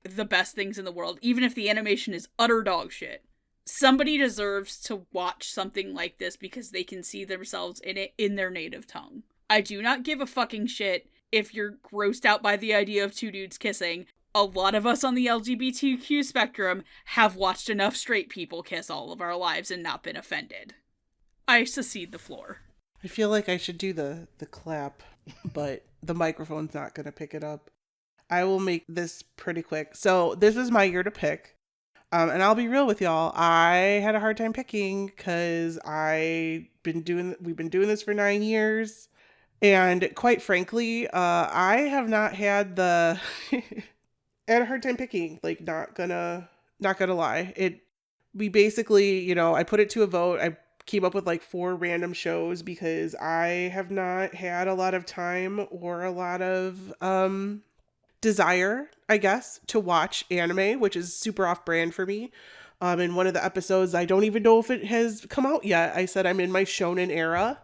the best things in the world, even if the animation is utter dog shit, somebody deserves to watch something like this because they can see themselves in it in their native tongue. I do not give a fucking shit if you're grossed out by the idea of two dudes kissing. A lot of us on the LGBTQ spectrum have watched enough straight people kiss all of our lives and not been offended. I secede the floor. I feel like I should do the clap, but the microphone's not going to pick it up. I will make this pretty quick. So this was my year to pick. And I'll be real with y'all. I had a hard time picking because we've been doing this for 9 years. And quite frankly, I have not had I had a hard time picking, like not gonna lie. We basically, I put it to a vote. I came up with like 4 random shows because I have not had a lot of time or a lot of, desire, I guess, to watch anime, which is super off-brand for me. In one of the episodes, I don't even know if it has come out yet. I said I'm in my shonen era,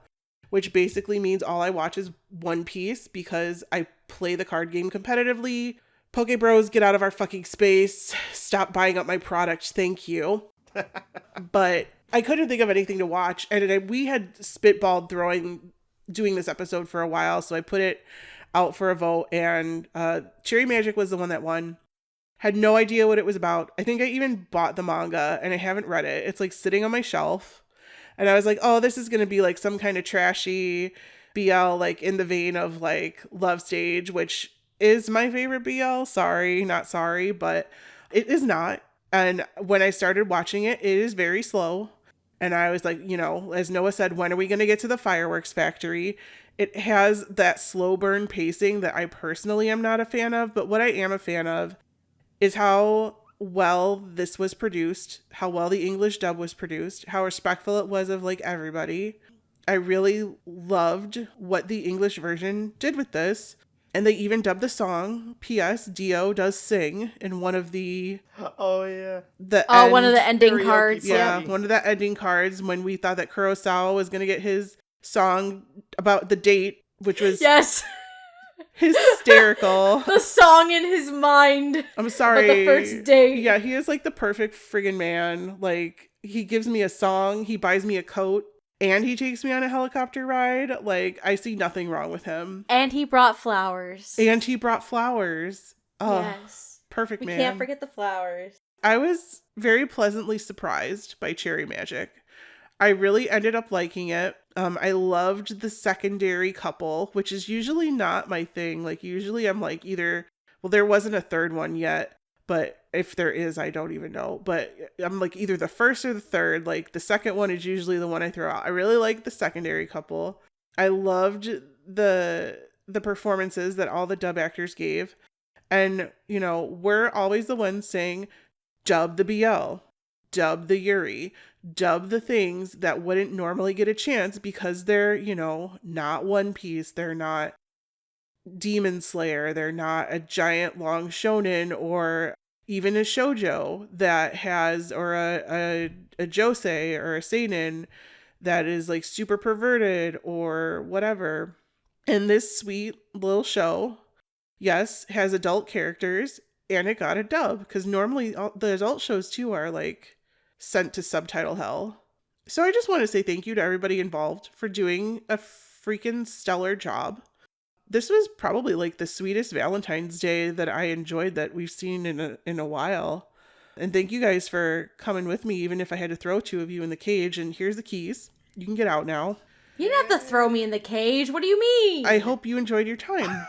which basically means all I watch is One Piece because I play the card game competitively. Poke Bros, get out of our fucking space. Stop buying up my product. Thank you. But I couldn't think of anything to watch. And we had spitballed doing this episode for a while, so I put it out for a vote, and Cherry Magic was the one that won. Had no idea what it was about. I think I even bought the manga, and I haven't read it. It's like sitting on my shelf, and I was like, oh, this is going to be like some kind of trashy BL, like in the vein of like Love Stage, which is my favorite BL. Sorry, not sorry, but it is not. And when I started watching it, it is very slow. And I was like, as Noah said, when are we going to get to the fireworks factory? It has that slow burn pacing that I personally am not a fan of. But what I am a fan of is how well this was produced, how well the English dub was produced, how respectful it was of like everybody. I really loved what the English version did with this. And they even dubbed the song. P.S. Dio does sing in one of the... Oh, yeah. One of the ending cards. Yeah, one of the ending cards when we thought that Kurosawa was going to get his song about the date, which was... Yes. Hysterical. The song in his mind. I'm sorry. About the first date. Yeah, he is like the perfect friggin' man. Like, he gives me a song, he buys me a coat, and he takes me on a helicopter ride. Like, I see nothing wrong with him. And he brought flowers. Oh, yes. Perfect man. We can't forget the flowers. I was very pleasantly surprised by Cherry Magic. I really ended up liking it. I loved the secondary couple, which is usually not my thing. Like, usually I'm like there wasn't a third one yet, but if there is, I don't even know. But I'm like either the first or the third. Like, the second one is usually the one I throw out. I really like the secondary couple. I loved the performances that all the dub actors gave. And, we're always the ones saying, dub the BL, dub the Yuri, dub the things that wouldn't normally get a chance because they're, not One Piece. They're not Demon Slayer. They're not a giant long shonen or even a shoujo that has, or a josei or a seinen that is like super perverted or whatever. And this sweet little show, yes, has adult characters, and it got a dub because normally the adult shows too are like sent to subtitle hell. So I just want to say thank you to everybody involved for doing a freaking stellar job. This was probably like the sweetest Valentine's Day that I enjoyed that we've seen in a while. And thank you guys for coming with me, even if I had to throw 2 of you in the cage. And here's the keys. You can get out now. You didn't have to throw me in the cage. What do you mean? I hope you enjoyed your time.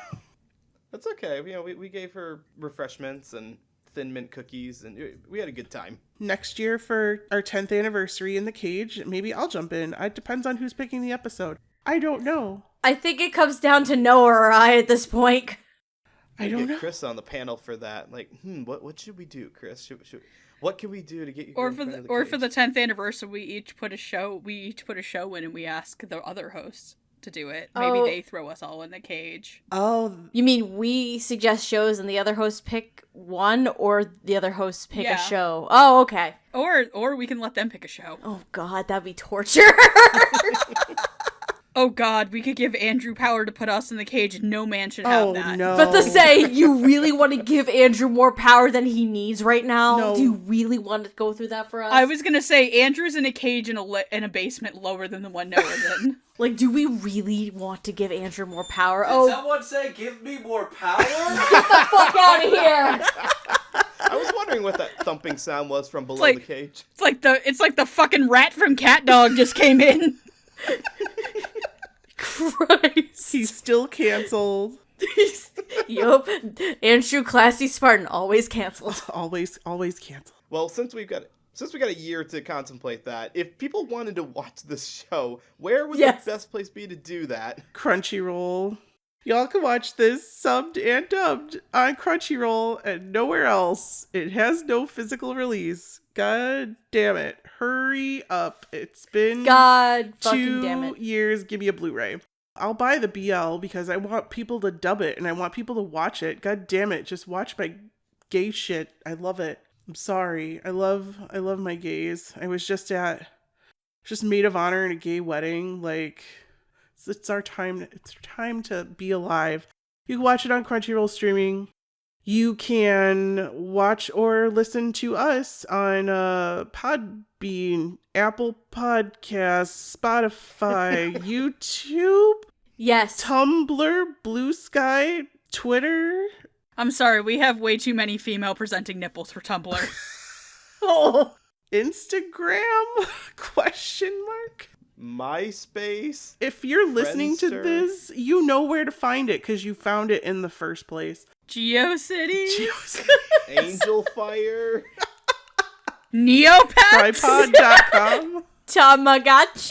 That's okay. You know, we gave her refreshments and Thin Mint cookies, and we had a good time. Next year for our 10th anniversary in the cage, maybe I'll jump in. It depends on who's picking the episode. I don't know. I think it comes down to Noah or I at this point. I don't get know. Chris on the panel for that. Like, what should we do, Chris? What can we do to get you? Or for the 10th anniversary, we each put a show in, and we ask the other hosts to do it. Maybe they throw us all in the cage. Oh, you mean we suggest shows and the other hosts pick one, or the other hosts pick a show? Oh, okay. Or we can let them pick a show. Oh God, that'd be torture. Oh God, we could give Andrew power to put us in the cage. No man should have that. No. But to say you really want to give Andrew more power than he needs right now? No. Do you really want to go through that for us? I was gonna say Andrew's in a cage in a basement lower than the one Noah's in. Like, do we really want to give Andrew more power? Did someone say give me more power? Get the fuck out of here! I was wondering what that thumping sound was from below the cage. It's like the fucking rat from Cat Dog just came in. Christ. He's still canceled. Yup. Andrew Classy Spartan always canceled. Always canceled. Well, since we got a year to contemplate that, if people wanted to watch this show, where would the best place be to do that? Crunchyroll. Y'all can watch this subbed and dubbed on Crunchyroll and nowhere else. It has no physical release. God damn it. Hurry up. It's been God fucking damn 2 it. years. Give me a Blu-ray. I'll buy the BL because I want people to dub it and I want people to watch it. God damn it. Just watch my gay shit. I love it. I'm sorry. I love my gays. I was just maid of honor in a gay wedding. Like, it's our time. It's our time to be alive. You can watch it on Crunchyroll streaming. You can watch or listen to us on Podbean, Apple Podcasts, Spotify, YouTube, Yes. Tumblr, Blue Sky, Twitter. I'm sorry, we have way too many female presenting nipples for Tumblr. Oh, Instagram? Question mark? MySpace. If you're listening to Friendster. this, you know where to find it because you found it in the first place. GeoCity? Angel Fire. Neopets? Tripod.com. Tamagotchi?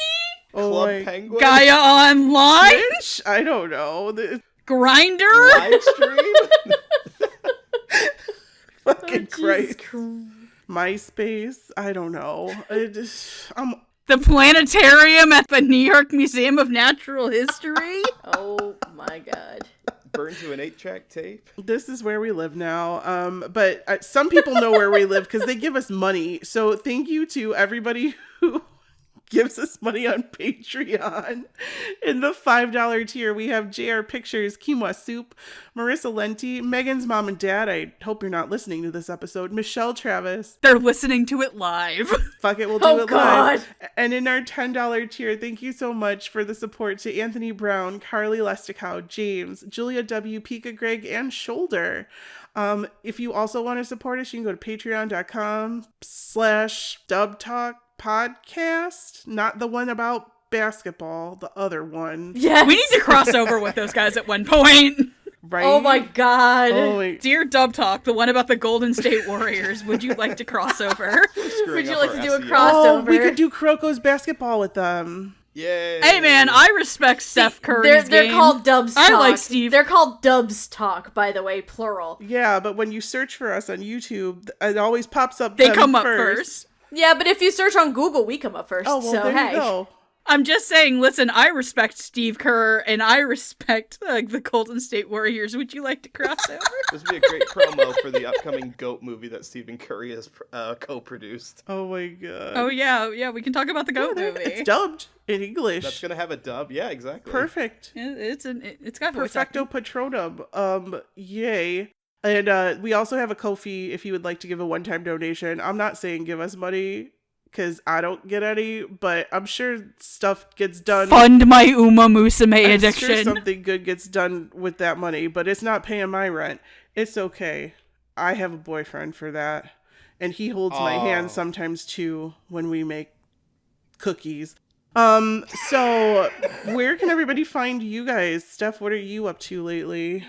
Oh Club my Penguin. Gaia Online? Twitch? I don't know. Grinder? Livestream. Fucking Christ. Christ. MySpace? I don't know. The planetarium at the New York Museum of Natural History? Oh my God. Burned to an 8-track tape. This is where we live now. But some people know where we live because they give us money. So thank you to everybody who gives us money on Patreon. In the $5 tier, we have JR Pictures, Quinoa Soup, Marissa Lenti, Megan's mom and dad. I hope you're not listening to this episode. Michelle Travis. They're listening to it live. Fuck it, we'll do it live. And in our $10 tier, thank you so much for the support to Anthony Brown, Carly Lesticow, James, Julia W, Pika Greg, and Shoulder. If you also want to support us, you can go to patreon.com/dubtalkpodcast. Not the one about basketball, the other one. Yes. We need to cross over with those guys at one point. Right? Oh my God. Oh my. Dear Dub Talk, the one about the Golden State Warriors, would you like to cross over? Screwing Would you up like our to do a SEO. crossover? Oh, we could do Kuroko's basketball with them. Yay. Hey man, I respect Steph Curry's They're game. called Dubs Talk. I like Steve. They're called Dubs Talk, by the way, plural. Yeah, but when you search for us on YouTube, it always pops up. They them come up first. Yeah, but if you search on Google, we come up first. Oh, well, so, there hey. you go. I'm just saying, listen, I respect Steve Kerr, and I respect the Golden State Warriors. Would you like to cross over? This would be a great promo for the upcoming GOAT movie that Stephen Curry has co-produced. Oh my god. Oh yeah, we can talk about the GOAT movie. It's dubbed in English. That's gonna have a dub. Yeah, exactly. Perfect. It's got voice Perfecto acting. Patronum. Yay. And we also have a Ko-fi if you would like to give a one-time donation. I'm not saying give us money because I don't get any, but I'm sure stuff gets done. Fund my Uma Musume I'm addiction. sure something good gets done with that money, but it's not paying my rent. It's okay. I have a boyfriend for that. And he holds my hand sometimes too when we make cookies. So where can everybody find you guys? Steph, what are you up to lately?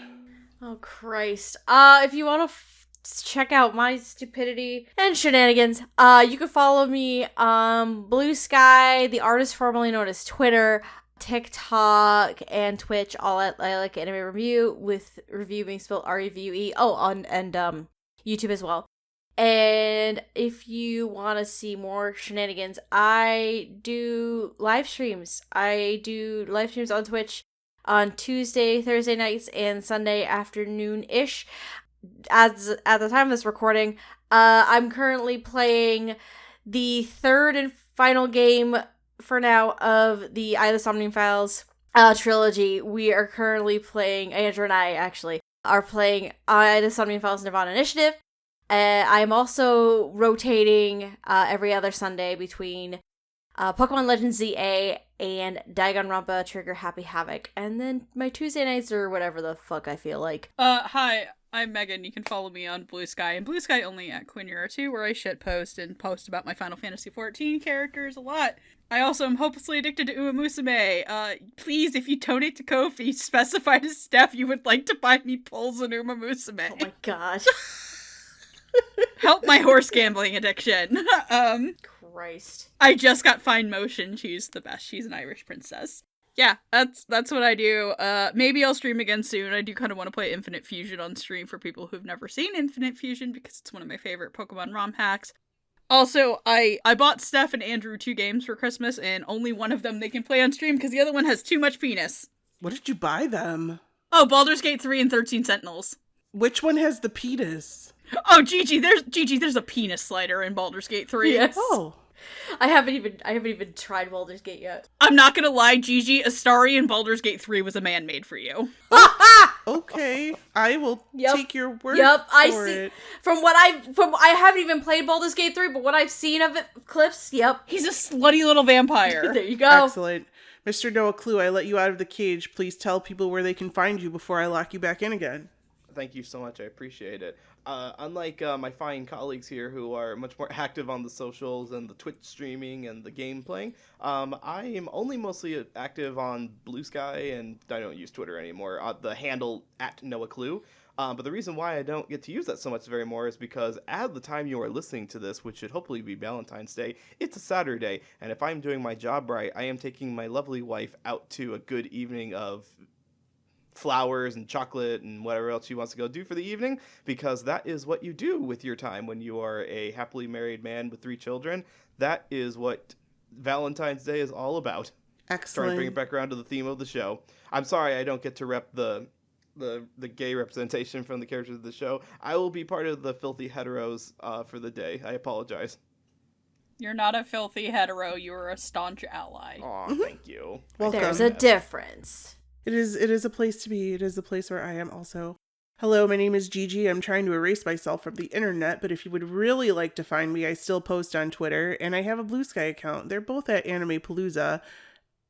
Oh, Christ. If you want to check out my stupidity and shenanigans, you can follow me on Blue Sky, the artist formerly known as Twitter, TikTok, and Twitch, all at I Like Anime Review, with review being spelled R-E-V-U-E. Oh, and YouTube as well. And if you want to see more shenanigans, I do live streams. I do live streams on Twitch on Tuesday, Thursday nights, and Sunday afternoon-ish. As at the time of this recording, I'm currently playing the third and final game for now of the Eye of the Somnium Files trilogy. We are currently playing, Andrew and I actually are playing Eye of the Somnium Files Nirvana Initiative. I'm also rotating every other Sunday between Pokemon Legends ZA and Danganronpa Trigger Happy Havoc. And then my Tuesday nights are whatever the fuck I feel like. Hi, I'm Megan. You can follow me on Blue Sky, and Blue Sky only at Quinura2, where I shitpost and post about my Final Fantasy XIV characters a lot. I also am hopelessly addicted to Uma Musume. Please, if you donate to Ko-fi, specify to Steph you would like to buy me pulls in Uma Musume. Oh my god. Help my horse gambling addiction. Christ. I just got Fine Motion. She's the best. She's an Irish princess. Yeah, that's what I do. Maybe I'll stream again soon. I do kind of want to play Infinite Fusion on stream for people who've never seen Infinite Fusion, because it's one of my favorite Pokemon ROM hacks. Also, I bought Steph and Andrew 2 games for Christmas, and only one of them they can play on stream because the other one has too much penis. What did you buy them? Oh, Baldur's Gate 3 and 13 Sentinels. Which one has the penis? Oh, Gigi, there's a penis slider in Baldur's Gate 3. Yes. Oh. I haven't even tried Baldur's Gate yet. I'm not gonna lie, Gigi, Astari in Baldur's Gate 3 was a man made for you. Okay, I will take your word I for see. it. I haven't even played Baldur's Gate 3, but what I've seen of it, clips, yep. He's a slutty little vampire. There you go. Excellent. Mr. Noah Clue, I let you out of the cage. Please tell people where they can find you before I lock you back in again. Thank you so much. I appreciate it. Unlike my fine colleagues here who are much more active on the socials and the Twitch streaming and the game playing, I am only mostly active on Blue Sky, and I don't use Twitter anymore. The handle @NoahClue. But the reason why I don't get to use that so much very more is because at the time you are listening to this, which should hopefully be Valentine's Day, it's a Saturday, and if I'm doing my job right, I am taking my lovely wife out to a good evening of flowers and chocolate and whatever else she wants to go do for the evening, because that is what you do with your time when you are a happily married man with 3 children. That is what Valentine's Day is all about. Excellent. Trying to bring it back around to the theme of the show. I'm sorry I don't get to rep the gay representation from the characters of the show. I will be part of the filthy heteros for the day. I apologize. You're not a filthy hetero, you're a staunch ally. Aw, thank you. Welcome. There's a difference. It is a place to be. It is a place where I am also. Hello, my name is Gigi. I'm trying to erase myself from the internet, but if you would really like to find me, I still post on Twitter, and I have a Blue Sky account. They're both at Anime Palooza,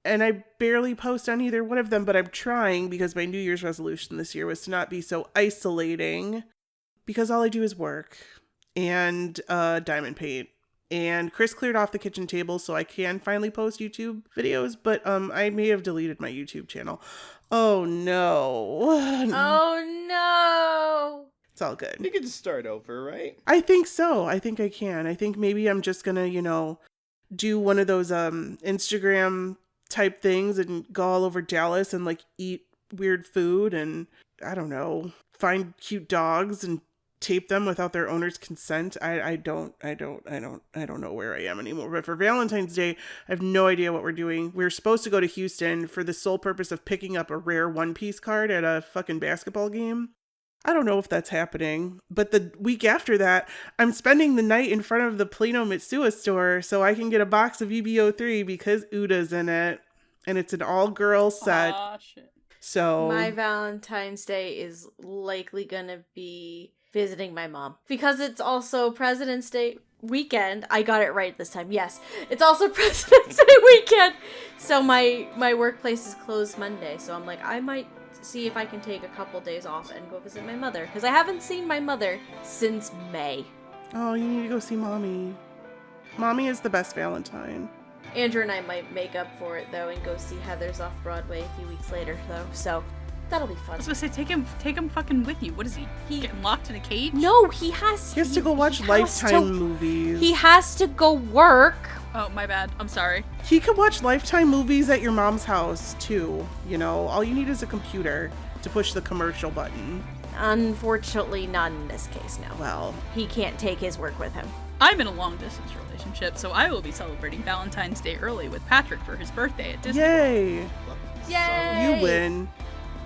and I barely post on either one of them, but I'm trying, because my New Year's resolution this year was to not be so isolating, because all I do is work and diamond paint. And Chris cleared off the kitchen table so I can finally post YouTube videos, but I may have deleted my YouTube channel. Oh no. Oh no. It's all good. You can just start over, right? I think so. I think I can. I think maybe I'm just gonna, do one of those Instagram type things and go all over Dallas and eat weird food and I don't know, find cute dogs and tape them without their owner's consent. I don't know where I am anymore. But for Valentine's Day, I have no idea what we're doing. We're supposed to go to Houston for the sole purpose of picking up a rare One Piece card at a fucking basketball game. I don't know if that's happening. But the week after that, I'm spending the night in front of the Plano Mitsuya store so I can get a box of EBO3 because Uda's in it. And it's an all-girl set. Aw, shit. So My Valentine's Day is likely gonna be visiting my mom. Because it's also President's Day weekend. I got it right this time. Yes. It's also President's Day weekend. So my workplace is closed Monday. So I'm like, I might see if I can take a couple days off and go visit my mother. Because I haven't seen my mother since May. Oh, you need to go see Mommy. Mommy is the best Valentine. Andrew and I might make up for it, though, and go see Heather's off Broadway a few weeks later, though, so that'll be fun. I was gonna say, take him fucking with you. What is he getting locked in a cage? No, he has to go watch Lifetime movies. He has to go work. Oh, my bad. I'm sorry. He could watch Lifetime movies at your mom's house, too. You know, all you need is a computer to push the commercial button. Unfortunately, not in this case, no. Well, he can't take his work with him. I'm in a long-distance relationship, so I will be celebrating Valentine's Day early with Patrick for his birthday at Disney. yay! Yay! You win.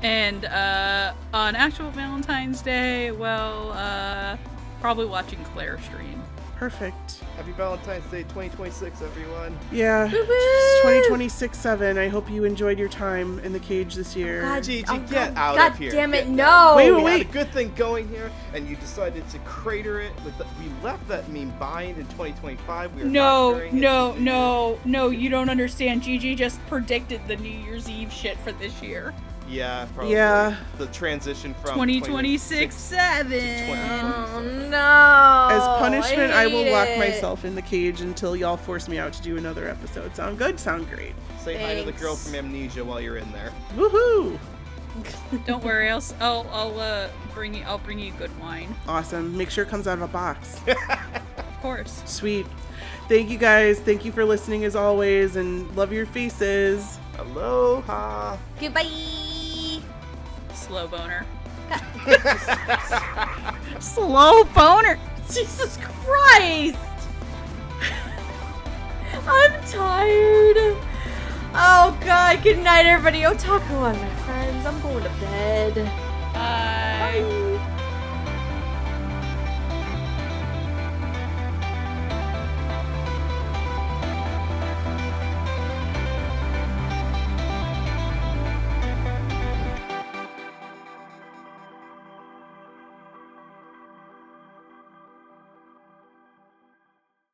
And on actual Valentine's Day, well, probably watching Claire stream. Perfect. Happy Valentine's Day 2026, everyone. Yeah. Woo-woo! 2026-7. I hope you enjoyed your time in the cage this year. God, Gigi, oh, get out God of here. damn it, Get no! out. Wait, We wait. had a good thing going here, and you decided to crater it. We left that meme behind in 2025. We are not carrying it. No, you don't understand. Gigi just predicted the New Year's Eve shit for this year. Yeah, probably. Yeah. The transition from 2026-7. Oh no! As punishment, I will hate lock it. myself in the cage until y'all force me out to do another episode. Sound good? Sound great. Say hi to the girl Thanks. from Amnesia while you're in there. Woohoo! Don't worry, I'll bring you good wine. Awesome. Make sure it comes out of a box. Of course. Sweet. Thank you guys. Thank you for listening as always, and love your faces. Aloha. Goodbye. Slow boner. Slow boner. Jesus Christ. I'm tired. Oh God. Good night, everybody. Otaku on my friends. I'm going to bed. Bye. Bye.